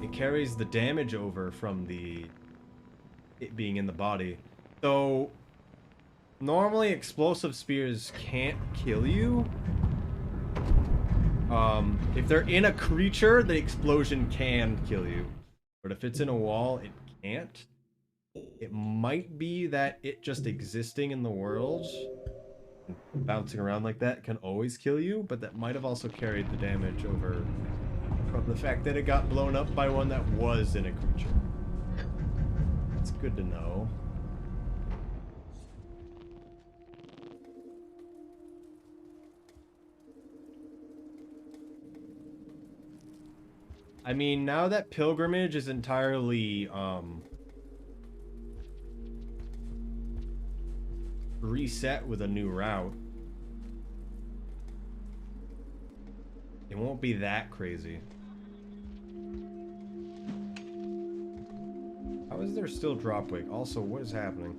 It carries the damage over from it being in the body. So normally explosive spears can't kill you. If they're in a creature, the explosion can kill you. But if it's in a wall, it can't. It might be that it just existing in the world, bouncing around like that, can always kill you, but that might have also carried the damage over from the fact that it got blown up by one that was in a creature. It's good to know. I mean, now that Pilgrimage is entirely, reset with a new route, it won't be that crazy. How is there still Dropwig? Also, what is happening?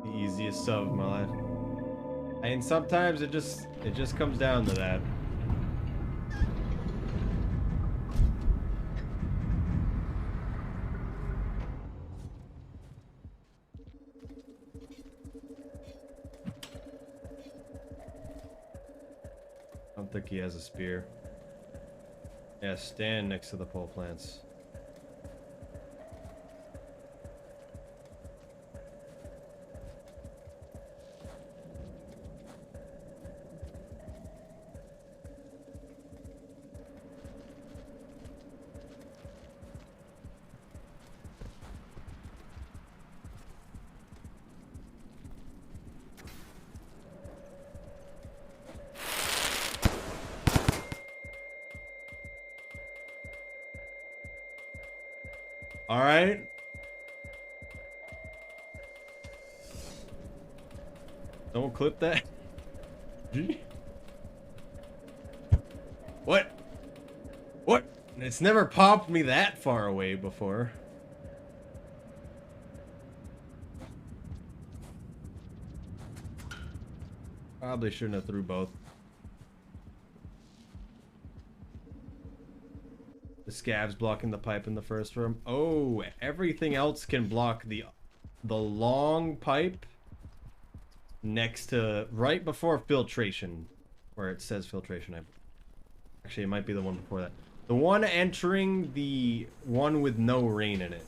The easiest sub of my life. I mean, sometimes it just comes down to that. I don't think he has a spear. Yeah, stand next to the pole plants. All right. Don't clip that. What? What? It's never popped me that far away before. Probably shouldn't have threw both. The scabs blocking the pipe in the first room. Oh, everything else can block the long pipe next to right before filtration, where it says filtration. Actually, it might be the one before that. The one entering the one with no rain in it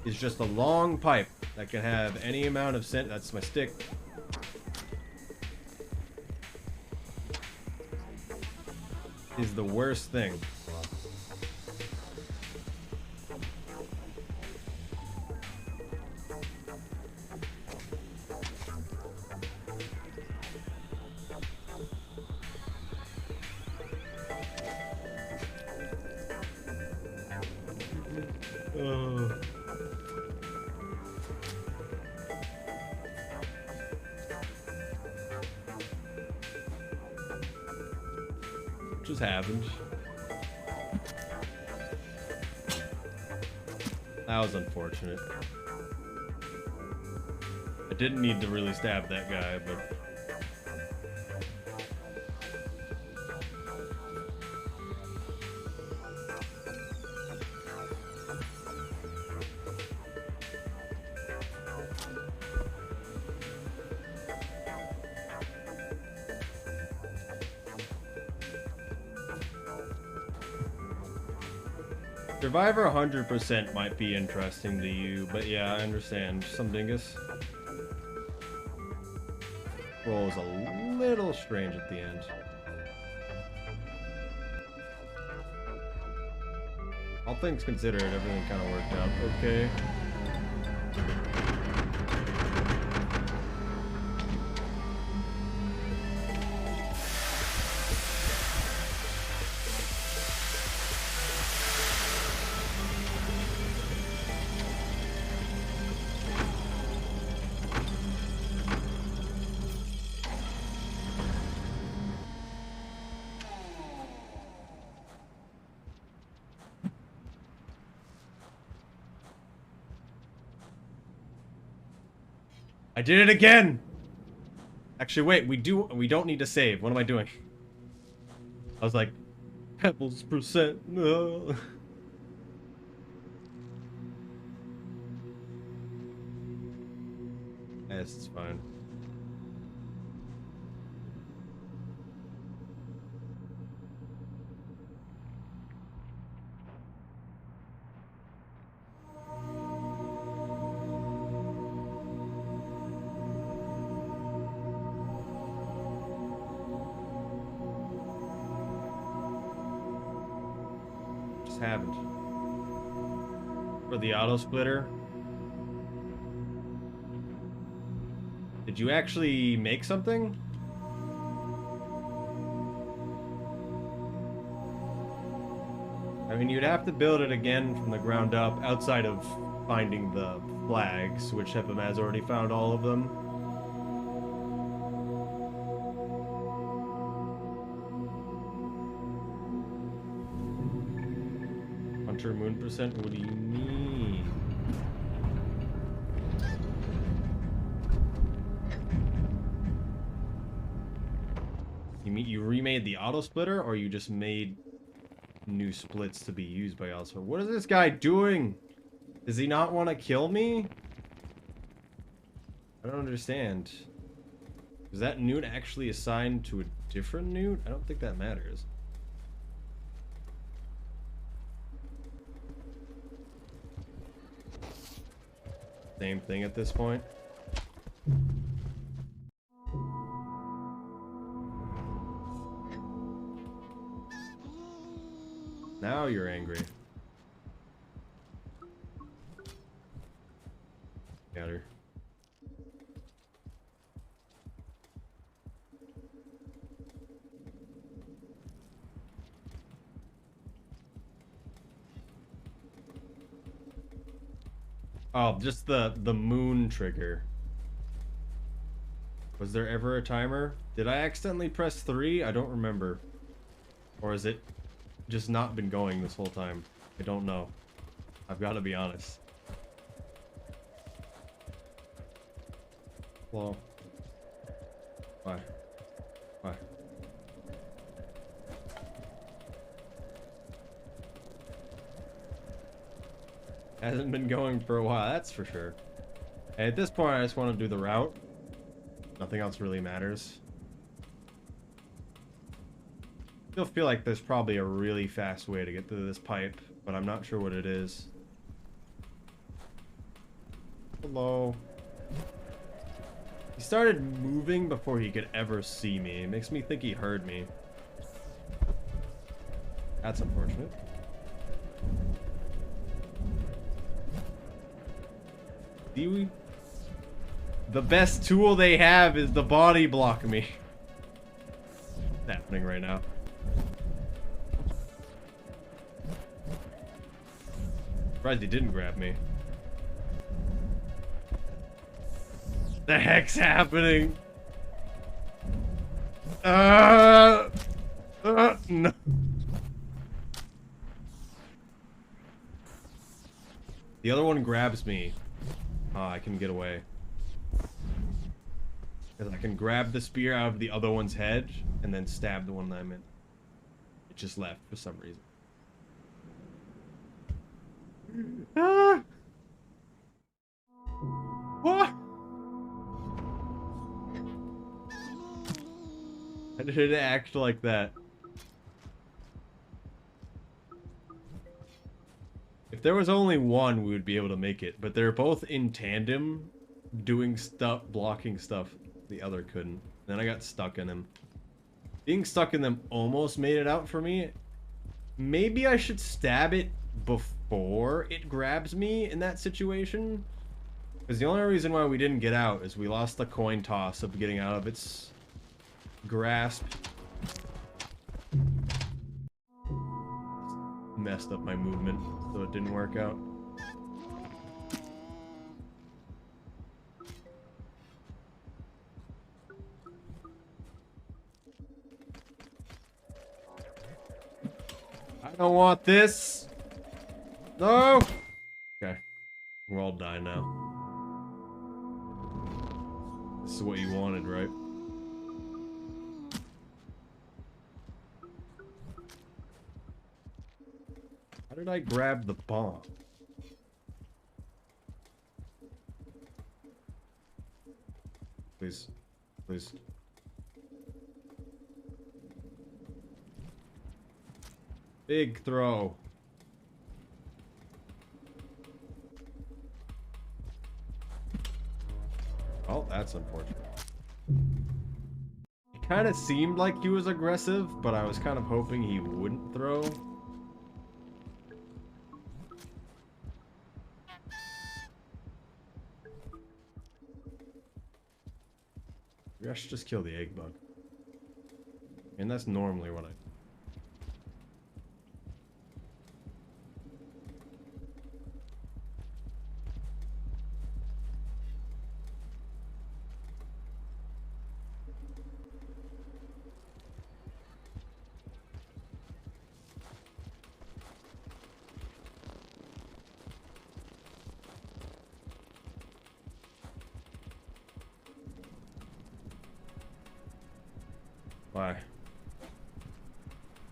is just a long pipe that can have any amount of scent. That's my stick. Is the worst thing. Just happened. That was unfortunate. I didn't need to really stab that guy, but... Survivor 100% might be interesting to you, but yeah, I understand. Some dingus. Roll is a little strange at the end. All things considered, everything kind of worked out okay. I did it again! Actually, wait, we don't need to save. What am I doing? I was like, Pebbles percent. No. Yes, it's fine. Happened for the auto splitter. Did you actually make something? I mean, you'd have to build it again from the ground up outside of finding the flags, which Hepham has already found all of them. Moon percent? What do you mean? You mean you remade the auto splitter, or you just made new splits to be used by auto? What is this guy doing? Does he not want to kill me? I don't understand. Is that newt actually assigned to a different newt? I don't think that matters. Same thing at this point. Now you're angry. Got her. Oh, just the moon trigger. Was there ever a timer? Did I accidentally press 3? I don't remember. Or is it just not been going this whole time? I don't know. I've got to be honest. Hello. Why? Why? Hasn't been going for a while, that's for sure. And at this point, I just want to do the route. Nothing else really matters. Still feel like there's probably a really fast way to get through this pipe, but I'm not sure what it is. Hello. He started moving before he could ever see me. It makes me think he heard me. That's unfortunate. The best tool they have is the body block me. What's happening right now? Surprised he didn't grab me. The heck's happening? No. The other one grabs me. I can get away. Because I can grab the spear out of the other one's head and then stab the one that I'm in. It just left for some reason. Ah! What? How did it act like that? If there was only one, we would be able to make it. But they're both in tandem, doing stuff, blocking stuff. The other couldn't. Then I got stuck in him. Being stuck in them almost made it out for me. Maybe I should stab it before it grabs me in that situation. Because the only reason why we didn't get out is we lost the coin toss of getting out of its grasp. Messed up my movement, so it didn't work out. I don't want this. No. Okay. We're all dying now. This is what you wanted, right? How did I grab the bomb? Please. Please. Big throw. Oh, that's unfortunate. It kind of seemed like he was aggressive, but I was kind of hoping he wouldn't throw. Maybe I should just kill the egg bug. And that's normally what I do. Why?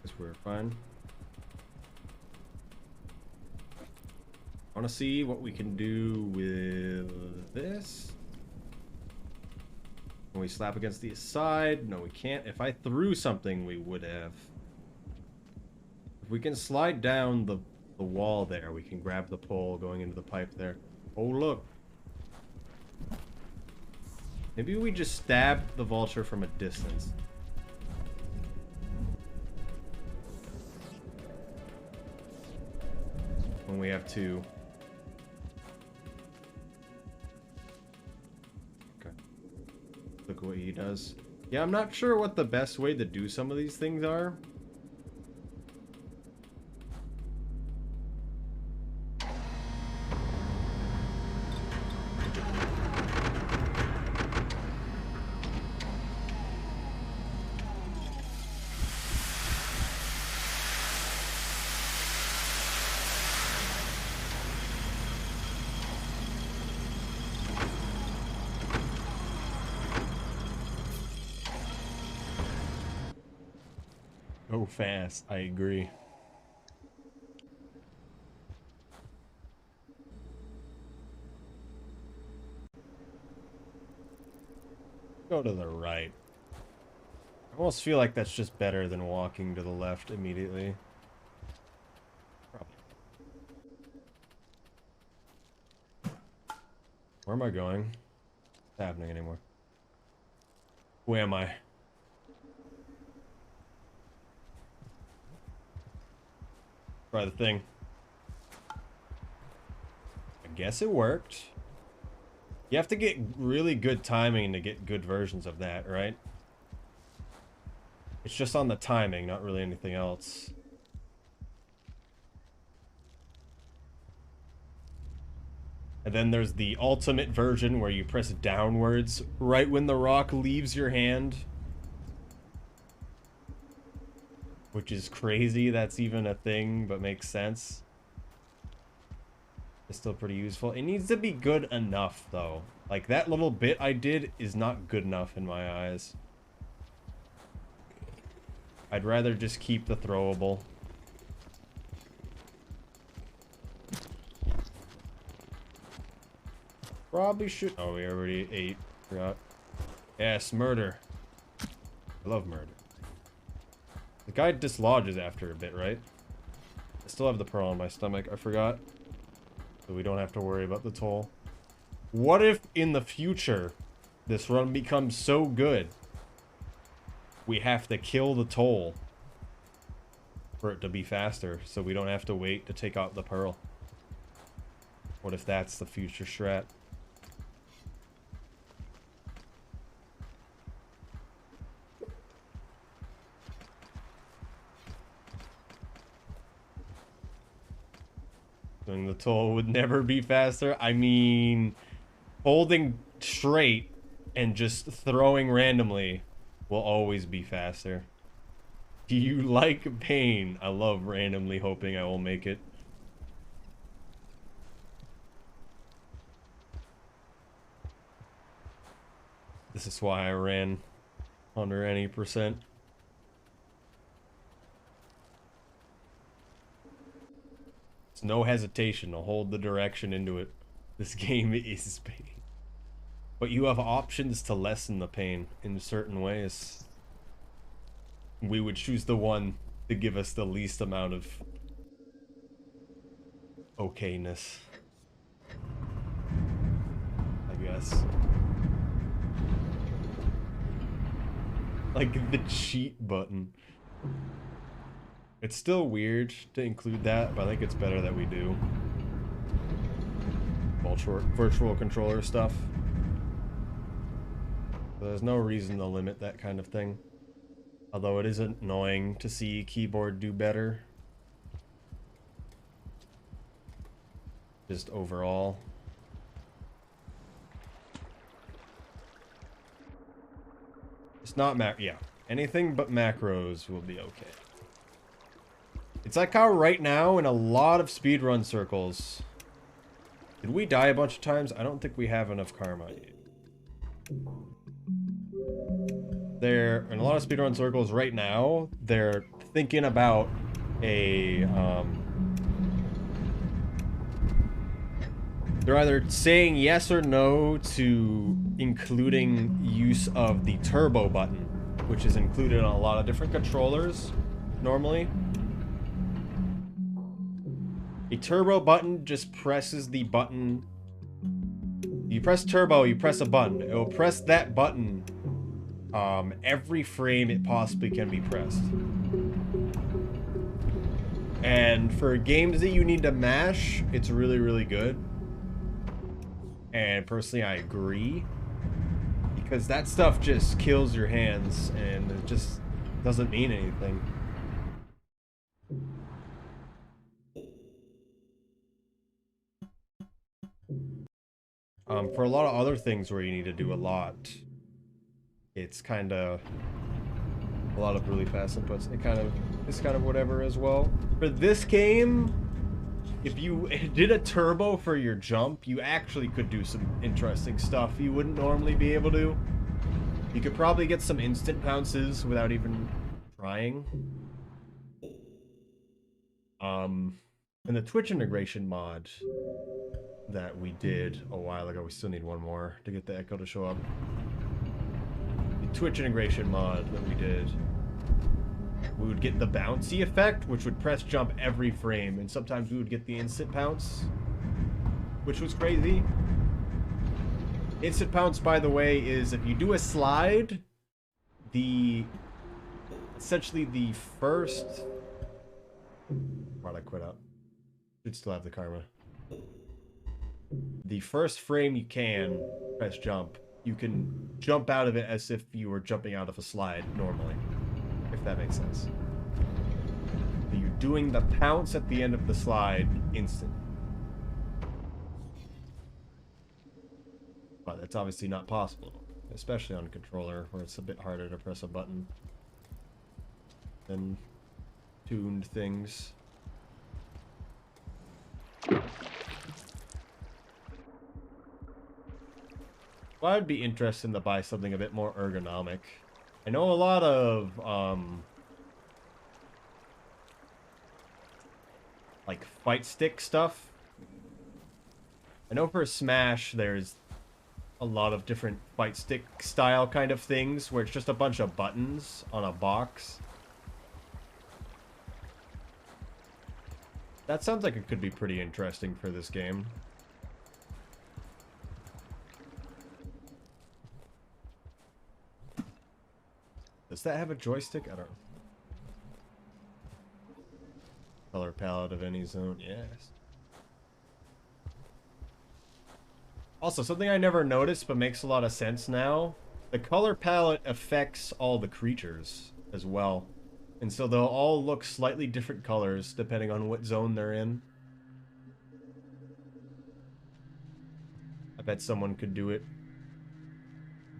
Guess we're fine. I want to see what we can do with this. Can we slap against the side? No, we can't. If I threw something, we would have. If we can slide down the wall there, we can grab the pole going into the pipe there. Oh, look. Maybe we just stab the vulture from a distance. When we have two. Okay. Look at what he does. Yeah, I'm not sure what the best way to do some of these things are. Go fast, I agree. Go to the right. I almost feel like that's just better than walking to the left immediately. Probably. Where am I going? What's happening anymore? Who am I? Try the thing. I guess it worked. You have to get really good timing to get good versions of that, right? It's just on the timing, not really anything else. And then there's the ultimate version where you press downwards right when the rock leaves your hand. which is crazy that's even a thing, but makes sense. It's still pretty useful. It needs to be good enough, though. Like, that little bit I did is not good enough in my eyes. I'd rather just keep the throwable. Probably should... Oh, we already ate. Forgot. Yes, murder. I love murder. The guy dislodges after a bit, right? I still have the pearl on my stomach. I forgot. So we don't have to worry about the toll. What if in the future this run becomes so good we have to kill the toll for it to be faster so we don't have to wait to take out the pearl? What if that's the future strat? And the toll would never be faster. I mean, holding straight and just throwing randomly will always be faster. Do you like pain? I love randomly hoping I will make it. This is why I ran under any percent. It's no hesitation to hold the direction into it. This game is pain. But you have options to lessen the pain in certain ways. We would choose the one to give us the least amount of okayness, I guess. Like the cheat button. It's still weird to include that, but I think it's better that we do. Virtual controller stuff. There's no reason to limit that kind of thing. Although it is annoying to see keyboard do better. Just overall. It's not yeah. Anything but macros will be okay. It's like how right now in a lot of speedrun circles... Did we die a bunch of times? I don't think we have enough karma yet. They're in a lot of speedrun circles right now, they're thinking about a they're either saying yes or no to including use of the turbo button, which is included on a lot of different controllers normally. A turbo button just presses the button. You press turbo, you press a button. It will press that button every frame it possibly can be pressed. And for games that you need to mash, it's really, really good. And personally, I agree. Because that stuff just kills your hands and it just doesn't mean anything. For a lot of other things where you need to do a lot, it's kind of a lot of really fast inputs. It's kind of whatever as well. For this game, if you did a turbo for your jump, you actually could do some interesting stuff you wouldn't normally be able to. You could probably get some instant pounces without even trying. And the Twitch integration mod that we did a while ago, we still need one more to get the echo to show up. The Twitch integration mod that we did, we would get the bouncy effect, which would press jump every frame, and sometimes we would get the instant pounce, which was crazy. Instant pounce, by the way, is if you do a slide, essentially the first... Why'd I quit out? Should still have the karma. The first frame you can press jump, you can jump out of it as if you were jumping out of a slide normally, if that makes sense. But you're doing the pounce at the end of the slide instant. But that's obviously not possible, especially on a controller where it's a bit harder to press a button than tuned things. Well, I'd be interested to buy something a bit more ergonomic. I know a lot of, like, fight stick stuff. I know for Smash, there's a lot of different fight stick style kind of things, where it's just a bunch of buttons on a box. That sounds like it could be pretty interesting for this game. Does that have a joystick? I don't know. Color palette of any zone, yes. Also, something I never noticed but makes a lot of sense now. The color palette affects all the creatures as well. And so they'll all look slightly different colors depending on what zone they're in. I bet someone could do it.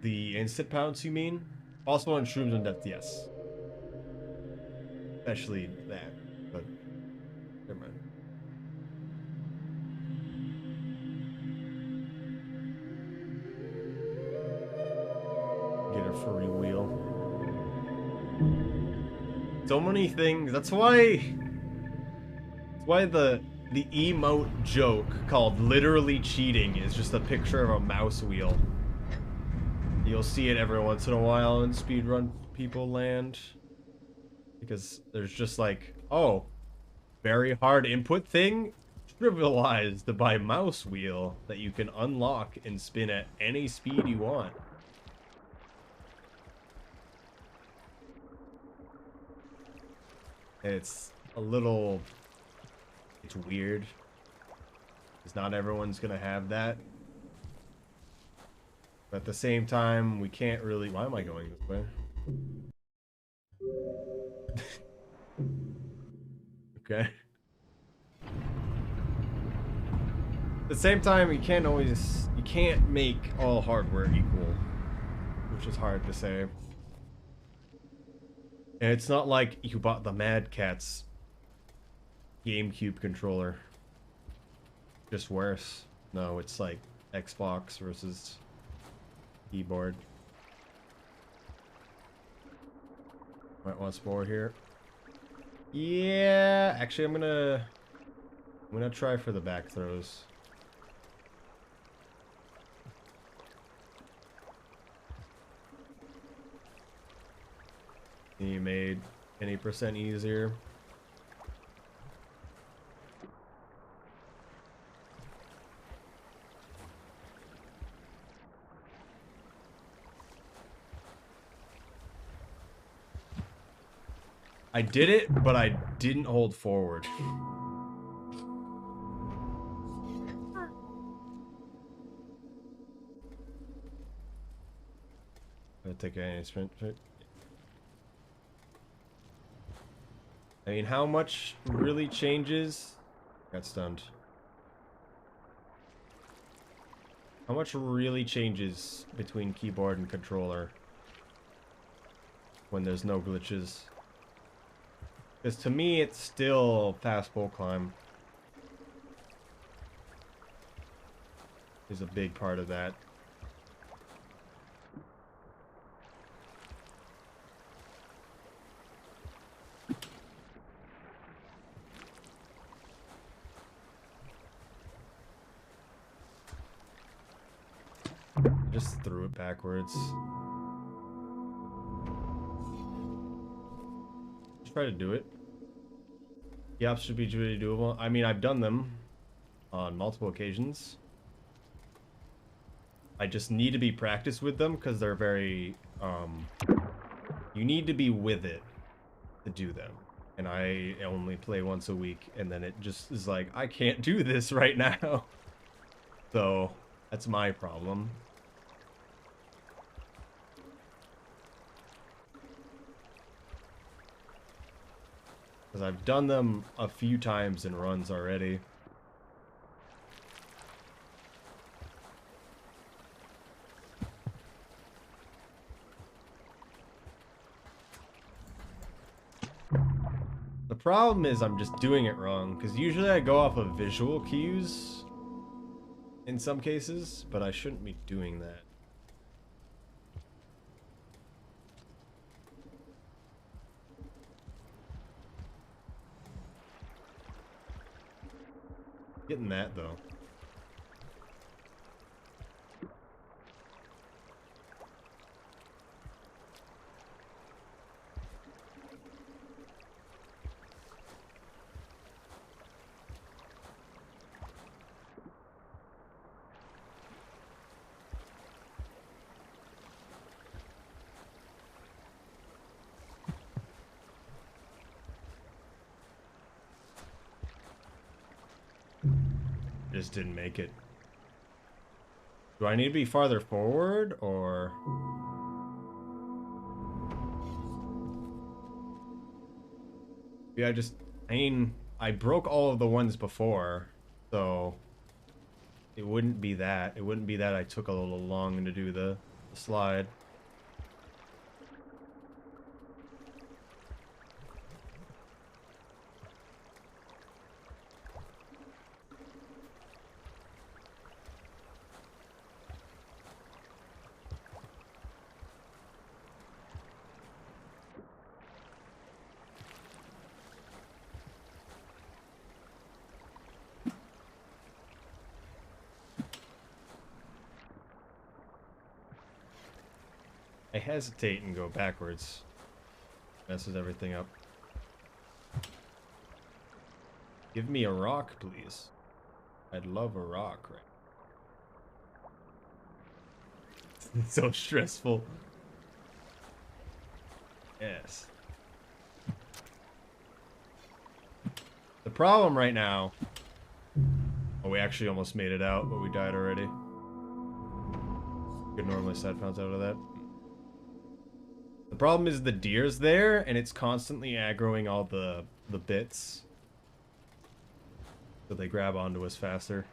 The instant pounce, you mean? Also on Shrooms and Depth, yes. Especially that, but never mind. Get a furry wheel. So many things. That's why the emote joke called literally cheating is just a picture of a mouse wheel. You'll see it every once in a while in speedrun people land. Because there's just like, oh, very hard input thing trivialized by mouse wheel that you can unlock and spin at any speed you want. It's a little... It's weird. Because not everyone's gonna have that. But at the same time, we can't really... Why am I going this way? Okay. At the same time, you can't make all hardware equal. Which is hard to say. And it's not like you bought the Mad Catz GameCube controller. Just worse. No, it's like Xbox versus keyboard. Might want some more here. Yeah, actually I'm gonna try for the back throws. You made any percent easier. I did it, but I didn't hold forward. I'll take any sprint. I mean, how much really changes? Got stunned. How much really changes between keyboard and controller when there's no glitches? Because to me, it's still fast bull climb. Is a big part of that. Just threw it backwards. Just try to do it. The ops should be really doable. I mean, I've done them on multiple occasions. I just need to be practiced with them because they're very, you need to be with it to do them. And I only play once a week, and then it just is like, I can't do this right now. So, that's my problem. Because I've done them a few times in runs already. The problem is I'm just doing it wrong, because usually I go off of visual cues in some cases, but I shouldn't be doing that. Getting that though. Just didn't make it. Do I need to be farther forward, or... Yeah, I mean, I broke all of the ones before, so... It wouldn't be that. It wouldn't be that I took a little long to do the slide. I hesitate and go backwards. Messes everything up. Give me a rock, please. I'd love a rock, right? It's so stressful. Yes. The problem right now... Oh, we actually almost made it out, but we died already. Could normally side pounce out of that. The problem is the deer's there, and it's constantly aggroing all the bits. So they grab onto us faster.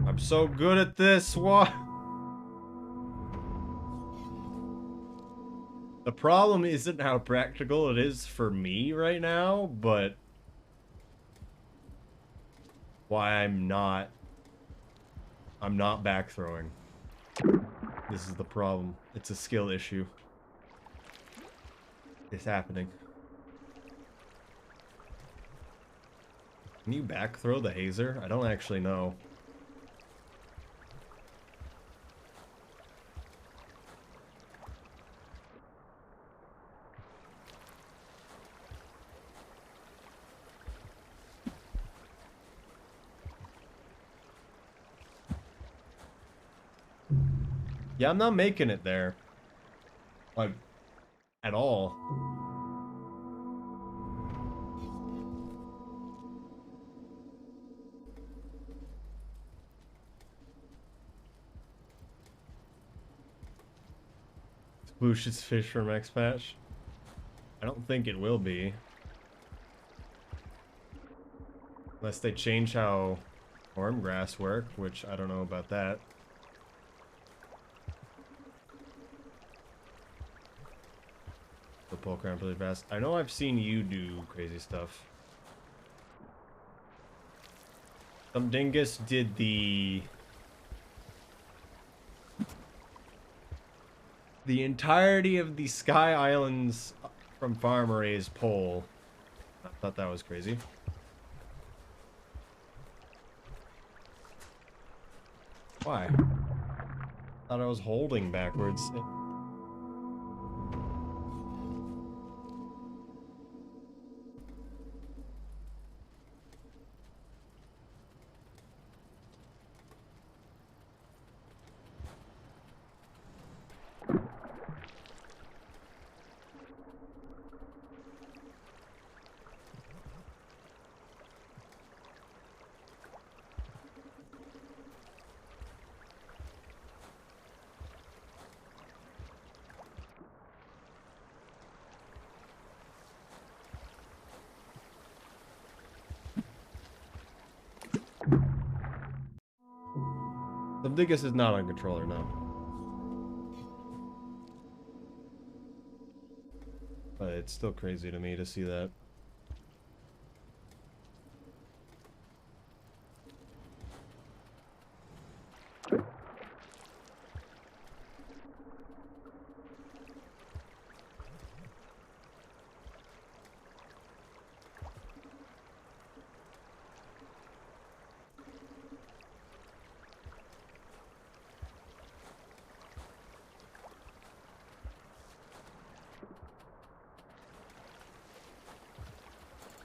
I'm so good at this. What? The problem isn't how practical it is for me right now, but why I'm not back throwing. This is the problem. It's a skill issue. It's happening. Can you back throw the hazer? I don't actually know. Yeah, I'm not making it there. Like, at all. Lucius fish from X-Patch? I don't think it will be. Unless they change how worm grass work, which I don't know about that. The pull cramp really fast. I know I've seen you do crazy stuff. Some dingus did the entirety of the Sky Islands from Farm Array's pole. I thought that was crazy. Why? I thought I was holding backwards. Something is not on controller, no. But it's still crazy to me to see that.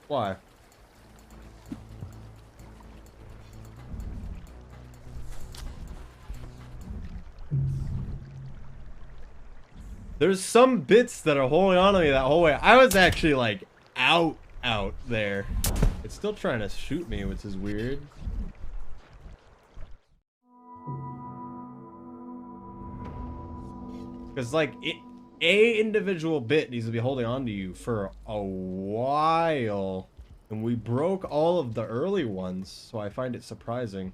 Why? There's some bits that are holding on to me that whole way. I was actually like out there. It's still trying to shoot me, which is weird. Because like a individual bit needs to be holding on to you for a while. And we broke all of the early ones, so I find it surprising.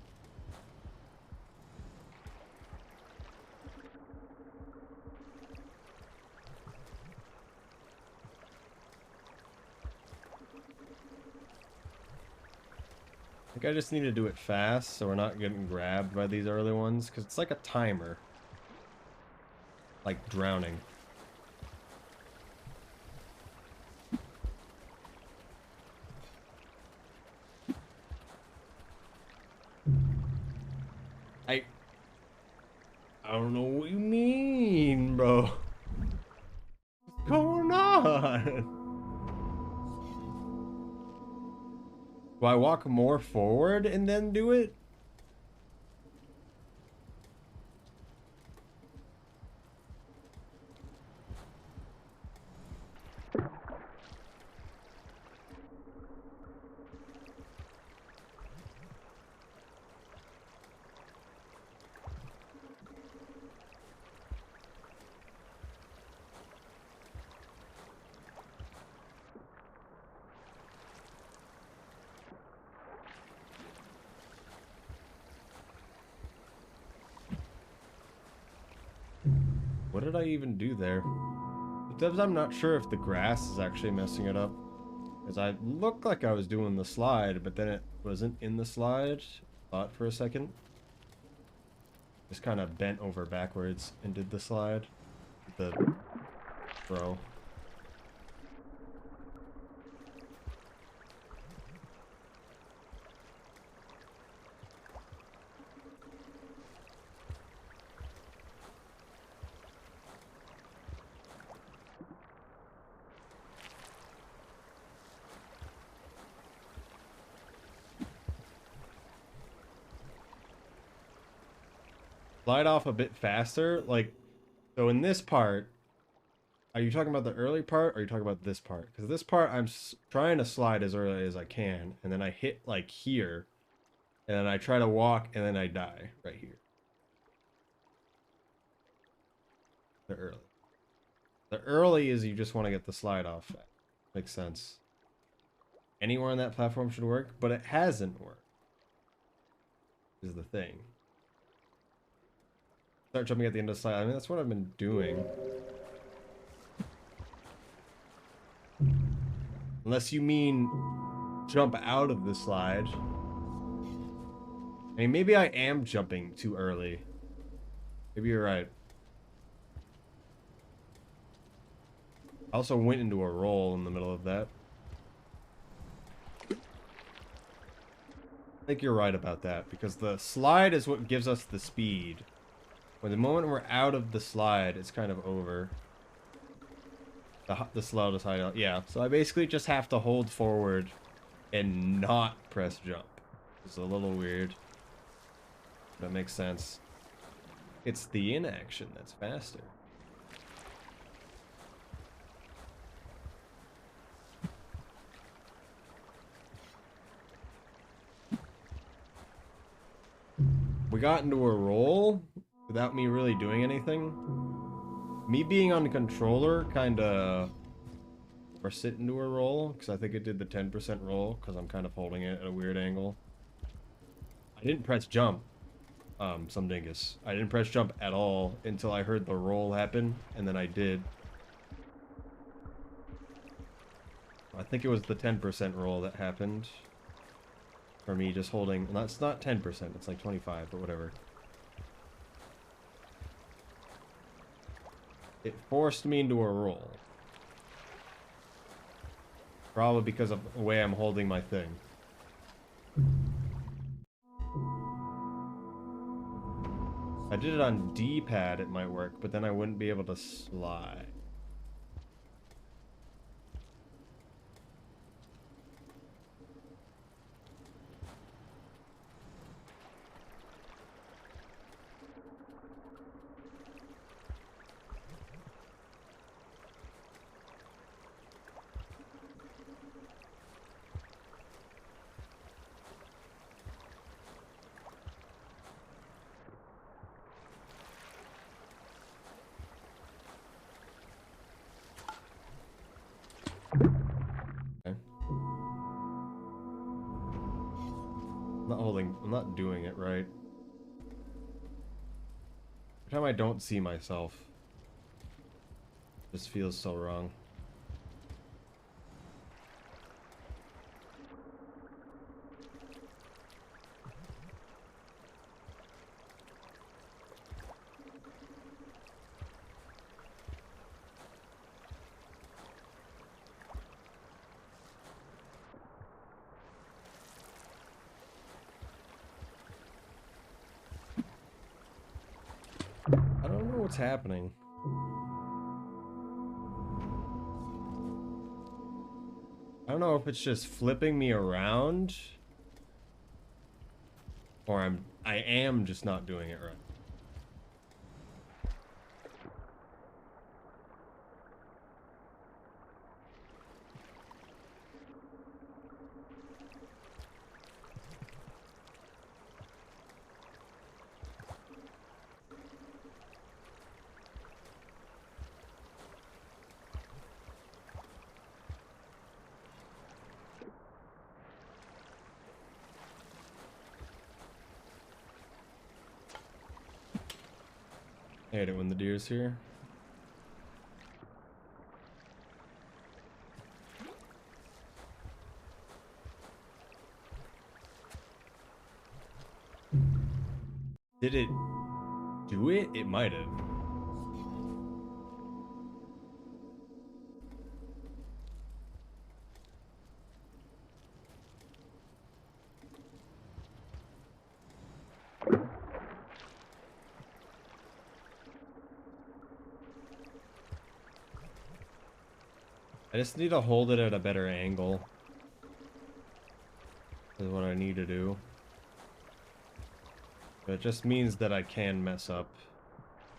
I think I just need to do it fast so we're not getting grabbed by these early ones, because it's like a timer. Like drowning. I don't know what you mean, bro. What's going on? Do I walk more forward and then do it? What did I even do there? Because I'm not sure if the grass is actually messing it up. Because I looked like I was doing the slide, but then it wasn't in the slide. Thought for a second. Just kind of bent over backwards and did the slide. The throw. Slide off a bit faster, like, so in this part, are you talking about the early part, or are you talking about this part? Because this part, I'm trying to slide as early as I can, and then I hit, like, here, and then I try to walk, and then I die right here. The early. The early is you just want to get the slide off. Makes sense. Anywhere on that platform should work, but it hasn't worked. Is the thing. Start jumping at the end of the slide. I mean, that's what I've been doing. Unless you mean jump out of the slide. I mean, maybe I am jumping too early. Maybe you're right. I also went into a roll in the middle of that. I think you're right about that, because the slide is what gives us the speed. When the moment we're out of the slide, it's kind of over. The slow is high. Yeah, so I basically just have to hold forward and not press jump. It's a little weird. That makes sense. It's the inaction that's faster. We got into a roll without me really doing anything. Me being on the controller kind of forced it into a roll, because I think it did the 10% roll, because I'm kind of holding it at a weird angle. I didn't press jump. some dingus. I didn't press jump at all until I heard the roll happen, and then I did. I think it was the 10% roll that happened. For me just holding, well, it's not 10%, it's like 25, but whatever. It forced me into a roll. Probably because of the way I'm holding my thing. If I did it on D-pad, it might work, but then I wouldn't be able to slide. Okay. I'm not doing it right. Every time I don't see myself, it just feels so wrong. I don't know what's happening. I don't know if it's just flipping me around, or I am just not doing it right. I hate it when the deer's here. Did it do it? It might have. I just need to hold it at a better angle. Is what I need to do. But it just means that I can mess up.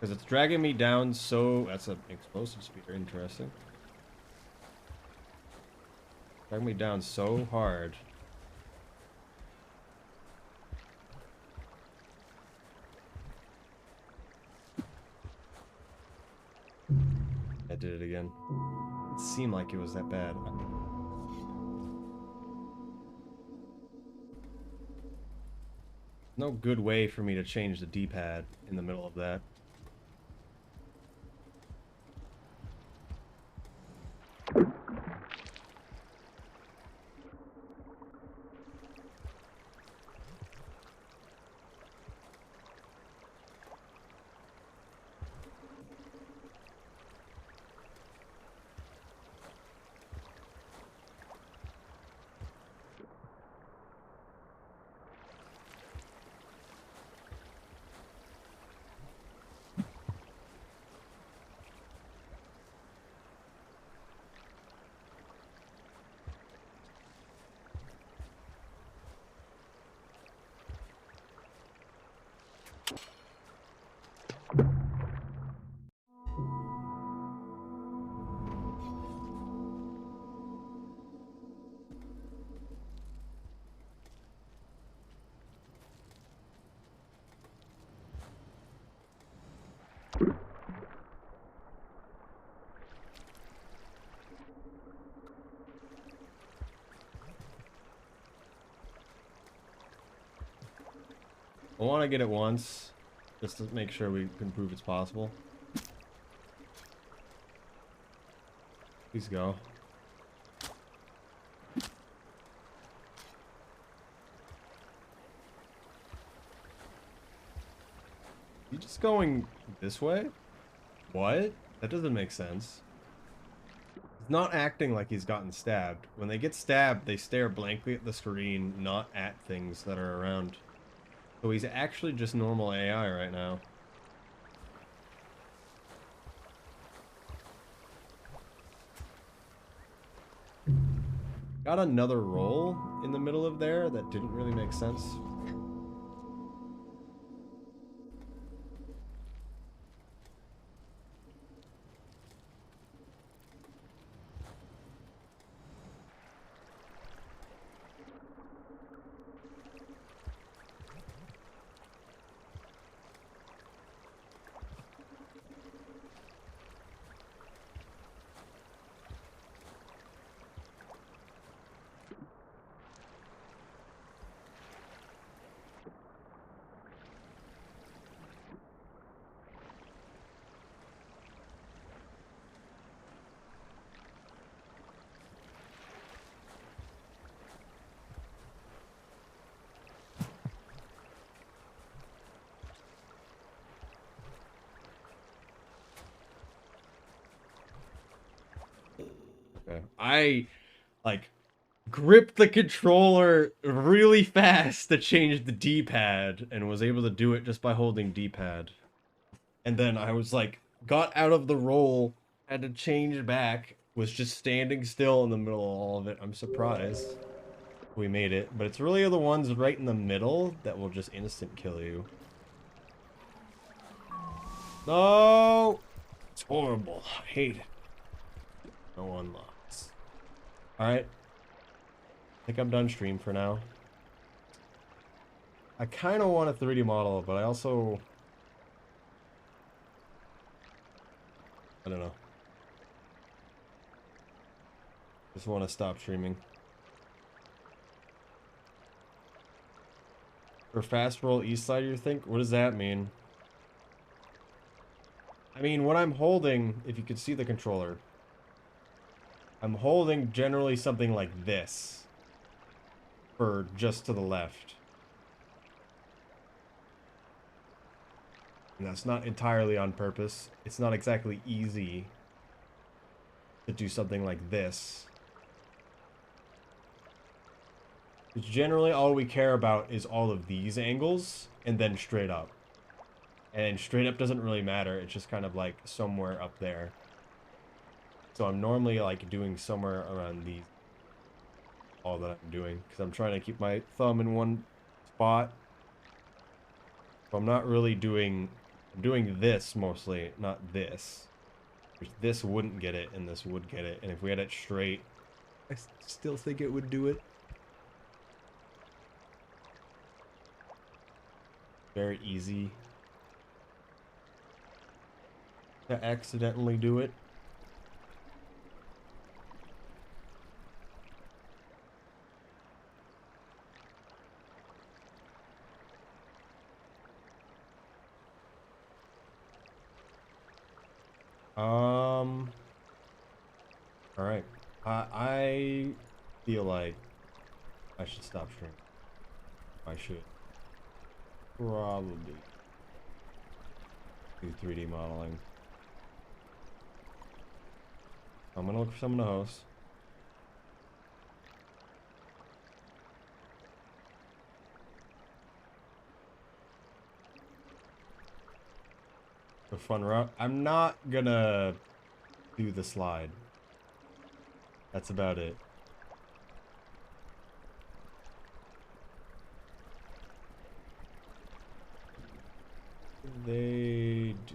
Because it's dragging me down so... That's an explosive speeder, interesting. Dragging me down so hard. I did it again. It seemed like it was that bad. No good way for me to change the D-pad in the middle of that. want to get it once, just to make sure we can prove it's possible. Please go. You just going this way? What? That doesn't make sense. He's not acting like he's gotten stabbed. When they get stabbed, they stare blankly at the screen, not at things that are around. So he's actually just normal AI right now. Got another roll in the middle of there that didn't really make sense. Okay. I like gripped the controller really fast to change the D-pad and was able to do it just by holding D-pad. And then I was like, got out of the roll, had to change back, was just standing still in the middle of all of it. I'm surprised we made it, but it's really the ones right in the middle that will just instant kill you. No! It's horrible. I hate it. No one lost. Alright. I think I'm done stream for now. I kind of want a 3D model, but I also... I don't know. Just want to stop streaming. For fast roll east side, you think? What does that mean? I mean, when I'm holding, if you could see the controller, I'm holding generally something like this for just to the left. And that's not entirely on purpose. It's not exactly easy to do something like this. Because generally all we care about is all of these angles and then straight up. And straight up doesn't really matter. It's just kind of like somewhere up there. So I'm normally like doing somewhere around these. All that I'm doing. Because I'm trying to keep my thumb in one spot. So I'm not really doing... I'm doing this mostly, not this. This wouldn't get it and this would get it. And if we had it straight, I still think it would do it. Very easy to accidentally do it. All right. I feel like I should stop streaming. I should probably do 3D modeling. I'm gonna look for someone to host. A fun route. I'm not gonna do the slide. That's about it. They do.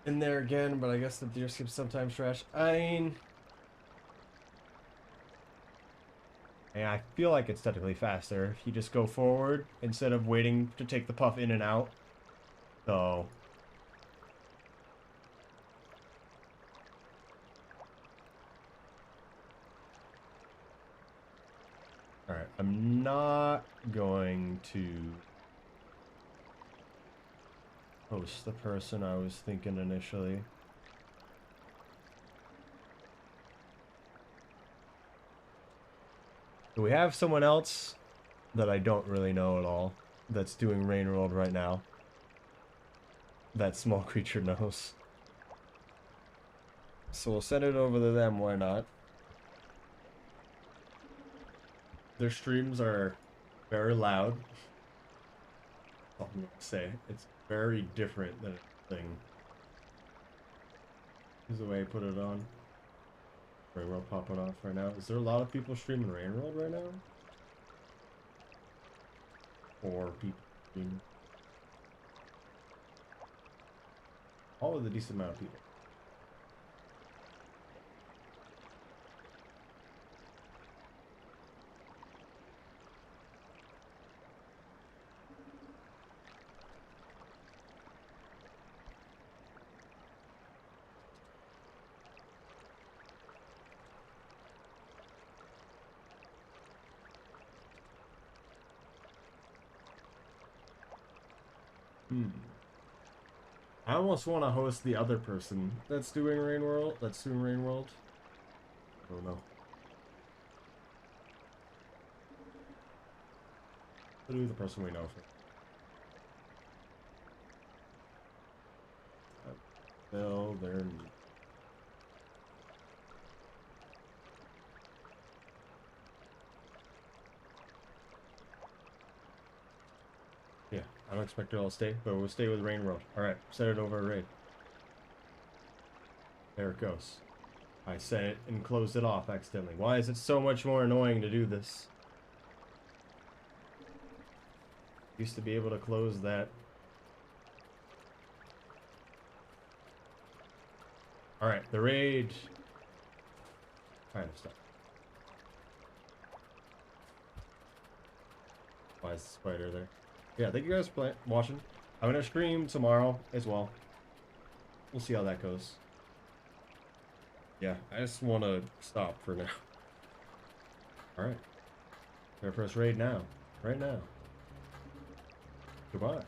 in there again, but I guess the deer skip sometimes trash. I mean, yeah, I feel like it's technically faster if you just go forward instead of waiting to take the puff in and out. So, all right, I'm not going to post the person I was thinking initially. We have someone else that I don't really know at all that's doing Rain World right now. That small creature knows. So we'll send it over to them, why not? Their streams are very loud. That's all I'm gonna say. It's very different than a thing. Is the way I put it on. Rain World popping off right now. Is there a lot of people streaming Rain World right now? Or people streaming? All with a decent amount of people. I almost want to host the other person that's doing Rain World. I don't know. We'll do the person we know first. Bill, they're... Yeah, I don't expect it all to stay, but we'll stay with Rain World. Alright, set it over a raid. There it goes. I set it and closed it off accidentally. Why is it so much more annoying to do this? Used to be able to close that. Alright, the raid. Kind of stuff. Why is the spider there? Yeah, thank you guys for watching. I'm gonna stream tomorrow as well. We'll see how that goes. Yeah, I just want to stop for now. Alright. Better press raid now. Right now. Goodbye.